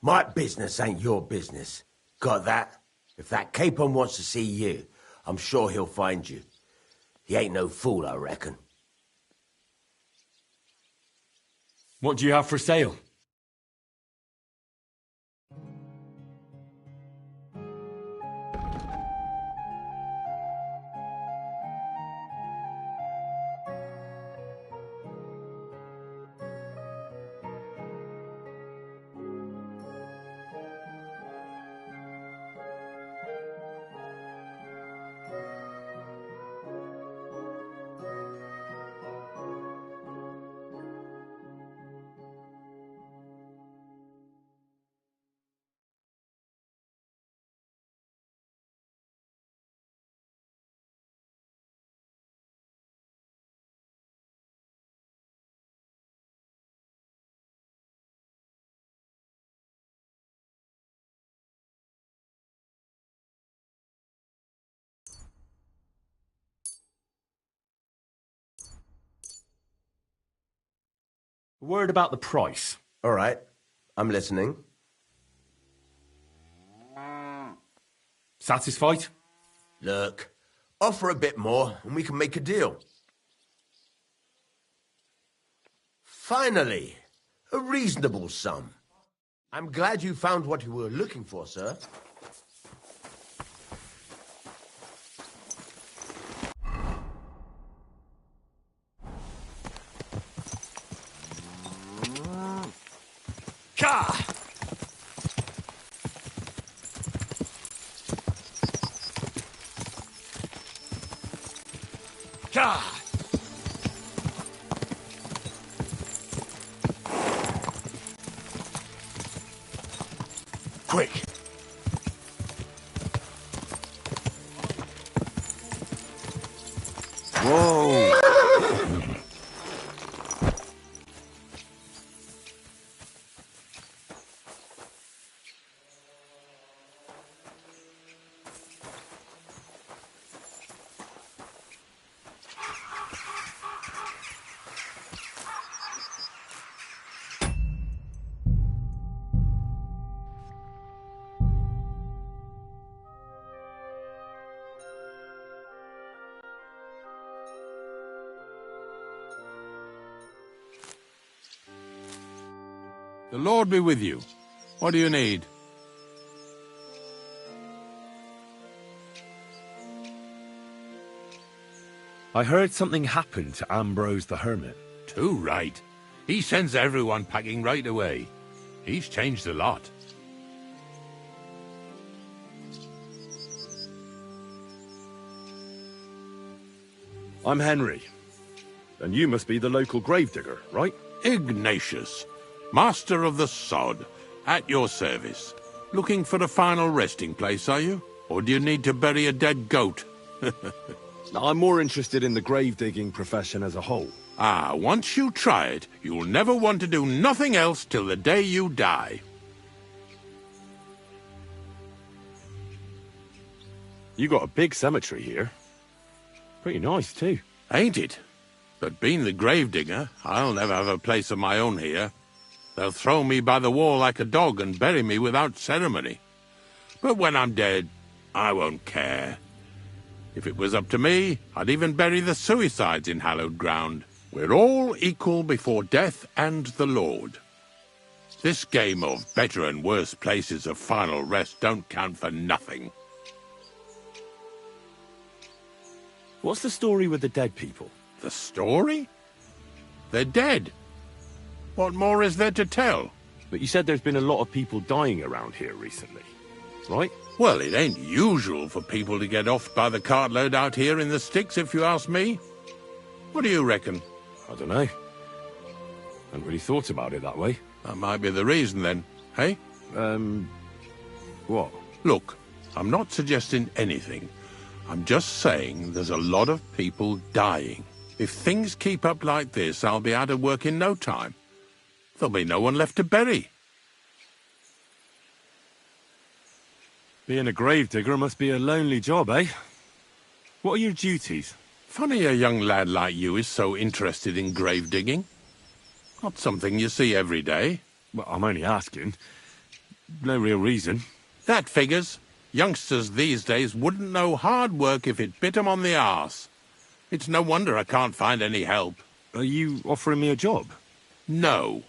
My business ain't your business. Got that? If that Capon wants to see you, I'm sure he'll find you. He ain't no fool, I reckon. What do you have for sale? A word about the price. All right, I'm listening. Satisfied? Look, offer a bit more and we can make a deal. Finally, A reasonable sum. I'm glad you found what you were looking for, sir. Ka! Ka! Quick! Whoa! The Lord be with you. What do you need? I heard something happened to Ambrose the Hermit. Too right. He sends everyone packing right away. He's changed a lot. I'm Henry. And you must be the local gravedigger, right? Ignatius, Master of the Sod, at your service. Looking for a final resting place, are you? Or do you need to bury a dead goat? I'm more interested in the grave-digging profession as a whole. Ah, once you try it, you'll never want to do nothing else till the day you die. You got a big cemetery here. Pretty nice, too. Ain't it? But being the gravedigger, I'll never have a place of my own here. They'll throw me by the wall like a dog and bury me without ceremony. But when I'm dead, I won't care. If it was up to me, I'd even bury the suicides in hallowed ground. We're all equal before death and the Lord. This game of better and worse places of final rest don't count for nothing. What's the story with the dead people? The story? They're dead. What more is there to tell? But you said there's been a lot of people dying around here recently, right? Well, it ain't usual for people to get offed by the cartload out here in the sticks, if you ask me. What do you reckon? I don't know. Hadn't really thought about it that way. That might be the reason, then, hey? What? Look, I'm not suggesting anything. I'm just saying there's a lot of people dying. If things keep up like this, I'll be out of work in no time. There'll be no one left to bury. Being a gravedigger must be a lonely job, eh? What are your duties? Funny a young lad like you is so interested in grave digging. Not something you see every day. Well, I'm only asking. No real reason. That figures. Youngsters these days wouldn't know hard work if it bit 'em on the arse. It's no wonder I can't find any help. Are you offering me a job? No.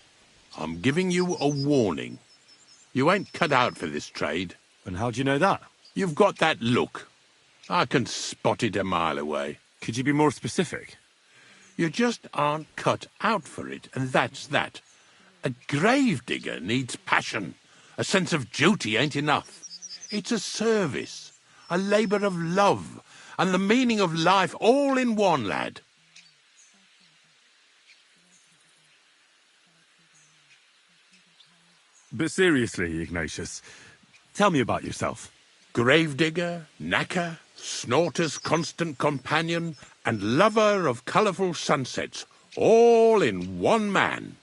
I'm giving you a warning. You ain't cut out for this trade. And how do you know that? You've got that look. I can spot it a mile away. Could you be more specific? You just aren't cut out for it, and that's that. A gravedigger needs passion. A sense of duty ain't enough. It's a service, a labour of love, and the meaning of life all in one, lad. But seriously, Ignatius, tell me about yourself. Gravedigger, knacker, snorter's constant companion, and lover of colourful sunsets, all in one man.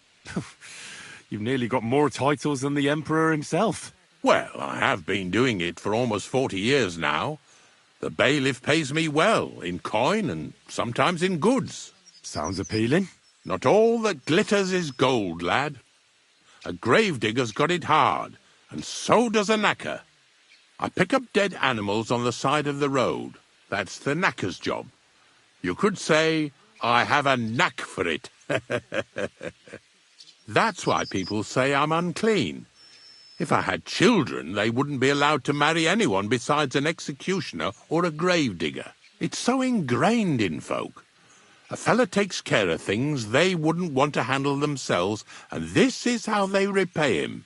You've nearly got more titles than the Emperor himself. Well, I have been doing it for almost 40 years now. The bailiff pays me well, in coin and sometimes in goods. Sounds appealing. Not all that glitters is gold, lad. A gravedigger's got it hard, and so does a knacker. I pick up dead animals on the side of the road. That's the knacker's job. You could say I have a knack for it. That's why people say I'm unclean. If I had children, they wouldn't be allowed to marry anyone besides an executioner or a gravedigger. It's so ingrained in folk. A fella takes care of things they wouldn't want to handle themselves, and this is how they repay him.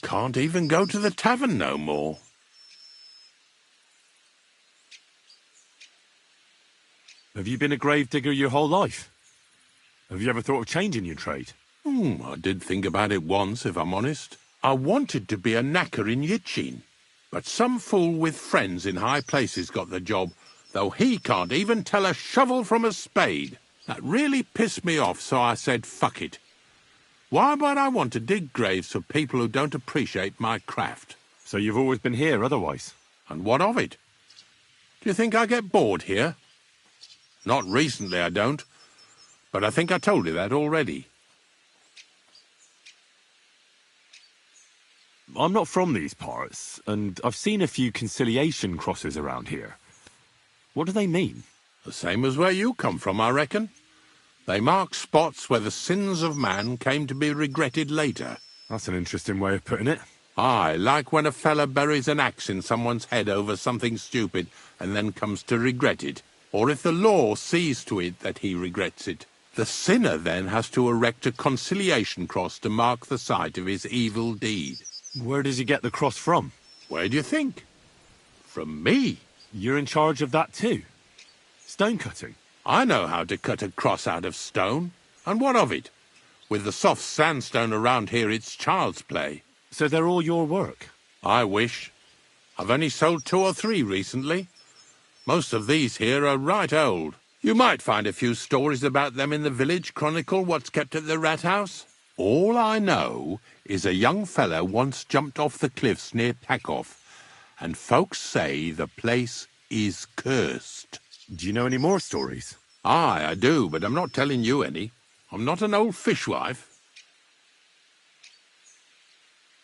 Can't even go to the tavern no more. Have you been a gravedigger your whole life? Have you ever thought of changing your trade? I did think about it once, if I'm honest. I wanted to be a knacker in Yitchin, but some fool with friends in high places got the job, though he can't even tell a shovel from a spade. That really pissed me off, so I said, fuck it. Why would I want to dig graves for people who don't appreciate my craft? So you've always been here otherwise? And what of it? Do you think I get bored here? Not recently, I don't. But I think I told you that already. I'm not from these parts, and I've seen a few conciliation crosses around here. What do they mean? The same as where you come from, I reckon. They mark spots where the sins of man came to be regretted later. That's an interesting way of putting it. Aye, like when a fella buries an axe in someone's head over something stupid and then comes to regret it. Or if the law sees to it that he regrets it. The sinner then has to erect a conciliation cross to mark the site of his evil deed. Where does he get the cross from? Where do you think? From me. You're in charge of that too? Stone cutting? I know how to cut a cross out of stone. And what of it? With the soft sandstone around here, it's child's play. So they're all your work? I wish. I've only sold 2 or 3 recently. Most of these here are right old. You might find a few stories about them in the village chronicle what's kept at the rat house. All I know is a young fella once jumped off the cliffs near Takoff, and folks say the place is cursed. Do you know any more stories? Aye, I do, but I'm not telling you any. I'm not an old fishwife.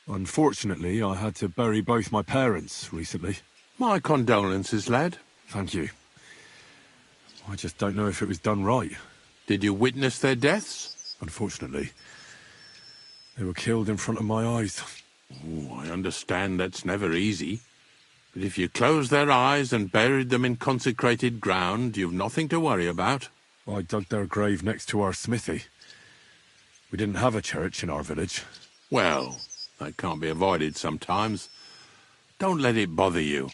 Unfortunately, I had to bury both my parents recently. My condolences, lad. Thank you. I just don't know if it was done right. Did you witness their deaths? Unfortunately. They were killed in front of my eyes. Oh, I understand that's never easy. But if you closed their eyes and buried them in consecrated ground, you've nothing to worry about. I dug their grave next to our smithy. We didn't have a church in our village. Well, that can't be avoided sometimes. Don't let it bother you.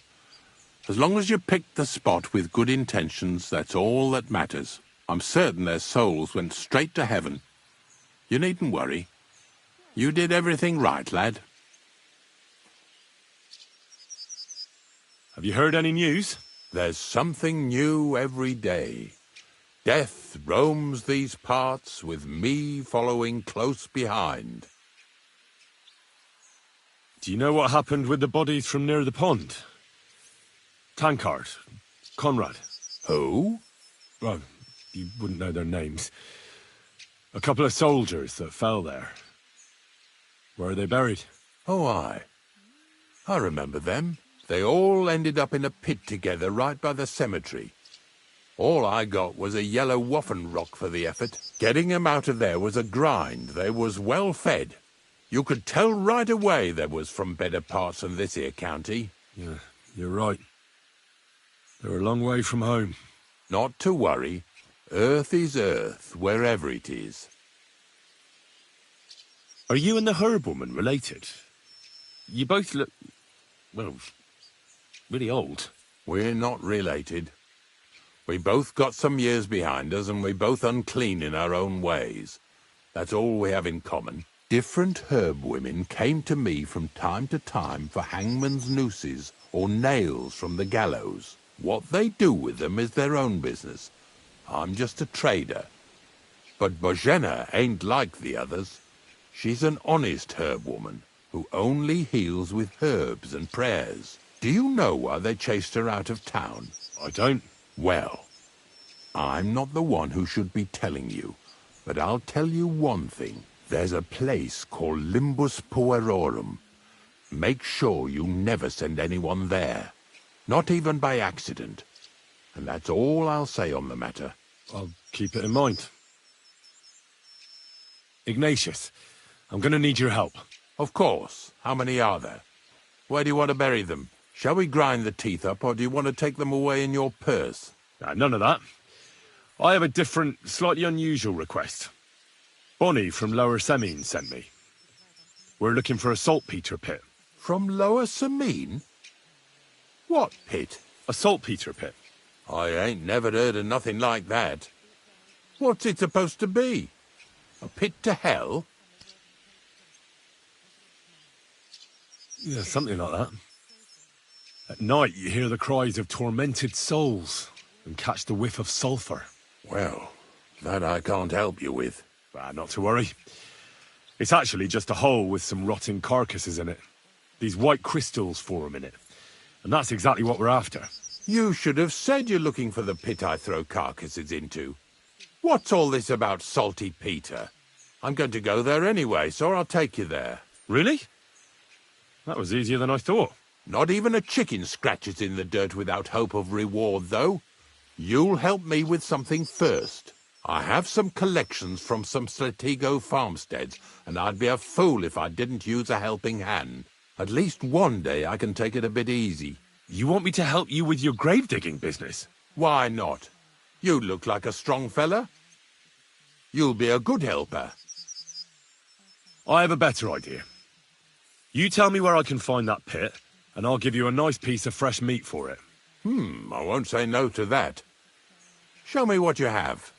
As long as you picked the spot with good intentions, that's all that matters. I'm certain their souls went straight to heaven. You needn't worry. You did everything right, lad. Have you heard any news? There's something new every day. Death roams these parts, with me following close behind. Do you know what happened with the bodies from near the pond? Tankard, Conrad. Who? Well, you wouldn't know their names. A couple of soldiers that fell there. Where are they buried? Oh, aye. I remember them. They all ended up in a pit together right by the cemetery. All I got was a yellow waffen rock for the effort. Getting them out of there was a grind. They was well fed. You could tell right away they was from better parts than this here county. Yeah, you're right. They're a long way from home. Not to worry. Earth is earth, wherever it is. Are you and the herb woman related? You both look, well, really old. We're not related. We both got some years behind us, and we're both unclean in our own ways. That's all we have in common. Different herb women came to me from time to time for hangman's nooses or nails from the gallows. What they do with them is their own business. I'm just a trader. But Bozhena ain't like the others. She's an honest herb woman who only heals with herbs and prayers. Do you know why they chased her out of town? I don't. Well, I'm not the one who should be telling you, but I'll tell you one thing. There's a place called Limbus Puerorum. Make sure you never send anyone there. Not even by accident. And that's all I'll say on the matter. I'll keep it in mind. Ignatius, I'm going to need your help. Of course. How many are there? Where do you want to bury them? Shall we grind the teeth up, or do you want to take them away in your purse? None of that. I have a different, slightly unusual request. Bonnie from Lower Semine sent me. We're looking for a saltpeter pit. From Lower Semine? What pit? A saltpeter pit. I ain't never heard of nothing like that. What's it supposed to be? A pit to hell? Yeah, something like that. At night, you hear the cries of tormented souls and catch the whiff of sulphur. Well, that I can't help you with. Not to worry. It's actually just a hole with some rotting carcasses in it. These white crystals form in it. And that's exactly what we're after. You should have said you're looking for the pit I throw carcasses into. What's all this about Salty Peter? I'm going to go there anyway, so I'll take you there. Really? That was easier than I thought. Not even a chicken scratches in the dirt without hope of reward, though. You'll help me with something first. I have some collections from some Stratego farmsteads, and I'd be a fool if I didn't use a helping hand. At least one day I can take it a bit easy. You want me to help you with your grave-digging business? Why not? You look like a strong fella. You'll be a good helper. I have a better idea. You tell me where I can find that pit, and I'll give you a nice piece of fresh meat for it. I won't say no to that. Show me what you have.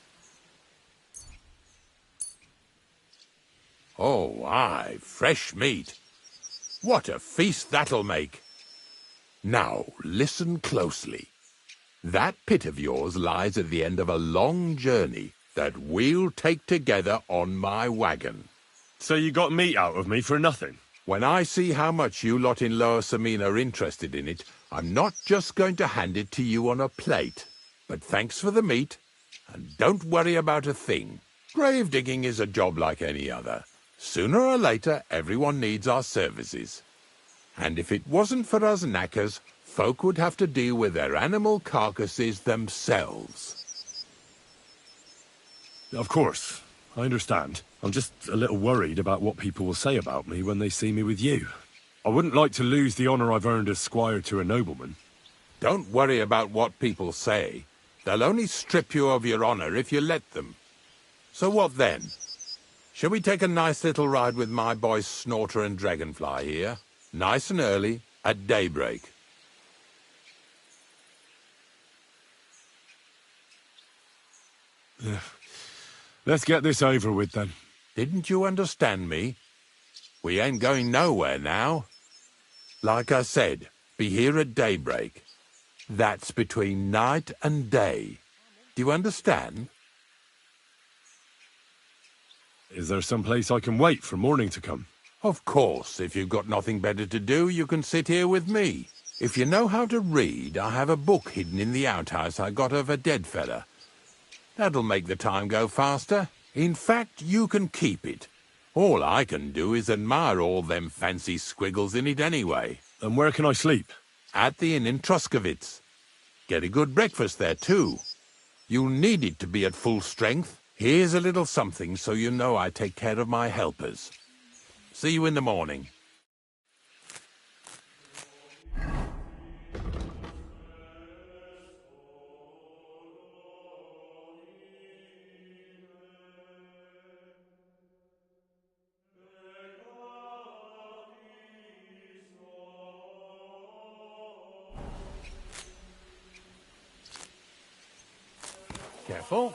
Oh, aye, fresh meat. What a feast that'll make. Now, listen closely. That pit of yours lies at the end of a long journey that we'll take together on my wagon. So you got meat out of me for nothing? When I see how much you lot in Lower Semine are interested in it, I'm not just going to hand it to you on a plate. But thanks for the meat, and don't worry about a thing. Grave digging is a job like any other. Sooner or later, everyone needs our services. And if it wasn't for us knackers, folk would have to deal with their animal carcasses themselves. Of course, I understand. I'm just a little worried about what people will say about me when they see me with you. I wouldn't like to lose the honour I've earned as squire to a nobleman. Don't worry about what people say. They'll only strip you of your honour if you let them. So what then? Shall we take a nice little ride with my boys Snorter and Dragonfly here? Nice and early, at daybreak. Let's get this over with, then. Didn't you understand me? We ain't going nowhere now. Like I said, be here at daybreak. That's between night and day. Do you understand? Is there some place I can wait for morning to come? Of course, if you've got nothing better to do, you can sit here with me. If you know how to read, I have a book hidden in the outhouse I got of a dead fella. That'll make the time go faster. In fact, you can keep it. All I can do is admire all them fancy squiggles in it anyway. And where can I sleep? At the inn in Truskowitz. Get a good breakfast there, too. You'll need it to be at full strength. Here's a little something so you know I take care of my helpers. See you in the morning. Careful.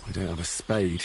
I don't have a spade.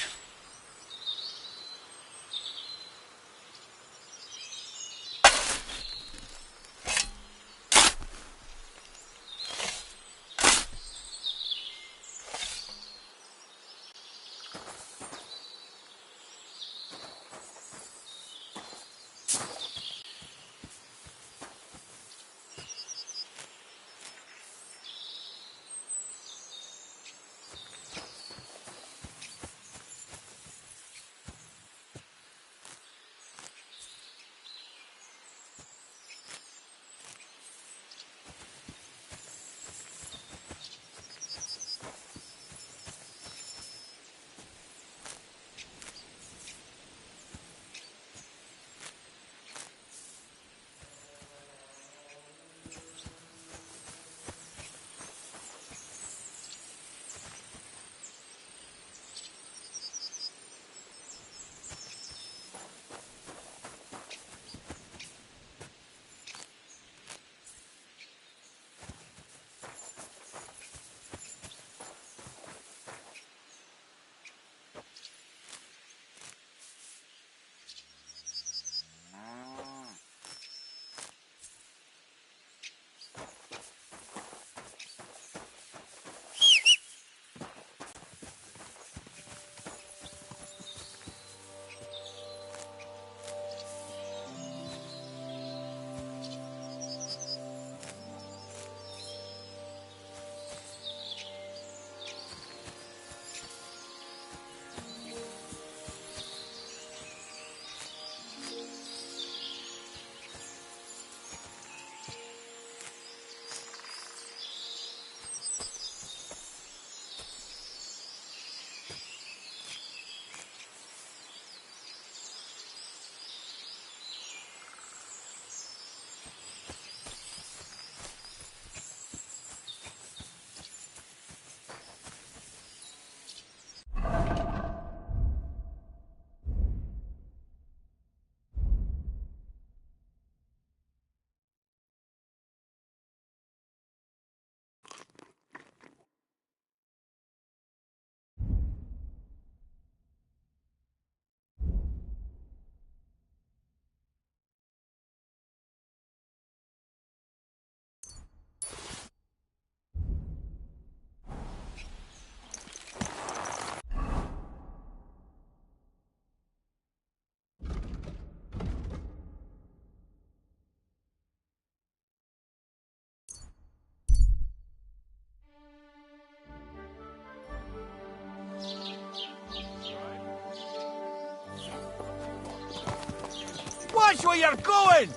Watch where you're going!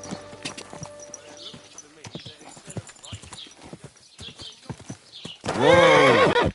Whoa!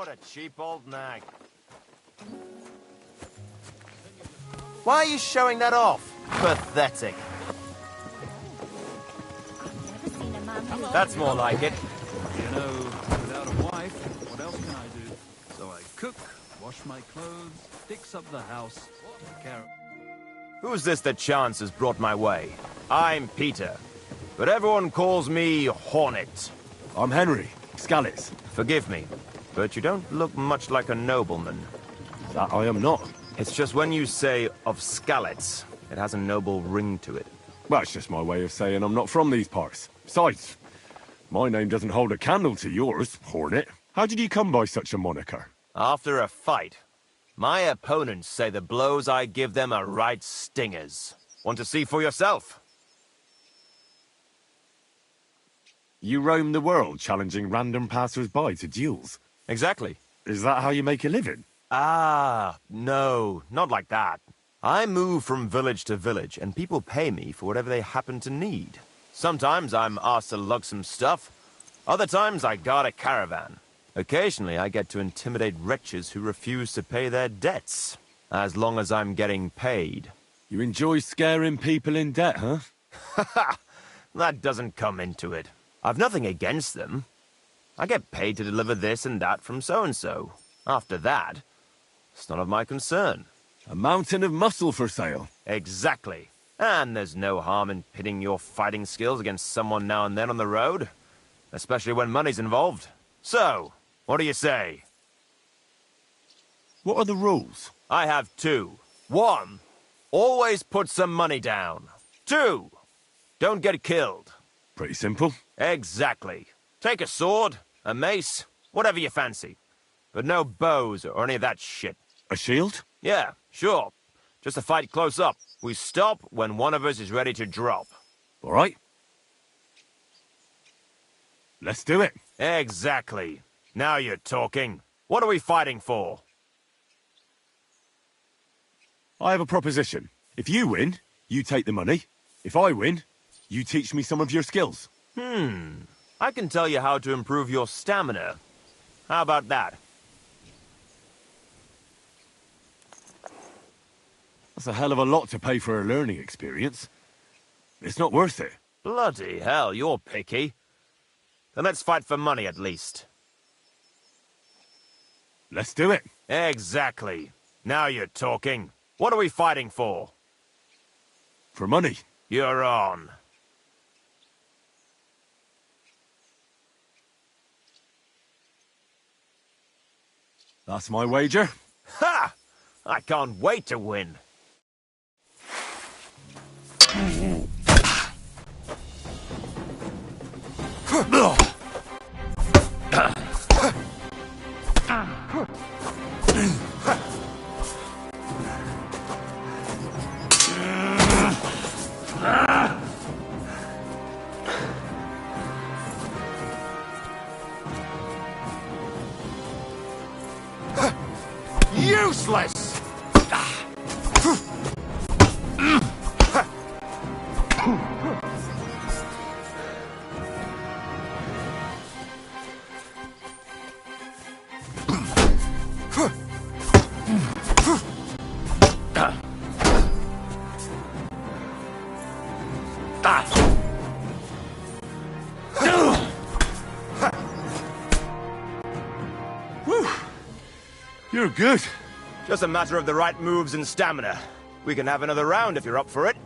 What a cheap old nag. Why are you showing that off? Pathetic. That's more like it. You know, without a wife, what else can I do? So I cook, wash my clothes, fix up the house, take care of... Who's this that chance has brought my way? I'm Peter, but everyone calls me Hornet. I'm Henry, Scallis. Forgive me, but you don't look much like a nobleman. That I am not. It's just when you say of Scalets, it has a noble ring to it. Well, it's just my way of saying I'm not from these parts. Besides, my name doesn't hold a candle to yours, Hornet. How did you come by such a moniker? After a fight, my opponents say the blows I give them are right stingers. Want to see for yourself? You roam the world challenging random passers-by to duels? Exactly. Is that how you make a living? Ah, no, not like that. I move from village to village, and people pay me for whatever they happen to need. Sometimes I'm asked to lug some stuff. Other times I guard a caravan. Occasionally I get to intimidate wretches who refuse to pay their debts. As long as I'm getting paid. You enjoy scaring people in debt, huh? Haha, that doesn't come into it. I've nothing against them. I get paid to deliver this and that from so-and-so. After that, it's none of my concern. A mountain of muscle for sale. Exactly. And there's no harm in pitting your fighting skills against someone now and then on the road. Especially when money's involved. So, what do you say? What are the rules? I have two. 1, always put some money down. 2, don't get killed. Pretty simple. Exactly. Take a sword, a mace, whatever you fancy. But no bows or any of that shit. A shield? Yeah, sure. Just a fight close up. We stop when one of us is ready to drop. All right. Let's do it. Exactly. Now you're talking. What are we fighting for? I have a proposition. If you win, you take the money. If I win, you teach me some of your skills. I can tell you how to improve your stamina. How about that? That's a hell of a lot to pay for a learning experience. It's not worth it. Bloody hell, you're picky. Then let's fight for money at least. Let's do it. Exactly. Now you're talking. What are we fighting for? For money. You're on. That's my wager. Ha! I can't wait to win. Useless! You're good. Just a matter of the right moves and stamina. We can have another round if you're up for it.